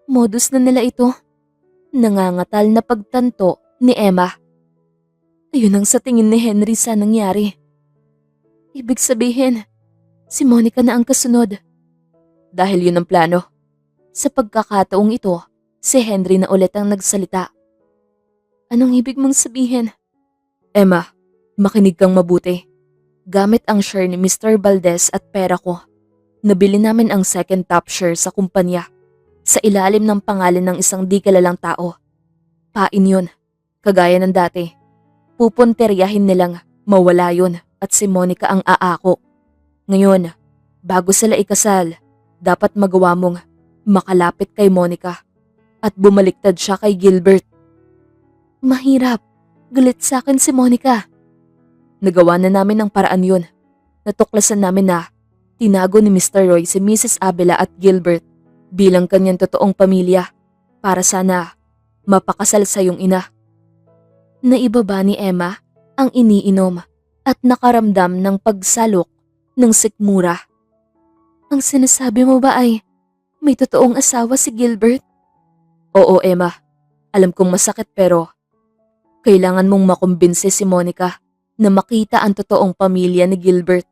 modus na nila ito? Nangangatal na pagtanto ni Emma. Ayun ang sa tingin ni Henry sa nangyari. Ibig sabihin, si Monica na ang kasunod. Dahil yun ang plano. Sa pagkakataong ito, si Henry na ulit ang nagsalita. Anong ibig mong sabihin? Emma, makinig kang mabuti. Gamit ang share ni Mr. Valdez at pera ko, nabili namin ang second top share sa kumpanya sa ilalim ng pangalan ng isang di kilalang tao. Pain yun, kagaya ng dati. Pupunteryahin nilang mawala yun at si Monica ang aako. Ngayon, bago sila ikasal, dapat magawa mong makalapit kay Monica at bumaliktad siya kay Gilbert. Mahirap, galit sa akin si Monica. Nagawa na namin ang paraan yun. Natuklasan namin na tinago ni Mr. Roy si Mrs. Abela at Gilbert bilang kanyang totoong pamilya para sana mapakasal sa iyong ina. Naibaba ni Emma ang iniinom at nakaramdam ng pagsalok ng sikmura. Ang sinasabi mo ba ay may totoong asawa si Gilbert? Oo, Emma. Alam kong masakit pero kailangan mong makumbinse si Monica na makita ang totoong pamilya ni Gilbert.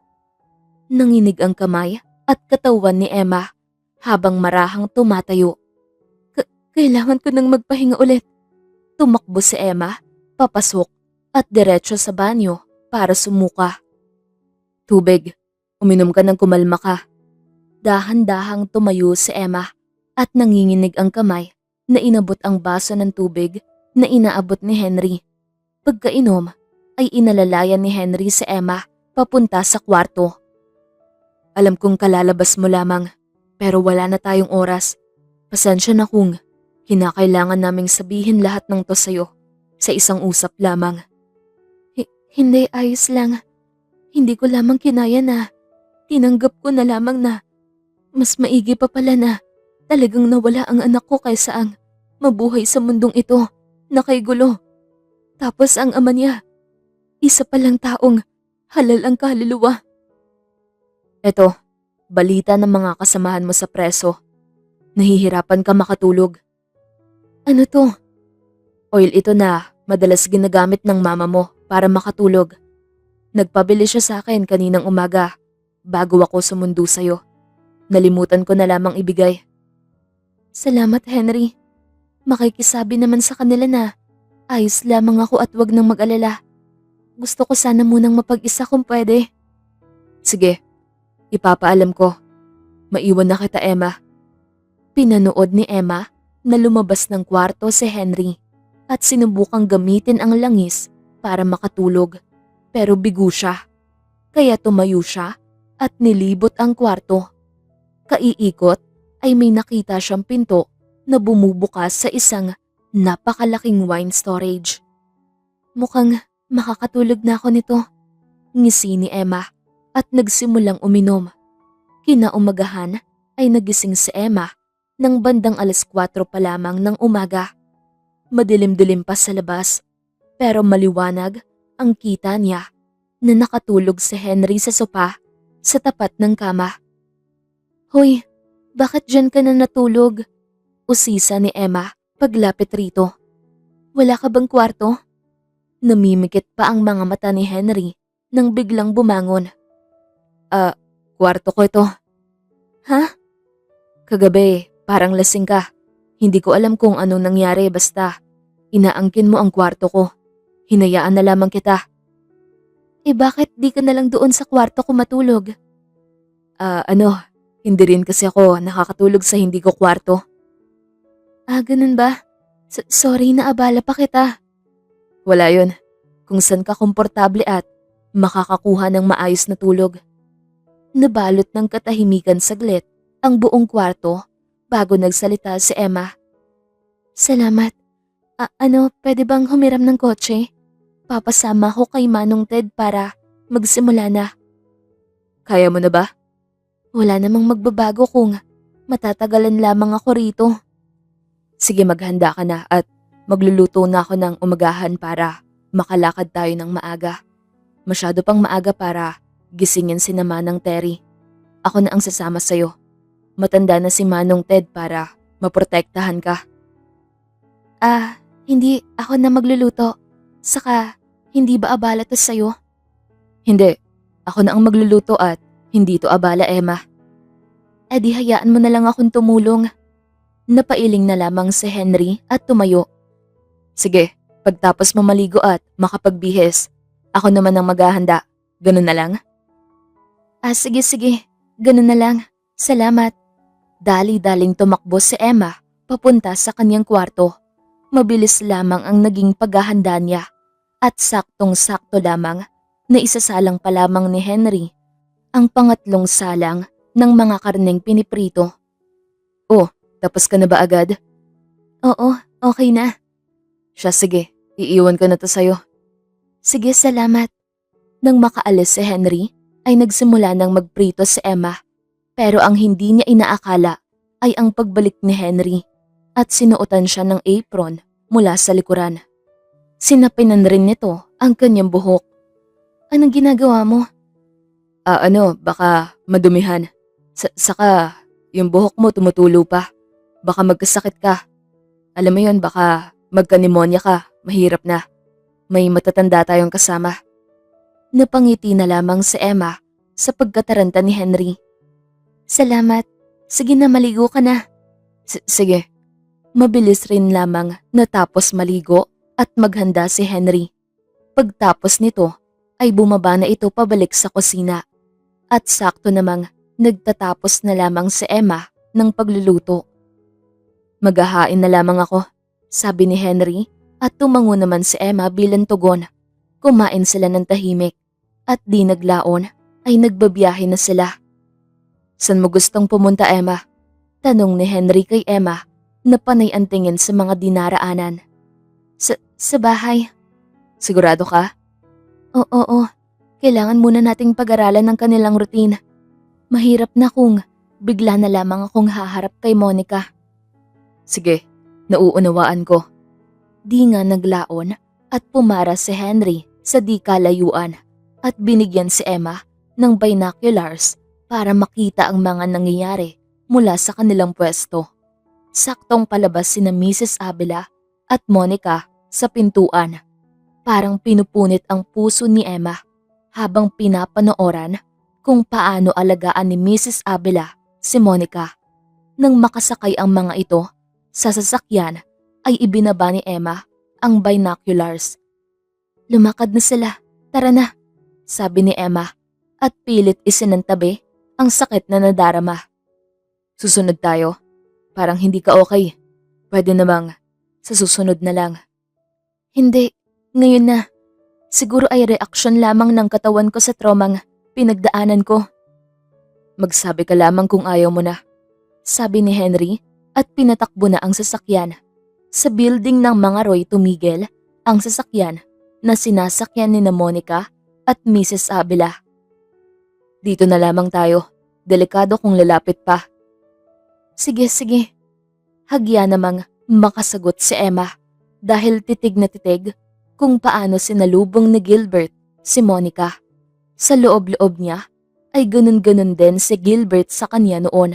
Nanginig ang kamay at katawan ni Emma habang marahang tumatayo. Kailangan ko nang magpahinga ulit. Tumakbo si Emma, papasok at diretso sa banyo para sumuka. Tubig, uminom ka ng kumalma ka. Dahan-dahang tumayo si Emma at nanginginig ang kamay na inabot ang baso ng tubig na inaabot ni Henry. Pagkainom ay inalalayan ni Henry si Emma papunta sa kwarto. Alam kong kalalabas mo lamang pero wala na tayong oras. Pasensya na kung kinakailangan naming sabihin lahat ng to sa'yo sa isang usap lamang. Hindi, ayos lang. Hindi ko lamang kinaya na tinanggap ko na lamang na mas maigi pa pala na talagang nawala ang anak ko kaysa ang mabuhay sa mundong ito na kay gulo. Tapos ang ama niya, isa palang taong halal ang kaluluwa. Eto, balita ng mga kasamahan mo sa preso. Nahihirapan ka makatulog. Ano to? Oil ito na madalas ginagamit ng mama mo para makatulog. Nagpabili siya sa akin kaninang umaga bago ako sumundo sa'yo. Nalimutan ko na lamang ibigay. Salamat, Henry. Makikisabi naman sa kanila na ayos lamang ako at wag nang mag-alala. Gusto ko sana munang mapag-isa kung pwede. Sige, ipapaalam ko. Maiwan na kita, Emma. Pinanood ni Emma na lumabas ng kwarto si Henry at sinubukang gamitin ang langis para makatulog. Pero bigo siya. Kaya tumayo siya at nilibot ang kwarto. Kaiikot ay may nakita siyang pinto na bumubukas sa isang napakalaking wine storage. Mukhang makakatulog na ako nito, ngisi ni Emma at nagsimulang uminom. Kinaumagahan ay nagising si Emma nang bandang 4:00 pa lamang ng umaga. Madilim-dilim pa sa labas pero maliwanag ang kita niya na nakatulog si Henry sa sopa sa tapat ng kama. Hoy, bakit dyan ka na natulog? Usisa ni Emma paglapit rito. Wala ka bang kwarto? Namimikit pa ang mga mata ni Henry nang biglang bumangon. Kwarto ko ito. Ha? Kagabi, parang lasing ka. Hindi ko alam kung anong nangyari basta inaangkin mo ang kwarto ko. Hinayaan na lamang kita. Bakit di ka na lang doon sa kwarto ko matulog? Hindi rin kasi ako nakakatulog sa hindi ko kwarto. Ganun ba? Sorry na abala pa kita. Wala yun. Kung saan ka komportable at makakakuha ng maayos na tulog. Nabalot ng katahimikan saglit ang buong kwarto bago nagsalita si Emma. Salamat. Pwede bang humiram ng kotse? Papasama ko kay Manong Ted para magsimula na. Kaya mo na ba? Wala namang magbabago kung matatagalan lamang ako rito. Sige, maghanda ka na at magluluto na ako ng umagahan para makalakad tayo ng maaga. Masyado pang maaga para gisingin si Manang Terry. Ako na ang sasama sa'yo. Matanda na si Manong Ted para maprotektahan ka. Hindi ako na magluluto. Saka, hindi ba abala to sa'yo? Hindi. Ako na ang magluluto at hindi to abala, Emma. Di hayaan mo na lang akong tumulong. Napailing na lamang si Henry at tumayo. Sige, pagtapos mo maligo at makapagbihis, ako naman ang maghahanda. Ganun na lang? Sige. Ganun na lang. Salamat. Dali-daling tumakbo si Emma papunta sa kanyang kwarto. Mabilis lamang ang naging paghahanda niya at saktong-sakto lamang na isasalang pa lamang ni Henry ang pangatlong salang ng mga karneng piniprito. Oh, tapos ka na ba agad? Oo, okay na. Siya, sige, iiwan ko na to sa'yo. Sige, salamat. Nang makaalis si Henry, ay nagsimula ng magprito si Emma. Pero ang hindi niya inaakala ay ang pagbalik ni Henry at sinuotan siya ng apron mula sa likuran. Sinapinan rin nito ang kanyang buhok. Anong ginagawa mo? Baka madumihan. Saka, yung buhok mo tumutulo pa. Baka magkasakit ka. Alam mo yun, baka magka-pneumonia ka. Mahirap na. May matatanda tayong kasama. Napangiti na lamang si Emma sa pagkataranta ni Henry. Salamat. Sige na, maligo ka na. Sige. Mabilis rin lamang natapos maligo at maghanda si Henry. Pagtapos nito ay bumaba na ito pabalik sa kusina. At sakto namang nagtatapos na lamang si Emma ng pagluluto. Maghahain na lamang ako, sabi ni Henry at tumango naman si Emma bilang tugon. Kumain sila ng tahimik at di naglaon ay nagbabiyahe na sila. San mo gustong pumunta, Emma? Tanong ni Henry kay Emma na panay ang tingin sa mga dinaraanan. Sa bahay. Sigurado ka? Oo. Kailangan muna nating pag-aralan ng kanilang routine. Mahirap na kung bigla na lamang akong haharap kay Monica. Sige, nauunawaan ko. Di nga naglaon at pumara si Henry sa di kalayuan at binigyan si Emma ng binoculars para makita ang mga nangyayari mula sa kanilang pwesto. Saktong palabas sina Mrs. Avila at Monica sa pintuan. Parang pinupunit ang puso ni Emma habang pinapanooran kung paano alagaan ni Mrs. Avila si Monica. Nang makasakay ang mga ito sa sasakyan ay ibinaba ni Emma ang binoculars. Lumakad na sila, tara na, sabi ni Emma at pilit isinantabi ang sakit na nadarama. Susunod tayo. Parang hindi ka okay. Pwede namang sa susunod na lang. Hindi, ngayon na. Siguro ay reaksyon lamang ng katawan ko sa traumang pinagdaanan ko. Magsabi ka lamang kung ayaw mo na. Sabi ni Henry at pinatakbo na ang sasakyan. Sa building ng mga Roy tumigil ang sasakyan na sinasakyan ni na Monica at Mrs. Avila. Dito na lamang tayo. Delikado kung lalapit pa. Sige. Hagya namang makasagot si Emma dahil titig na titig kung paano sinalubong ni Gilbert si Monica. Sa loob-loob niya ay ganun-ganun din si Gilbert sa kanya noon.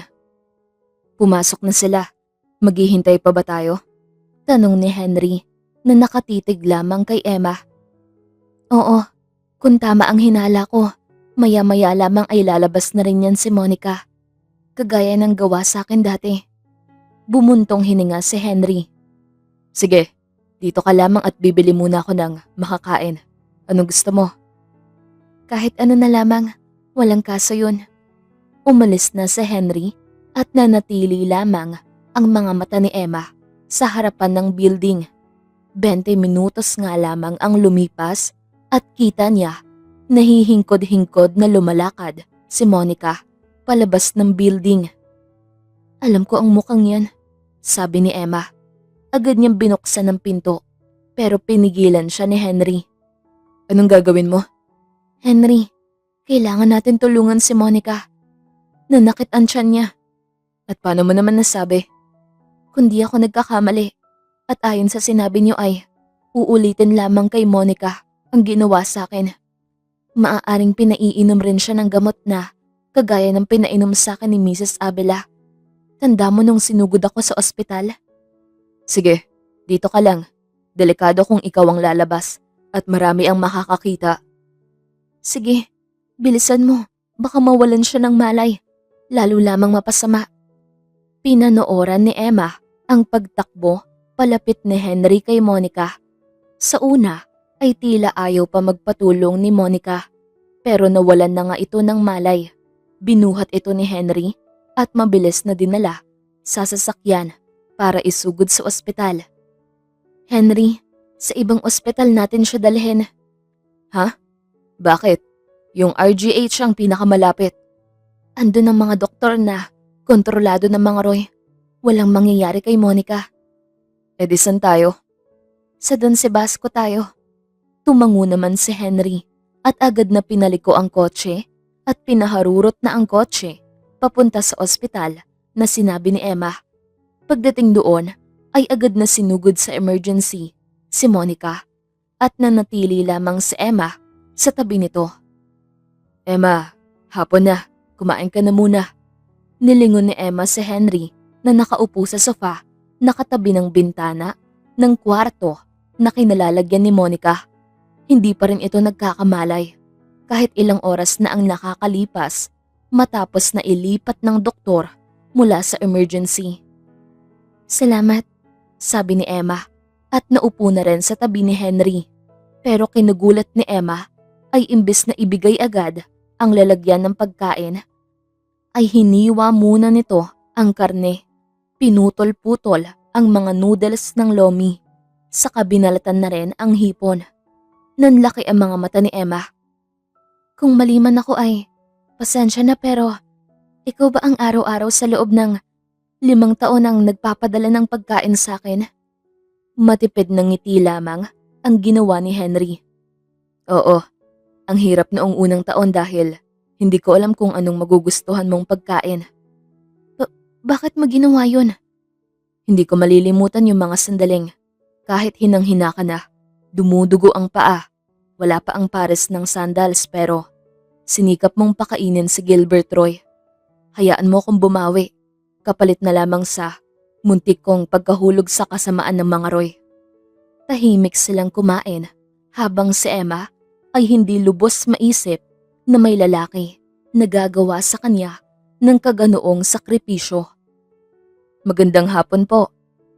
Pumasok na sila. Maghihintay pa ba tayo? Tanong ni Henry na nakatitig lamang kay Emma. Oo, kung tama ang hinala ko, maya-maya lamang ay lalabas na rin yan si Monica. Kagaya ng gawa sa akin dati. Bumuntong hininga si Henry. Sige, dito ka lamang at bibili muna ako ng makakain. Anong gusto mo? Kahit ano na lamang, walang kaso yun. Umalis na si Henry at nanatili lamang ang mga mata ni Emma sa harapan ng building. 20 minutos nga lamang ang lumipas at kita niya nahihingkod-hingkod na lumalakad si Monica palabas ng building. Alam ko ang mukhang yan, sabi ni Emma. Agad niyang binuksan ang pinto pero pinigilan siya ni Henry. Anong gagawin mo? Henry, kailangan natin tulungan si Monica. Nanakit ang tiyan niya. At paano mo naman nasabi? Kundi ako nagkakamali at ayon sa sinabi niyo ay uulitin lamang kay Monica ang ginawa sa akin. Maaaring pinaiinom rin siya ng gamot na kagaya ng pinainom sa akin ni Mrs. Avila. Tanda mo nung sinugod ako sa ospital? Sige, dito ka lang. Delikado kung ikaw ang lalabas at marami ang makakakita. Sige, bilisan mo. Baka mawalan siya ng malay. Lalo lamang mapasama. Pinanooran ni Emma ang pagtakbo palapit ni Henry kay Monica. Sa una ay tila ayaw pa magpatulong ni Monica. Pero nawalan na nga ito ng malay. Binuhat ito ni Henry at mabilis na dinala sa sasakyan para isugod sa ospital. Henry, sa ibang ospital natin siya dalhin. Ha? Bakit? Yung RGH ang pinakamalapit. Andun ang mga doktor na kontrolado ng mga Roy. Walang mangyayari kay Monica. E di saan tayo? Sa Don Sebasco tayo. Tumango naman si Henry at agad na pinaliko ang kotse at pinaharurot na ang kotse papunta sa ospital na sinabi ni Emma. Pagdating doon ay agad na sinugod sa emergency si Monica at nanatili lamang si Emma sa tabi nito. Emma, hapon na. Kumain ka na muna. Nilingon ni Emma si Henry na nakaupo sa sofa nakatabi ng bintana ng kwarto na kinalalagyan ni Monica. Hindi pa rin ito nagkakamalay kahit ilang oras na ang nakakalipas matapos na ilipat ng doktor mula sa emergency. Salamat, sabi ni Emma at naupo na rin sa tabi ni Henry. Pero kinugulat ni Emma ay imbes na ibigay agad ang lalagyan ng pagkain, ay hiniwa muna nito ang karne. Pinutol-putol ang mga noodles ng lomi. Saka binalatan na rin ang hipon. Nanlaki ang mga mata ni Emma. Kung mali man ako ay, pasensya na pero, ikaw ba ang araw-araw sa loob ng 5 taon ang nagpapadala ng pagkain sa akin? Matipid ng ngiti lamang ang ginawa ni Henry. Oo, Ang hirap noong unang taon dahil hindi ko alam kung anong magugustuhan mong pagkain. Bakit mo ginawa yun? Hindi ko malilimutan yung mga sandaling. Kahit hinang-hina ka na, dumudugo ang paa. Wala pa ang pares ng sandals pero sinikap mong pakainin si Gilbert Roy. Hayaan mo kong bumawi, kapalit na lamang sa muntik kong pagkahulog sa kasamaan ng mga Roy. Tahimik silang kumain habang si Emma ay hindi lubos maisip na may lalaki na gagawa sa kanya ng kaganoong sakripisyo. Magandang hapon po.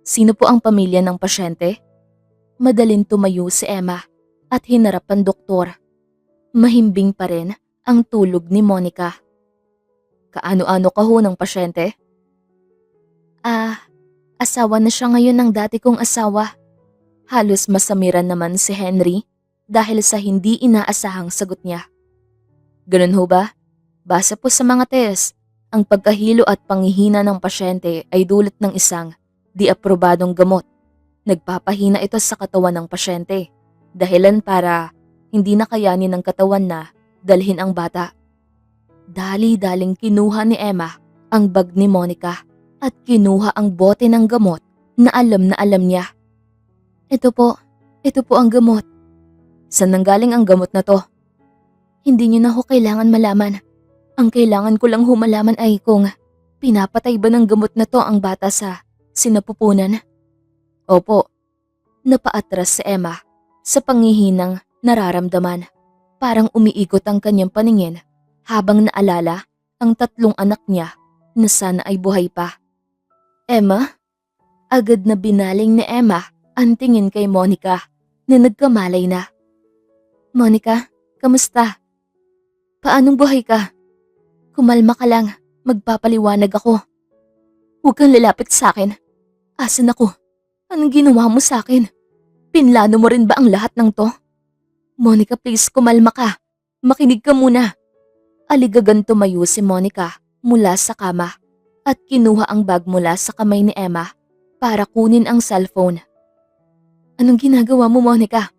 Sino po ang pamilya ng pasyente? Madaling tumayo si Emma at hinarap ang doktor. Mahimbing pa rin ang tulog ni Monica. Kaano-ano ka ho ng pasyente? Asawa na siya ngayon ng dati kong asawa. Halos masamiran naman si Henry dahil sa hindi inaasahang sagot niya. Ganun ho ba? Base po sa mga test, ang pagkahilo at panghihina ng pasyente ay dulot ng isang di-aprobadong gamot. Nagpapahina ito sa katawan ng pasyente, dahilan para hindi na kayanin ng katawan na dalhin ang bata. Dali-daling kinuha ni Emma ang bag ni Monica at kinuha ang bote ng gamot na alam niya. Ito po ang gamot. Saan nanggaling ang gamot na to? Hindi niyo na ho kailangan malaman. Ang kailangan ko lang ho malaman ay kung pinapatay ba ng gamot na to ang bata sa sinapupunan. Opo. Napaatras si Emma sa panghihinang nararamdaman. Parang umiikot ang kanyang paningin habang naalala ang 3 anak niya na sana ay buhay pa. Emma? Agad na binaling ni Emma ang tingin kay Monica na nagkamalay na. Monica, kamusta? Paanong buhay ka? Kumalma ka lang, magpapaliwanag ako. Huwag kang lalapit sa akin. Asan ako? Anong ginawa mo sa akin? Pinlano mo rin ba ang lahat ng to? Monica, please, kumalma ka. Makinig ka muna. Aligagan tumayo si Monica mula sa kama at kinuha ang bag mula sa kamay ni Emma para kunin ang cellphone. Anong ginagawa mo, Monica?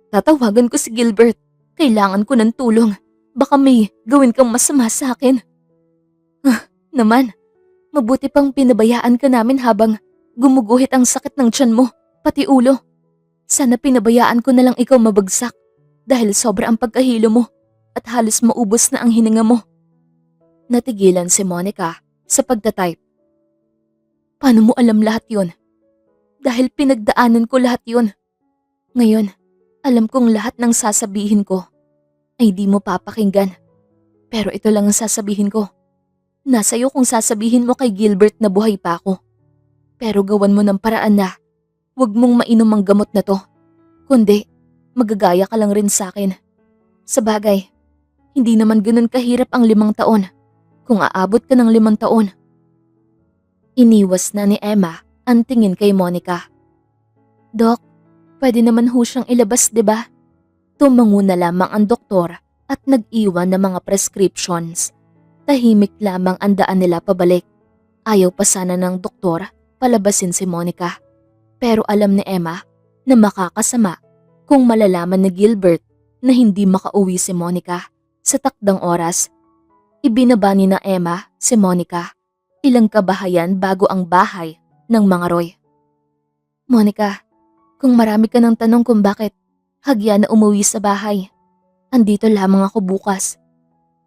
Tatawagan ko si Gilbert. Kailangan ko ng tulong. Baka may gawin kang masama sa akin. Naman, mabuti pang pinabayaan ka namin habang gumuguhit ang sakit ng tiyan mo, pati ulo. Sana pinabayaan ko na lang ikaw mabagsak dahil sobra ang pagkahilo mo at halos maubos na ang hininga mo. Natigilan si Monica sa pagtatype. Paano mo alam lahat yon? Dahil pinagdaanan ko lahat yon. Ngayon, alam kong lahat ng sasabihin ko ay di mo papakinggan. Pero ito lang ang sasabihin ko. Nasa iyo kung sasabihin mo kay Gilbert na buhay pa ako. Pero gawan mo ng paraan na huwag mong mainom ang gamot na to. Kundi, magagaya ka lang rin sa akin. Sa bagay, hindi naman ganun kahirap ang 5 taon kung aabot ka ng 5 taon. Iniwas na ni Emma ang tingin kay Monica. Dok, pwede naman ho siyang ilabas, di ba? Tumango na lamang ang doktor at nag-iwan ng mga prescriptions. Tahimik lamang ang daan nila pabalik. Ayaw pa sana ng doktor palabasin si Monica. Pero alam ni Emma na makakasama kung malalaman ni Gilbert na hindi makauwi si Monica sa takdang oras. Ibinaba ni na Emma si Monica. Ilang kabahayan bago ang bahay ng mga Roy. Monica, kung marami ka ng tanong kung bakit hagya na umuwi sa bahay, andito lamang ako bukas.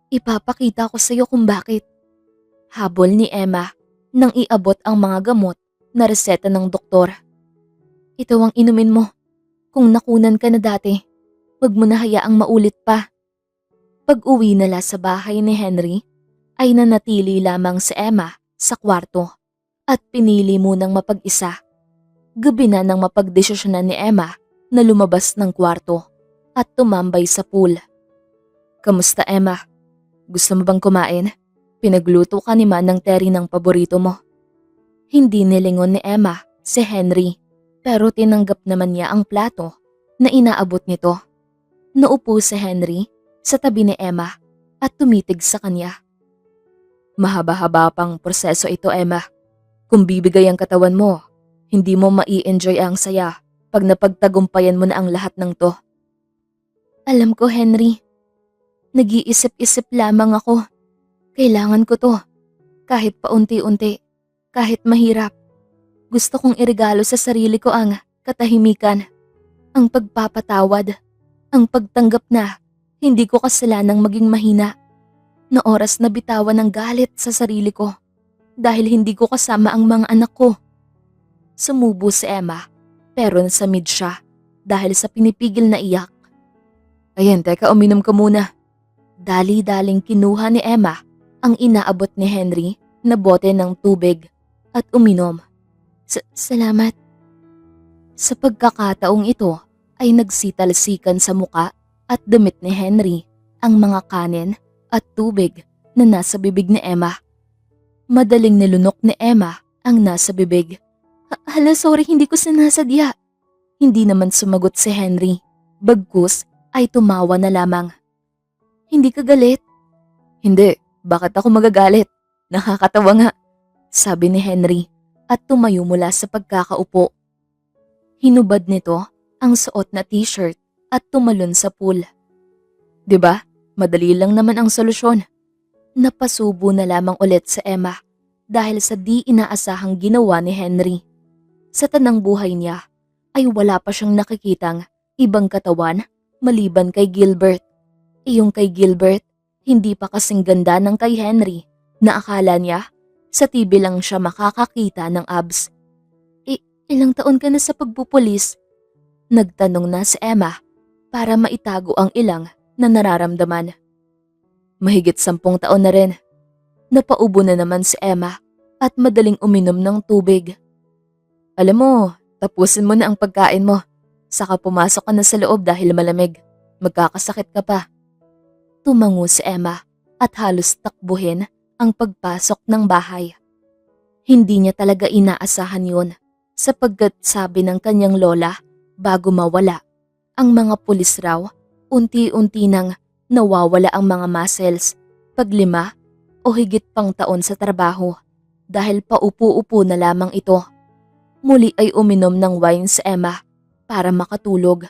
Ipapakita ko sa iyo kung bakit. Habol ni Emma nang iabot ang mga gamot na reseta ng doktor. Ito ang inumin mo. Kung nakunan ka na dati, wag mo na hayaang maulit pa. Pag-uwi nila sa bahay ni Henry, ay nanatili lamang si Emma sa kwarto at pinili munang mapag-isa. Gabi na nang mapagdesisyonan ni Emma na lumabas ng kwarto at tumambay sa pool. Kamusta, Emma? Gusto mo bang kumain? Pinagluto ka ni Manang Terry ng paborito mo. Hindi nilingon ni Emma si Henry pero tinanggap naman niya ang plato na inaabot nito. Naupo si Henry sa tabi ni Emma at tumitig sa kanya. Mahaba-haba pang proseso ito, Emma. Kung bibigay ang katawan mo, hindi mo mai-enjoy ang saya pag napagtagumpayan mo na ang lahat ng to. Alam ko, Henry, Nag-iisip-isip lamang ako. Kailangan ko to. Kahit paunti-unti. Kahit mahirap. Gusto kong iregalo sa sarili ko ang katahimikan. Ang pagpapatawad. Ang pagtanggap na hindi ko kasalanang maging mahina. Na oras na bitawan ng galit sa sarili ko. Dahil hindi ko kasama ang mga anak ko. Sumubo si Emma. Pero nasamid siya dahil sa pinipigil na iyak. Ayan, teka, uminom ka muna. Dali-daling kinuha ni Emma ang inaabot ni Henry na bote ng tubig at uminom. Salamat. Sa pagkakataong ito ay nagsitalsikan sa muka at damit ni Henry ang mga kanin at tubig na nasa bibig ni Emma. Madaling nilunok ni Emma ang nasa bibig. Hala, sorry, hindi ko sinasadya. Hindi naman sumagot si Henry. Bagkus ay tumawa na lamang. Hindi ka galit? Hindi, bakit ako magagalit? Nakakatawa nga, Sabi ni Henry at tumayo mula sa pagkakaupo. Hinubad nito ang suot na t-shirt at tumalon sa pool. 'Di ba? Madali lang naman ang solusyon. Napasubo na lamang ulit sa Emma dahil sa di inaasahang ginawa ni Henry. Sa tanang buhay niya ay wala pa siyang nakikitang ibang katawan maliban kay Gilbert. Iyong kay Gilbert, hindi pa kasing ganda ng kay Henry na akala niya sa TV lang siya makakakita ng abs. Ilang taon ka na sa pagpupulis? Nagtanong na si Emma para maitago ang ilang na nararamdaman. Mahigit 10 taon na rin. Napaubo na naman si Emma at madaling uminom ng tubig. Alam mo, tapusin mo na ang pagkain mo. Saka pumasok ka na sa loob dahil malamig. Magkakasakit ka pa. Tumango si Emma at halos takbuhin ang pagpasok ng bahay. Hindi niya talaga inaasahan yun sapagkat sabi ng kanyang lola bago mawala, ang mga pulis raw unti-unti nang nawawala ang mga muscles pag 5 o higit pang taon sa trabaho dahil paupo-upo na lamang ito. Muli ay uminom ng wine si Emma para makatulog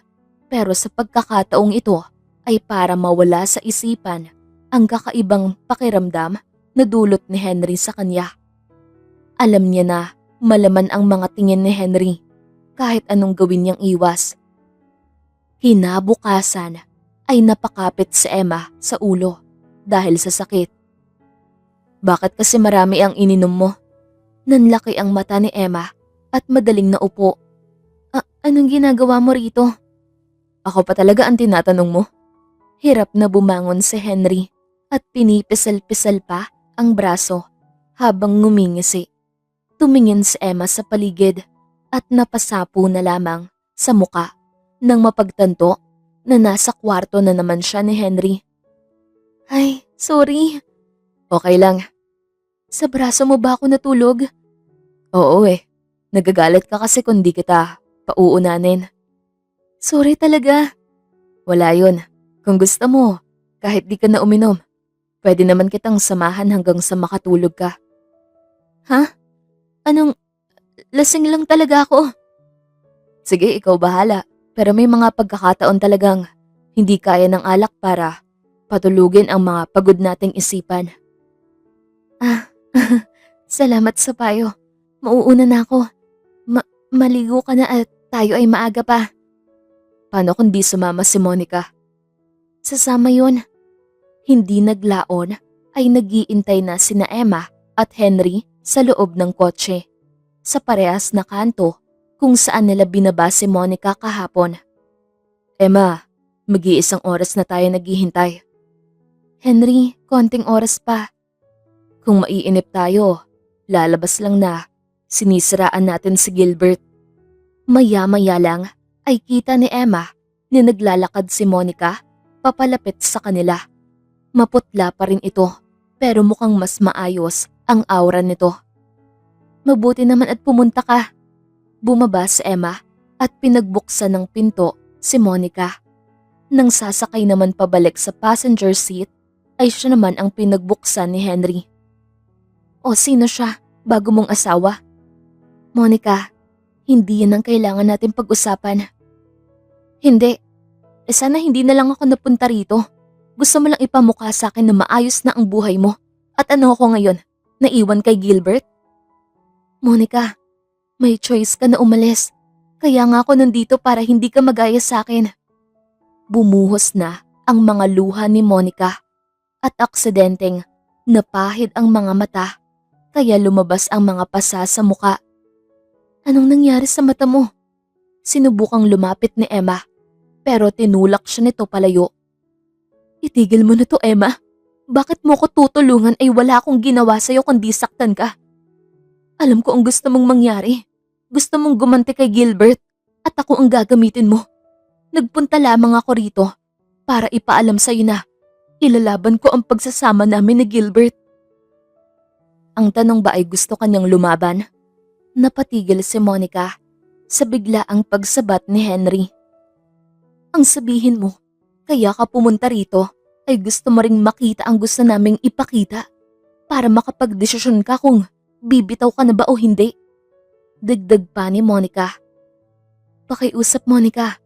pero sa pagkakataong ito ay para mawala sa isipan ang kakaibang pakiramdam na dulot ni Henry sa kanya. Alam niya na malaman ang mga tingin ni Henry kahit anong gawin niyang iwas. Kinabukasan ay napakapit si Emma sa ulo dahil sa sakit. Bakit kasi marami ang ininom mo? Nanlaki ang mata ni Emma at madaling naupo. Anong ginagawa mo rito? Ako pa talaga ang tinatanong mo? Hirap na bumangon si Henry at pinipisal-pisal pa ang braso habang ngumingisi. Tumingin si Emma sa paligid at napasapo na lamang sa muka nang mapagtanto na nasa kwarto na naman siya ni Henry. Ay, sorry. Okay lang. Sa braso mo ba ako natulog? Oo Nagagalit ka kasi kung di kita pauunanin. Sorry talaga. Wala yun. Kung gusto mo, kahit di ka na uminom, pwede naman kitang samahan hanggang sa makatulog ka. Ha? Anong... lasing lang talaga ako. Sige, ikaw bahala. Pero may mga pagkakataon talagang hindi kaya ng alak para patulugin ang mga pagod nating isipan. Salamat sa payo. Mauuna na ako. Maligo ka na at tayo ay maaga pa. Paano kung di sumama si Monica? Sasama yun. Hindi naglaon ay nag-iintay na sina Emma at Henry sa loob ng kotse. Sa parehas na kanto kung saan nila binaba si Monica kahapon. Emma, mag-iisang oras na tayo naghihintay. Henry, konting oras pa. Kung maiinip tayo, lalabas lang na sinisiraan natin si Gilbert. Maya-maya lang ay kita ni Emma na naglalakad si Monica papalapit sa kanila. Maputla pa rin ito pero mukhang mas maayos ang aura nito. Mabuti naman at pumunta ka. Bumaba si Emma at pinagbuksan ng pinto si Monica. Nang sasakay naman pabalik sa passenger seat ay siya naman ang pinagbuksan ni Henry. O sino siya bago mong asawa? Monica, hindi yan ang kailangan natin pag-usapan. Hindi. Sana hindi na lang ako napunta rito. Gusto mo lang ipamukha sa akin na maayos na ang buhay mo. At ano ako ngayon? Naiwan kay Gilbert? Monica, may choice ka na umalis. Kaya nga ako nandito para hindi ka magaya sa akin. Bumuhos na ang mga luha ni Monica at aksidenteng napahid ang mga mata kaya lumabas ang mga pasa sa muka. Anong nangyari sa mata mo? Sinubukang lumapit ni Emma pero tinulak siya nito palayo. Itigil mo na to, Emma. Bakit mo ko tutulungan ay wala akong ginawa sa'yo kundi saktan ka? Alam ko ang gusto mong mangyari. Gusto mong gumanti kay Gilbert at ako ang gagamitin mo. Nagpunta lamang ako rito para ipaalam sa'yo na ilalaban ko ang pagsasama namin ni Gilbert. Ang tanong ba ay gusto kanyang lumaban? Napatigil si Monica sa biglaang pagsabat ni Henry. Ang sabihin mo, kaya ka pumunta rito ay gusto mo ring makita ang gusto naming ipakita para makapagdesisyon ka kung bibitaw ka na ba o hindi. Dagdag pa ni Monica. Pakiusap, Monica.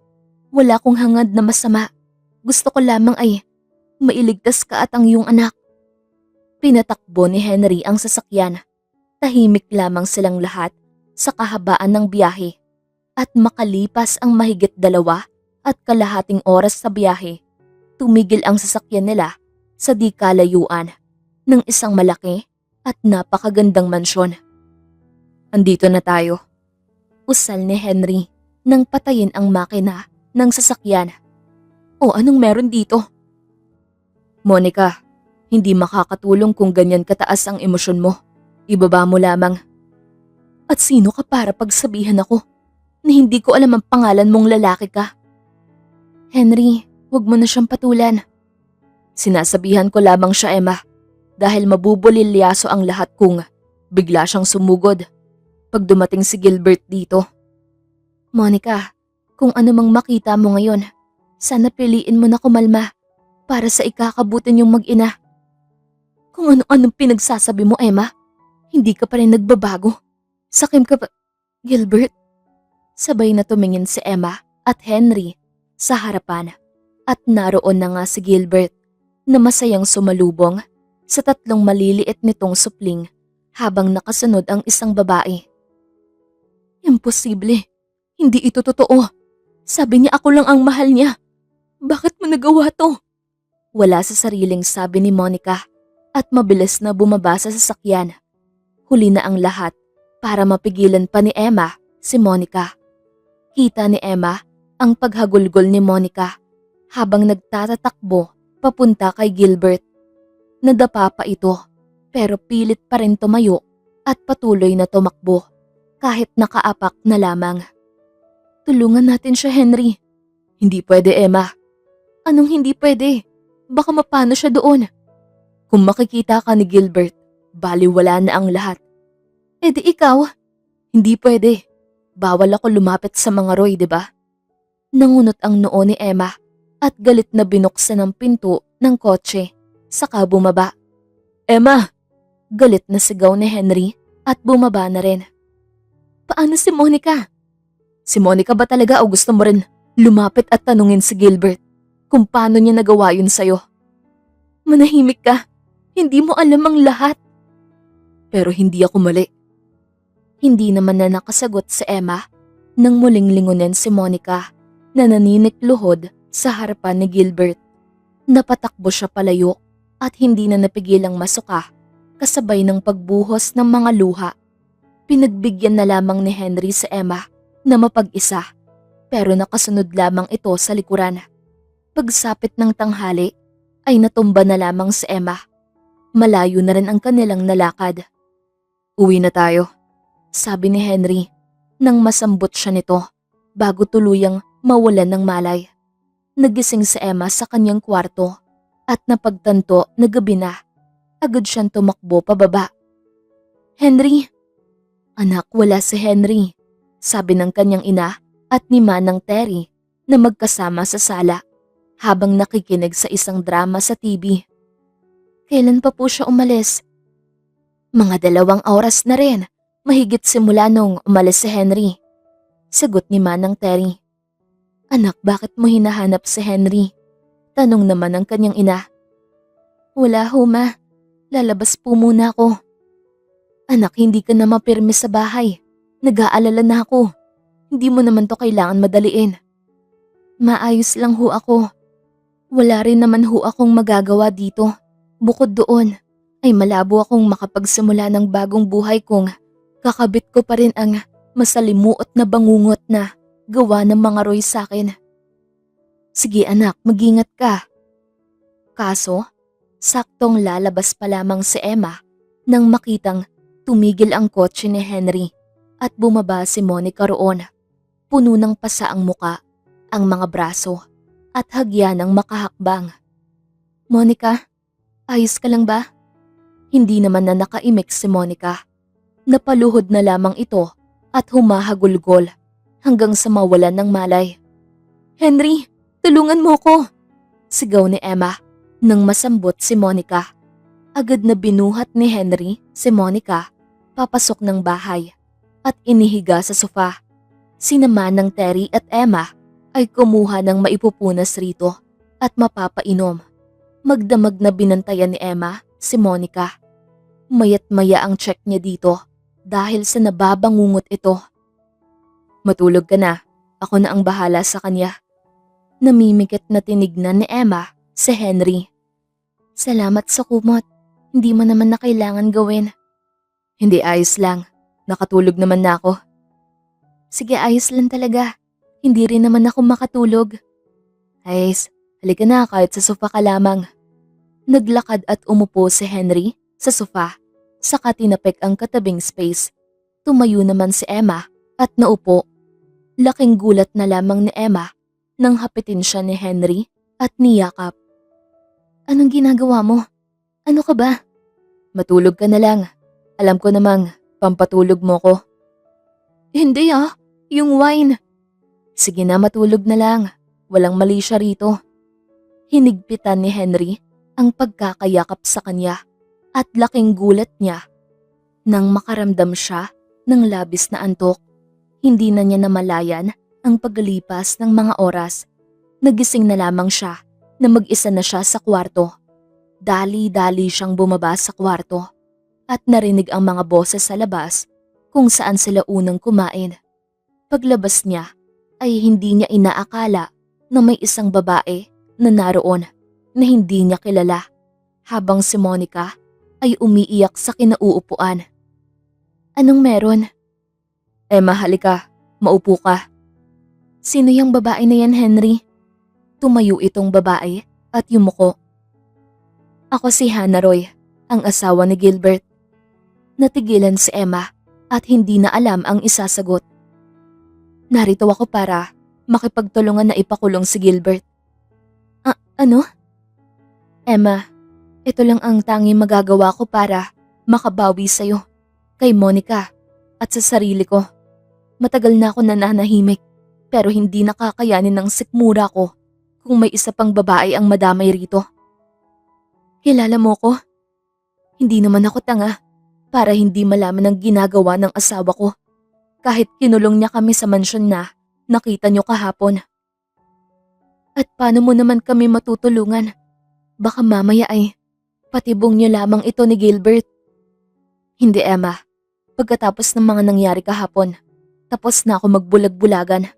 Wala akong hangad na masama. Gusto ko lamang ay mailigtas ka at ang iyong anak. Pinatakbo ni Henry ang sasakyan. Tahimik lamang silang lahat sa kahabaan ng biyahe at makalipas ang mahigit 2.5 oras sa biyahe, tumigil ang sasakyan nila sa di kalayuan ng isang malaki at napakagandang mansyon. Andito na tayo. Usal ni Henry nang patayin ang makina ng sasakyan. O anong meron dito? Monica, hindi makakatulong kung ganyan kataas ang emosyon mo. Ibaba mo lamang. At sino ka para pagsabihan ako na hindi ko alam ang pangalan mong lalaki ka? Henry, huwag mo na siyang patulan. Sinasabihan ko lamang siya, Emma, dahil mabubulilyaso ang lahat kung bigla siyang sumugod pag dumating si Gilbert dito. Monica, kung ano mang makita mo ngayon, sana piliin mo na kumalma para sa ikakabuti niyong mag-ina. Kung ano-anong pinagsasabi mo, Emma, hindi ka pa rin nagbabago. Sakim ka pa, Gilbert. Sabay na tumingin si Emma at Henry sa harapan at naroon na nga si Gilbert na masayang sumalubong sa 3 maliliit nitong supling habang nakasunod ang isang babae. Imposible. Hindi ito totoo. Sabi niya ako lang ang mahal niya. Bakit mo nagawa to? Wala sa sariling sabi ni Monica at mabilis na bumaba sa sasakyan. Huli na ang lahat para mapigilan pa ni Emma si Monica. Kita ni Emma ang paghagulgol ni Monica habang nagtatatakbo papunta kay Gilbert. Nadapa pa ito pero pilit pa rin tumayo at patuloy na tumakbo kahit nakaapak na lamang. Tulungan natin siya, Henry. Hindi pwede, Emma. Anong hindi pwede? Baka mapano siya doon. Kung makikita ka ni Gilbert, baliwala na ang lahat. E di ikaw? Hindi pwede. Bawal ako lumapit sa mga Roy, di ba? Nangunot ang noo ni Emma at galit na binuksan ang pinto ng kotse, saka bumaba. Emma! Galit na sigaw ni Henry at bumaba na rin. Paano si Monica? Si Monica ba talaga o gusto mo rin lumapit at tanungin si Gilbert kung paano niya nagawa yun sa'yo? Manahimik ka. Hindi mo alam ang lahat. Pero hindi ako mali. Hindi naman na nakasagot si Emma nang muling lingunin si Monica na naninikluhod sa harapan ni Gilbert. Napatakbo siya palayo at hindi na napigilang masuka kasabay ng pagbuhos ng mga luha. Pinagbigyan na lamang ni Henry si Emma na mapag-isa pero nakasunod lamang ito sa likuran. Pagsapit ng tanghali ay natumba na lamang si Emma. Malayo na rin ang kanilang nalakad. Uwi na tayo, sabi ni Henry nang masambot siya nito bago tuluyang mawalan ng malay. Nagising si Emma sa kanyang kwarto at napagtanto na gabi na. Agad siyang tumakbo pababa. Henry! Anak, wala si Henry, sabi ng kanyang ina at ni Manang Terry na magkasama sa sala habang nakikinig sa isang drama sa TV. Kailan pa po siya umalis? Mga 2 oras na rin, mahigit simula nung umalis si Henry. Sagot ni Manang Terry. Anak, bakit mo hinahanap si Henry? Tanong naman ng kanyang ina. Wala ho ma, lalabas po muna ako. Anak, hindi ka na mapirme sa bahay. Nag-aalala na ako. Hindi mo naman to kailangan madaliin. Maayos lang ho ako. Wala rin naman ho akong magagawa dito. Bukod doon, ay malabo akong makapagsimula ng bagong buhay kung kakabit ko pa rin ang masalimuot na bangungot na gawa ng mga Roy sa akin. Sige anak, mag-ingat ka. Kaso, saktong lalabas pa lamang si Emma nang makitang tumigil ang kotse ni Henry at bumaba si Monica roon. Puno ng pasa ang muka, ang mga braso at hagya ng makahakbang. Monica, ayos ka lang ba? Hindi naman na nakaimik si Monica. Napaluhod na lamang ito at humahagulgol hanggang sa mawalan ng malay. Henry, tulungan mo ko! Sigaw ni Emma nang masambot si Monica. Agad na binuhat ni Henry si Monica papasok ng bahay at inihiga sa sofa. Sinamahan ng Terry at Emma ay kumuha ng maipupunas rito at mapapainom. Magdamag na binantayan ni Emma si Monica. Mayat maya ang check niya dito dahil sa nababangungot ito. Matulog ka na, ako na ang bahala sa kanya. Namimikit na tinignan ni Emma si Henry. Salamat sa kumot, hindi mo naman na kailangan gawin. Hindi, ayos lang, nakatulog naman na ako. Sige, ayos lang talaga, hindi rin naman ako makatulog. Ayos, halika na kahit sa sofa ka lamang. Naglakad at umupo si Henry sa sofa, saka tinapik ang katabing space. Tumayo naman si Emma at naupo. Laking gulat na lamang ni Emma nang hapitin siya ni Henry at niyakap. Anong ginagawa mo? Ano ka ba? Matulog ka na lang. Alam ko namang pampatulog mo ko. Hindi yung wine. Sige na, matulog na lang. Walang mali siya rito. Hinigpitan ni Henry ang pagkakayakap sa kanya at laking gulat niya nang makaramdam siya ng labis na antok. Hindi na niya namalayan ang paglipas ng mga oras. Nagising na lamang siya na mag-isa na siya sa kwarto. Dali-dali siyang bumaba sa kwarto at narinig ang mga boses sa labas kung saan sila unang kumain. Paglabas niya ay hindi niya inaakala na may isang babae na naroon na hindi niya kilala habang si Monica ay umiiyak sa kinauupuan. Anong meron? Emma, halika. Maupo ka. Sino yung babae na yan, Henry? Tumayo itong babae at yumuko. Ako si Hannah Roy, ang asawa ni Gilbert. Natigilan si Emma at hindi na alam ang isasagot. Narito ako para makipagtulungan na ipakulong si Gilbert. Ano? Emma, ito lang ang tanging magagawa ko para makabawi sa'yo, kay Monica at sa sarili ko. Matagal na ako nananahimik pero hindi nakakayanin ng sikmura ko kung may isa pang babae ang madamay rito. Kilala mo ko? Hindi naman ako tanga para hindi malaman ang ginagawa ng asawa ko kahit kinulong niya kami sa mansyon na nakita niyo kahapon. At paano mo naman kami matutulungan? Baka mamaya ay patibong niyo lamang ito ni Gilbert. Hindi, Emma. Pagkatapos ng mga nangyari kahapon, tapos na ako magbulag-bulagan.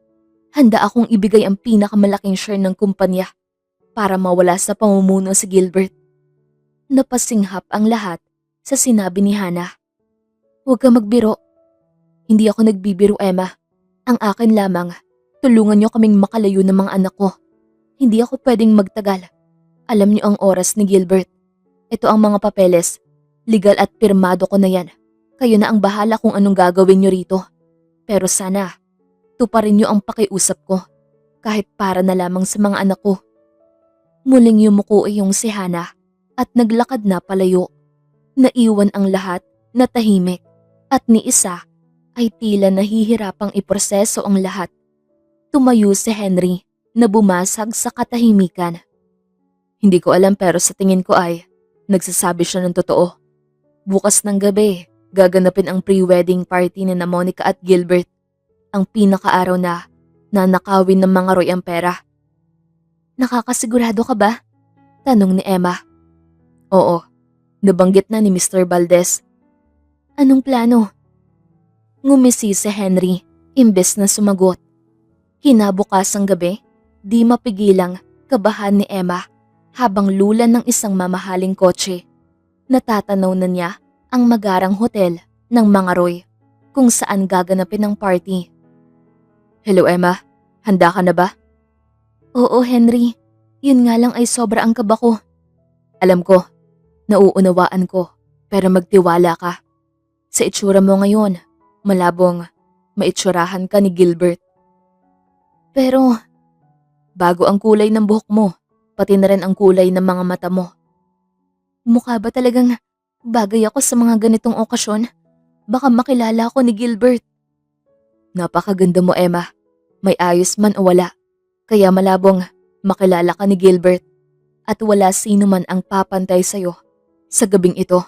Handa akong ibigay ang pinakamalaking share ng kumpanya para mawala sa pamumuno si Gilbert. Napasinghap ang lahat sa sinabi ni Hannah. Huwag ka magbiro. Hindi ako nagbibiro, Emma. Ang akin lamang, tulungan niyo kaming makalayo ng mga anak ko. Hindi ako pwedeng magtagal. Alam niyo ang oras ni Gilbert. Ito ang mga papeles. Legal at pirmado ko na yan. Kayo na ang bahala kung anong gagawin niyo rito. Pero sana, tuparin niyo ang pakiusap ko. Kahit para na lamang sa mga anak ko. Muling yumuko yung si Hannah at naglakad na palayo. Naiwan ang lahat na tahimik at ni isa ay tila nahihirapang iproseso ang lahat. Tumayo si Henry na bumasag sa katahimikan. Hindi ko alam pero sa tingin ko ay nagsasabi siya ng totoo. Bukas ng gabi, gaganapin ang pre-wedding party ni na Monica at Gilbert. Ang pinakaaraw na nanakawin ng mga Roy ang pera. Nakakasigurado ka ba? Tanong ni Emma. Oo, nabanggit na ni Mr. Valdez. Anong plano? Ngumisi si Henry, imbes na sumagot. Hinabukasang gabi, di mapigilang kabahan ni Emma habang lulan ng isang mamahaling kotse. Natatanaw na niya ang magarang hotel ng mga Roy kung saan gaganapin ang party. Hello Emma, handa ka na ba? Oo, Henry. Yun nga lang ay sobra ang kaba ko. Alam ko, nauunawaan ko, pero magtiwala ka. Sa itsura mo ngayon, malabong maitsurahan ka ni Gilbert. Pero, Bago ang kulay ng buhok mo, pati na rin ang kulay ng mga mata mo. mukha ba talagang bagay ako sa mga ganitong okasyon? Baka makilala ako ni Gilbert. Napakaganda mo Emma, may ayos man o wala. Kaya malabong makilala ka ni Gilbert at wala sino man ang papantay sa'yo sa gabing ito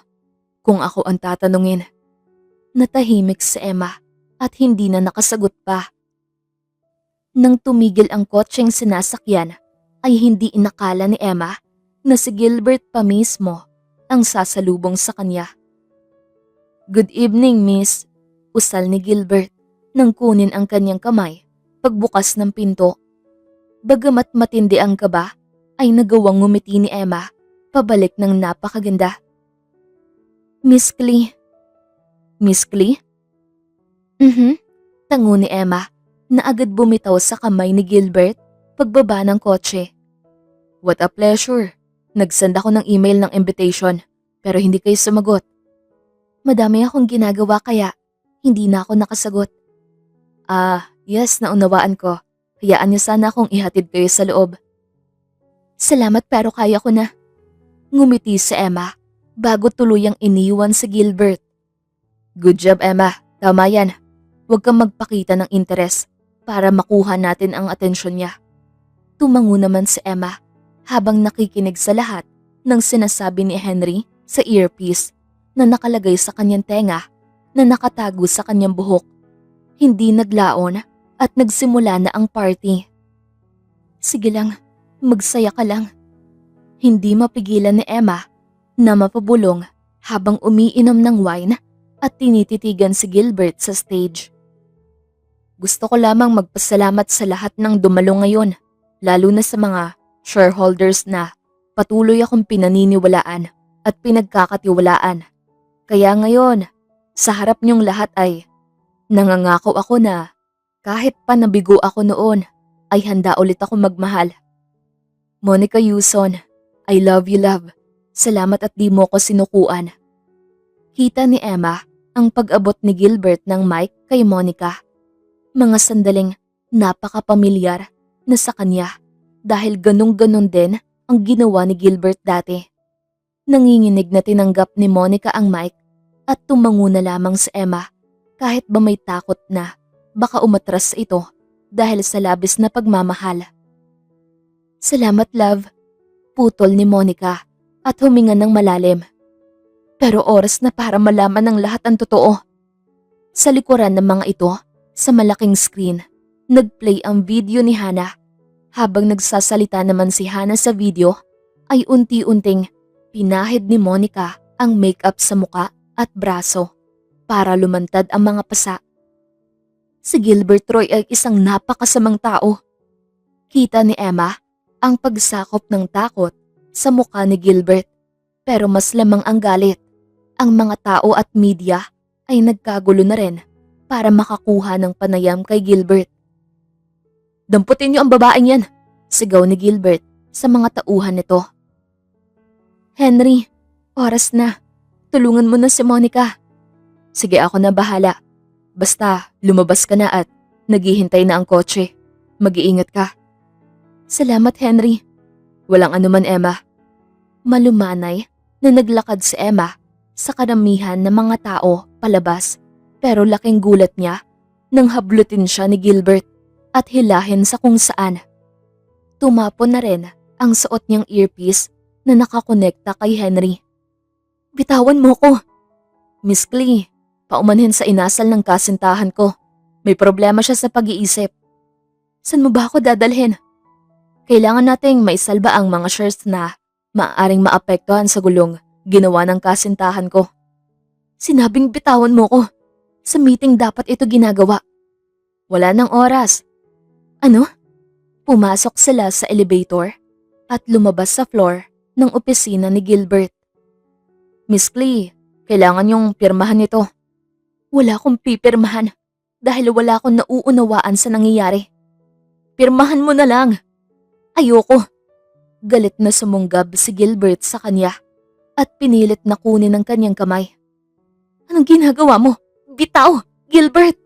kung ako ang tatanungin. Natahimik si Emma at hindi na nakasagot pa. Nang tumigil ang kotseng sinasakyan ay hindi inakala ni Emma na si Gilbert pa mismo ang sasalubong sa kanya. Good evening, miss. Usal ni Gilbert nang kunin ang kanyang kamay pagbukas ng pinto. Bagamat matindi ang kaba, ay nagawang ngumiti ni Emma pabalik ng napakaganda. Miss Clee. Miss Clee? Tango ni Emma na agad bumitaw sa kamay ni Gilbert pagbaba ng kotse. What a pleasure. Nagsend ako ng email ng invitation pero hindi kayo sumagot. Madami akong ginagawa kaya hindi na ako nakasagot. Yes, naunawaan ko. Hayaan niyo sana akong ihatid kayo sa loob. Salamat pero kaya ko na. Ngumiti si Emma bago tuluyang iniwan si Gilbert. Good job Emma, tama yan. Huwag kang magpakita ng interes para makuha natin ang atensyon niya. Tumango naman si Emma habang nakikinig sa lahat ng sinasabi ni Henry sa earpiece na nakalagay sa kanyang tenga na nakatago sa kanyang buhok. Hindi naglaon at nagsimula na ang party. Sige lang, magsaya ka lang. Hindi mapigilan ni Emma na mapabulong habang umiinom ng wine at tinititigan si Gilbert sa stage. Gusto ko lamang magpasalamat sa lahat ng dumalo ngayon, lalo na sa mga shareholders na patuloy akong pinaniniwalaan at pinagkakatiwalaan. Kaya ngayon, sa harap niyong lahat ay nangangako ako na kahit pa nabigo ako noon ay handa ulit ako magmahal. Monica Yuson, I love you love. Salamat at di mo ko sinukuan. Kita ni Emma ang pag-abot ni Gilbert ng mic kay Monica. Mga sandaling napakapamilyar na sa kanya dahil ganong-ganon din ang ginawa ni Gilbert dati. Nanginginig na tinanggap ni Monica ang mic at tumango na lamang si Emma kahit ba may takot na baka umatras ito dahil sa labis na pagmamahal. Salamat love, putol ni Monica at huminga ng malalim. Pero oras na para malaman ng lahat ang totoo. Sa likuran ng mga ito, sa malaking screen, nagplay ang video ni Hannah. Habang nagsasalita naman si Hannah sa video, ay unti-unting pinahid ni Monica ang makeup sa muka at braso para lumantad ang mga pasa. Si Gilbert Roy ay isang napakasamang tao. Kita ni Emma ang pagsakop ng takot sa muka ni Gilbert, pero mas lamang ang galit. Ang mga tao at media ay nagkagulo na rin para makakuha ng panayam kay Gilbert. Damputin niyo ang babaeng yan, sigaw ni Gilbert sa mga tauhan nito. Henry, oras na. Tulungan mo na si Monica. Sige, ako na bahala. Basta lumabas ka na at naghihintay na ang kotse. Mag-iingat ka. Salamat Henry. Walang anuman Emma. Malumanay na naglakad si Emma sa karamihan ng mga tao palabas. Pero laking gulat niya nang hablutin siya ni Gilbert at hilahin sa kung saan. Tumapon na rin ang suot niyang earpiece na nakakonekta kay Henry. Bitawan mo ko. Miss Clee, paumanhin sa inasal ng kasintahan ko. May problema siya sa pag-iisip. San mo ba ako dadalhin? Kailangan nating maisalba ang mga shares na maaaring maapektuhan sa gulong ginawa ng kasintahan ko. Sinabing bitawan mo ko. Sa meeting dapat ito ginagawa. Wala nang oras. Ano? Pumasok sila sa elevator at lumabas sa floor ng opisina ni Gilbert. Miss Clee, kailangan yung pirmahan nito. Wala akong pipirmahan dahil wala akong nauunawaan sa nangyayari. Pirmahan mo na lang. Ayoko. Galit na sumunggab si Gilbert sa kanya at pinilit na kunin ang kanyang kamay. Anong ginagawa mo? Bitaw, Gilbert!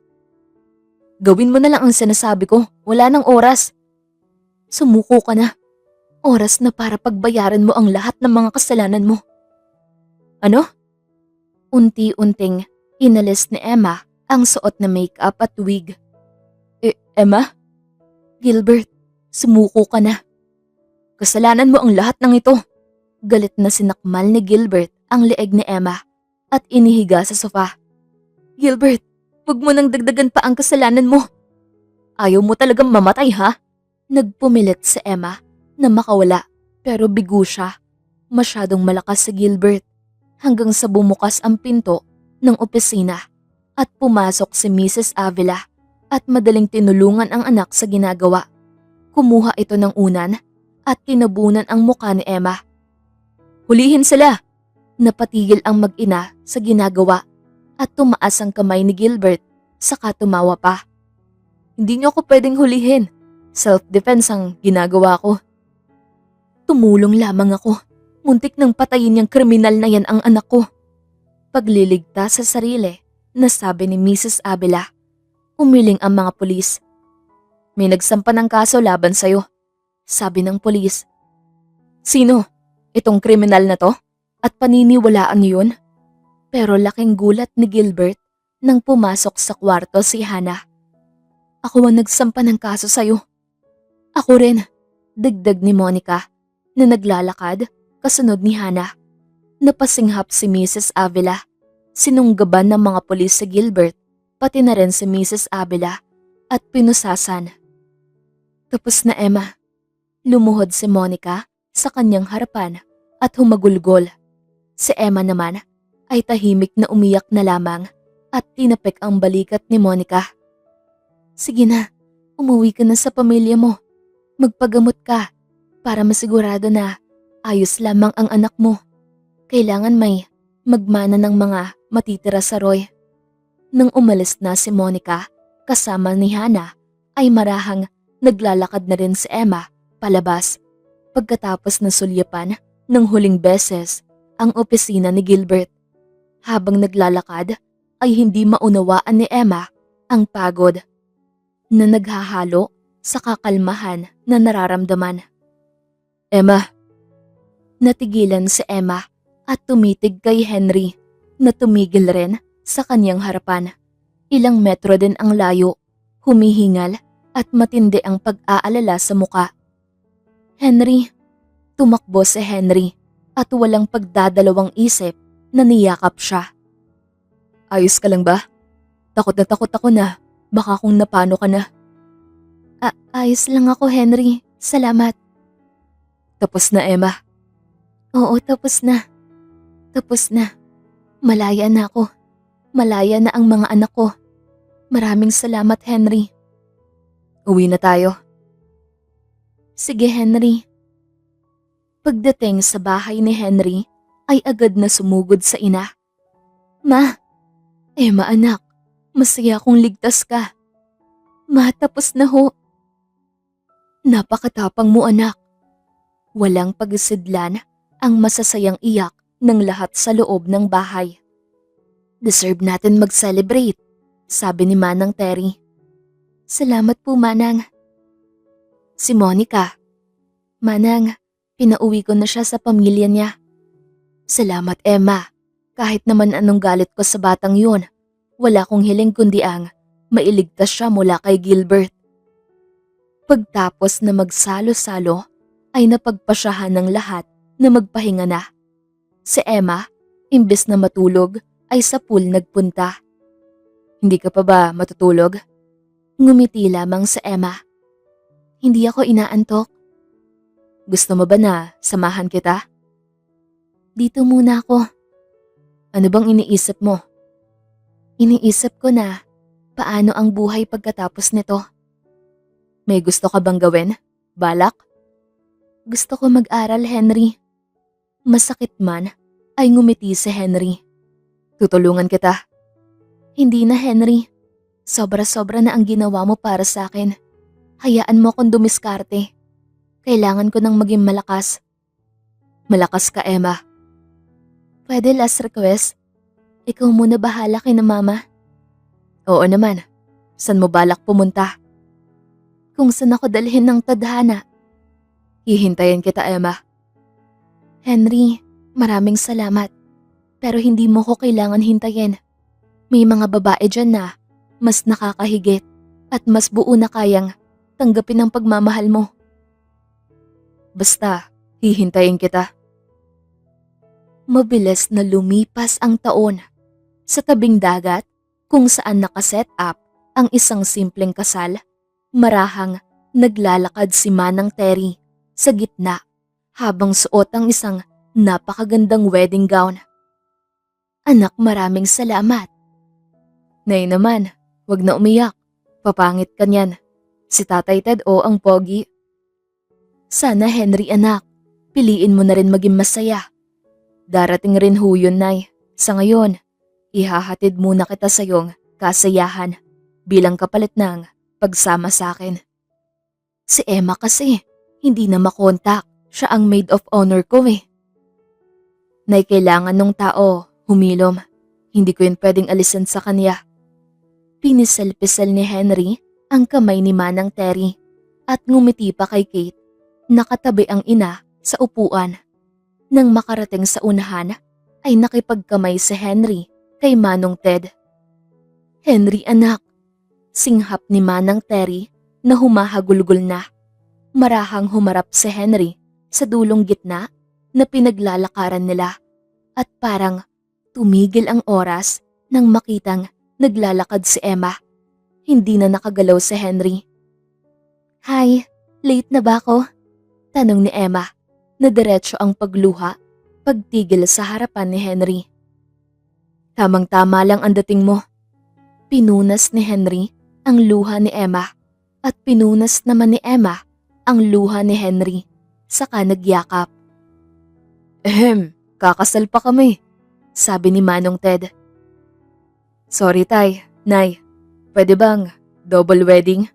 Gawin mo na lang ang sinasabi ko. Wala nang oras. Sumuko ka na. Oras na para pagbayaran mo ang lahat ng mga kasalanan mo. Ano? Unti-unting inalis ni Emma ang suot na makeup at wig. Emma? Gilbert, sumuko ka na. Kasalanan mo ang lahat ng ito. Galit na sinakmal ni Gilbert ang leeg ni Emma at inihiga sa sofa. Gilbert, huwag mo nang dagdagan pa ang kasalanan mo. Ayaw mo talagang mamatay ha? Nagpumilit si Emma na makawala pero bigo siya. Masyadong malakas si Gilbert hanggang sa bumukas ang pinto ng opisina at pumasok si Mrs. Avila at madaling tinulungan ang anak sa ginagawa. Kumuha ito ng unan at tinabunan ang muka ni Emma. Hulihin sila! Napatigil ang mag-ina sa ginagawa at tumaas ang kamay ni Gilbert saka tumawa pa. Hindi niyo ako pwedeng hulihin. Self-defense ang ginagawa ko. Tumulong lamang ako. Muntik nang patayin niyang kriminal na yan ang anak ko. Pagliligtas sa sarili, nasabi ni Mrs. Avila. Umiling ang mga pulis. May nagsampa ng kaso laban sa'yo, sabi ng pulis. Sino? Itong kriminal na to? At paniniwalaan yun? Pero laking gulat ni Gilbert nang pumasok sa kwarto si Hannah. Ako ang nagsampa ng kaso sa'yo. Ako rin, dagdag ni Monica na naglalakad kasunod ni Hannah. Napasinghap si Mrs. Avila. Sinunggaban ng mga pulis si Gilbert, pati na rin si Mrs. Avila at pinusasan. Tapos na Emma. Lumuhod si Monica sa kanyang harapan at humagulgol. Si Emma naman ay tahimik na umiyak na lamang at tinapik ang balikat ni Monica. Sige na, umuwi ka na sa pamilya mo. Magpagamot ka para masigurado na ayos lamang ang anak mo. Kailangan may magmana ng mga matitira sa Roy. Nang umalis na si Monica kasama ni Hannah ay marahang naglalakad na rin si Emma palabas pagkatapos na sulyapan ng huling beses ang opisina ni Gilbert. Habang naglalakad ay hindi maunawaan ni Emma ang pagod na naghahalo sa kakalmahan na nararamdaman. Emma. Natigilan si Emma at tumitig kay Henry na tumigil rin sa kanyang harapan. Ilang metro din ang layo, humihingal at matindi ang pag-aalala sa muka. Henry. Tumakbo si Henry at walang pagdadalawang isip na niyakap siya. Ayos ka lang ba? Takot ako na baka kung napano ka na. Ayos lang ako Henry, salamat. Tapos na Emma? Oo, tapos na. Tapos na. Malaya na ako. Malaya na ang mga anak ko. Maraming salamat Henry. Uwi na tayo. Sige Henry. Pagdating sa bahay ni Henry ay agad na sumugod sa ina. Ma, Emma anak, masaya akong ligtas ka. Ma, tapos na ho. Napakatapang mo anak. Walang pagsidlan ang masasayang iyak ng lahat sa loob ng bahay. Deserve natin mag-celebrate, sabi ni Manang Terry. Salamat po Manang. Si Monica. Manang, pinauwi ko na siya sa pamilya niya. Salamat Emma. Kahit naman anong galit ko sa batang yun, wala kong hiling kundi ang mailigtas siya mula kay Gilbert. Pagtapos na magsalo-salo, ay napagpasyahan ng lahat na magpahinga na. Si Emma, imbes na matulog, ay sa pool nagpunta. Hindi ka pa ba matutulog? Ngumiti lamang si Emma. Hindi ako inaantok. Gusto mo ba na samahan kita? Dito muna ako. Ano bang iniisip mo? Iniisip ko na paano ang buhay pagkatapos nito. May gusto ka bang gawin? Balak? Gusto ko mag-aral, Henry. Masakit man, ay ngumiti si Henry. Tutulungan kita. Hindi na, Henry. Sobra-sobra na ang ginawa mo para sa akin. Hayaan mo akong dumiskarte. Kailangan ko nang maging malakas. Malakas ka, Emma. Pwede last request? Ikaw muna bahala kay na mama. Oo naman. San mo balak pumunta? Kung saan ako dalhin ng tadhana. Hihintayin kita, Emma. Henry, maraming salamat. Pero hindi mo ko kailangan hintayin. May mga babae dyan na mas nakakahigit at mas buo na kayang tanggapin ang pagmamahal mo. Basta, hihintayin kita. Mabilis na lumipas ang taon. Sa tabing dagat, kung saan nakaset up ang isang simpleng kasal, marahang naglalakad si Manang Terry sa gitna habang suot ang isang napakagandang wedding gown. Anak, maraming salamat. Nay naman, wag na umiyak. Papangit ka niyan. Si Tatay Ted o ang pogi. Sana, Henry anak, piliin mo na rin maging masaya. Darating rin ho yun, Nay. Sa ngayon, ihahatid muna kita sa iyong kasayahan bilang kapalit ng pagsama sa akin. Si Emma kasi, hindi na makontak. Siya ang maid of honor ko eh. Nay, kailangan nung tao humilom. Hindi ko yun pwedeng alisan sa kanya. Pinisal-pisal ni Henry ang kamay ni Manang Terry at ngumiti pa kay Kate. Nakatabi ang ina sa upuan. Nang makarating sa unahan, ay nakipagkamay si Henry kay Manong Ted. Henry anak, singhap ni Manang Terry na humahagulgol na. Marahang humarap si Henry sa dulong gitna na pinaglalakaran nila at parang tumigil ang oras nang makitang naglalakad si Emma. Hindi na nakagalaw si Henry. Hi, late na ba ako? Tanong ni Emma na diretso ang pagluha pagtigil sa harapan ni Henry. Tamang-tama lang ang dating mo. Pinunas ni Henry ang luha ni Emma at pinunas naman ni Emma ang luha ni Henry, saka nagyakap. Kakasal pa kami, sabi ni Manong Ted. Sorry tay, Nay, pwede bang double wedding?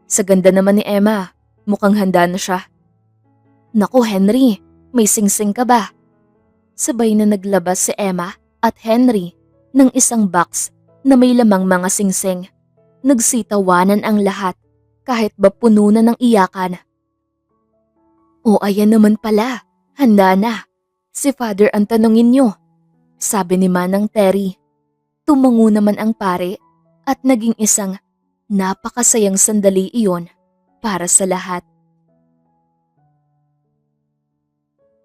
Sa ganda naman ni Emma, mukhang handa na siya. Naku Henry, may singsing ka ba? Sabay na naglabas si Emma at Henry ng isang box na may lamang mga singsing. Nagsitawanan ang lahat kahit ba puno na ng iyakan. O ayan naman pala, handa na. Si Father ang tanungin nyo, sabi ni Manang Terry. Tumango naman ang pare at naging isang napakasayang sandali iyon para sa lahat.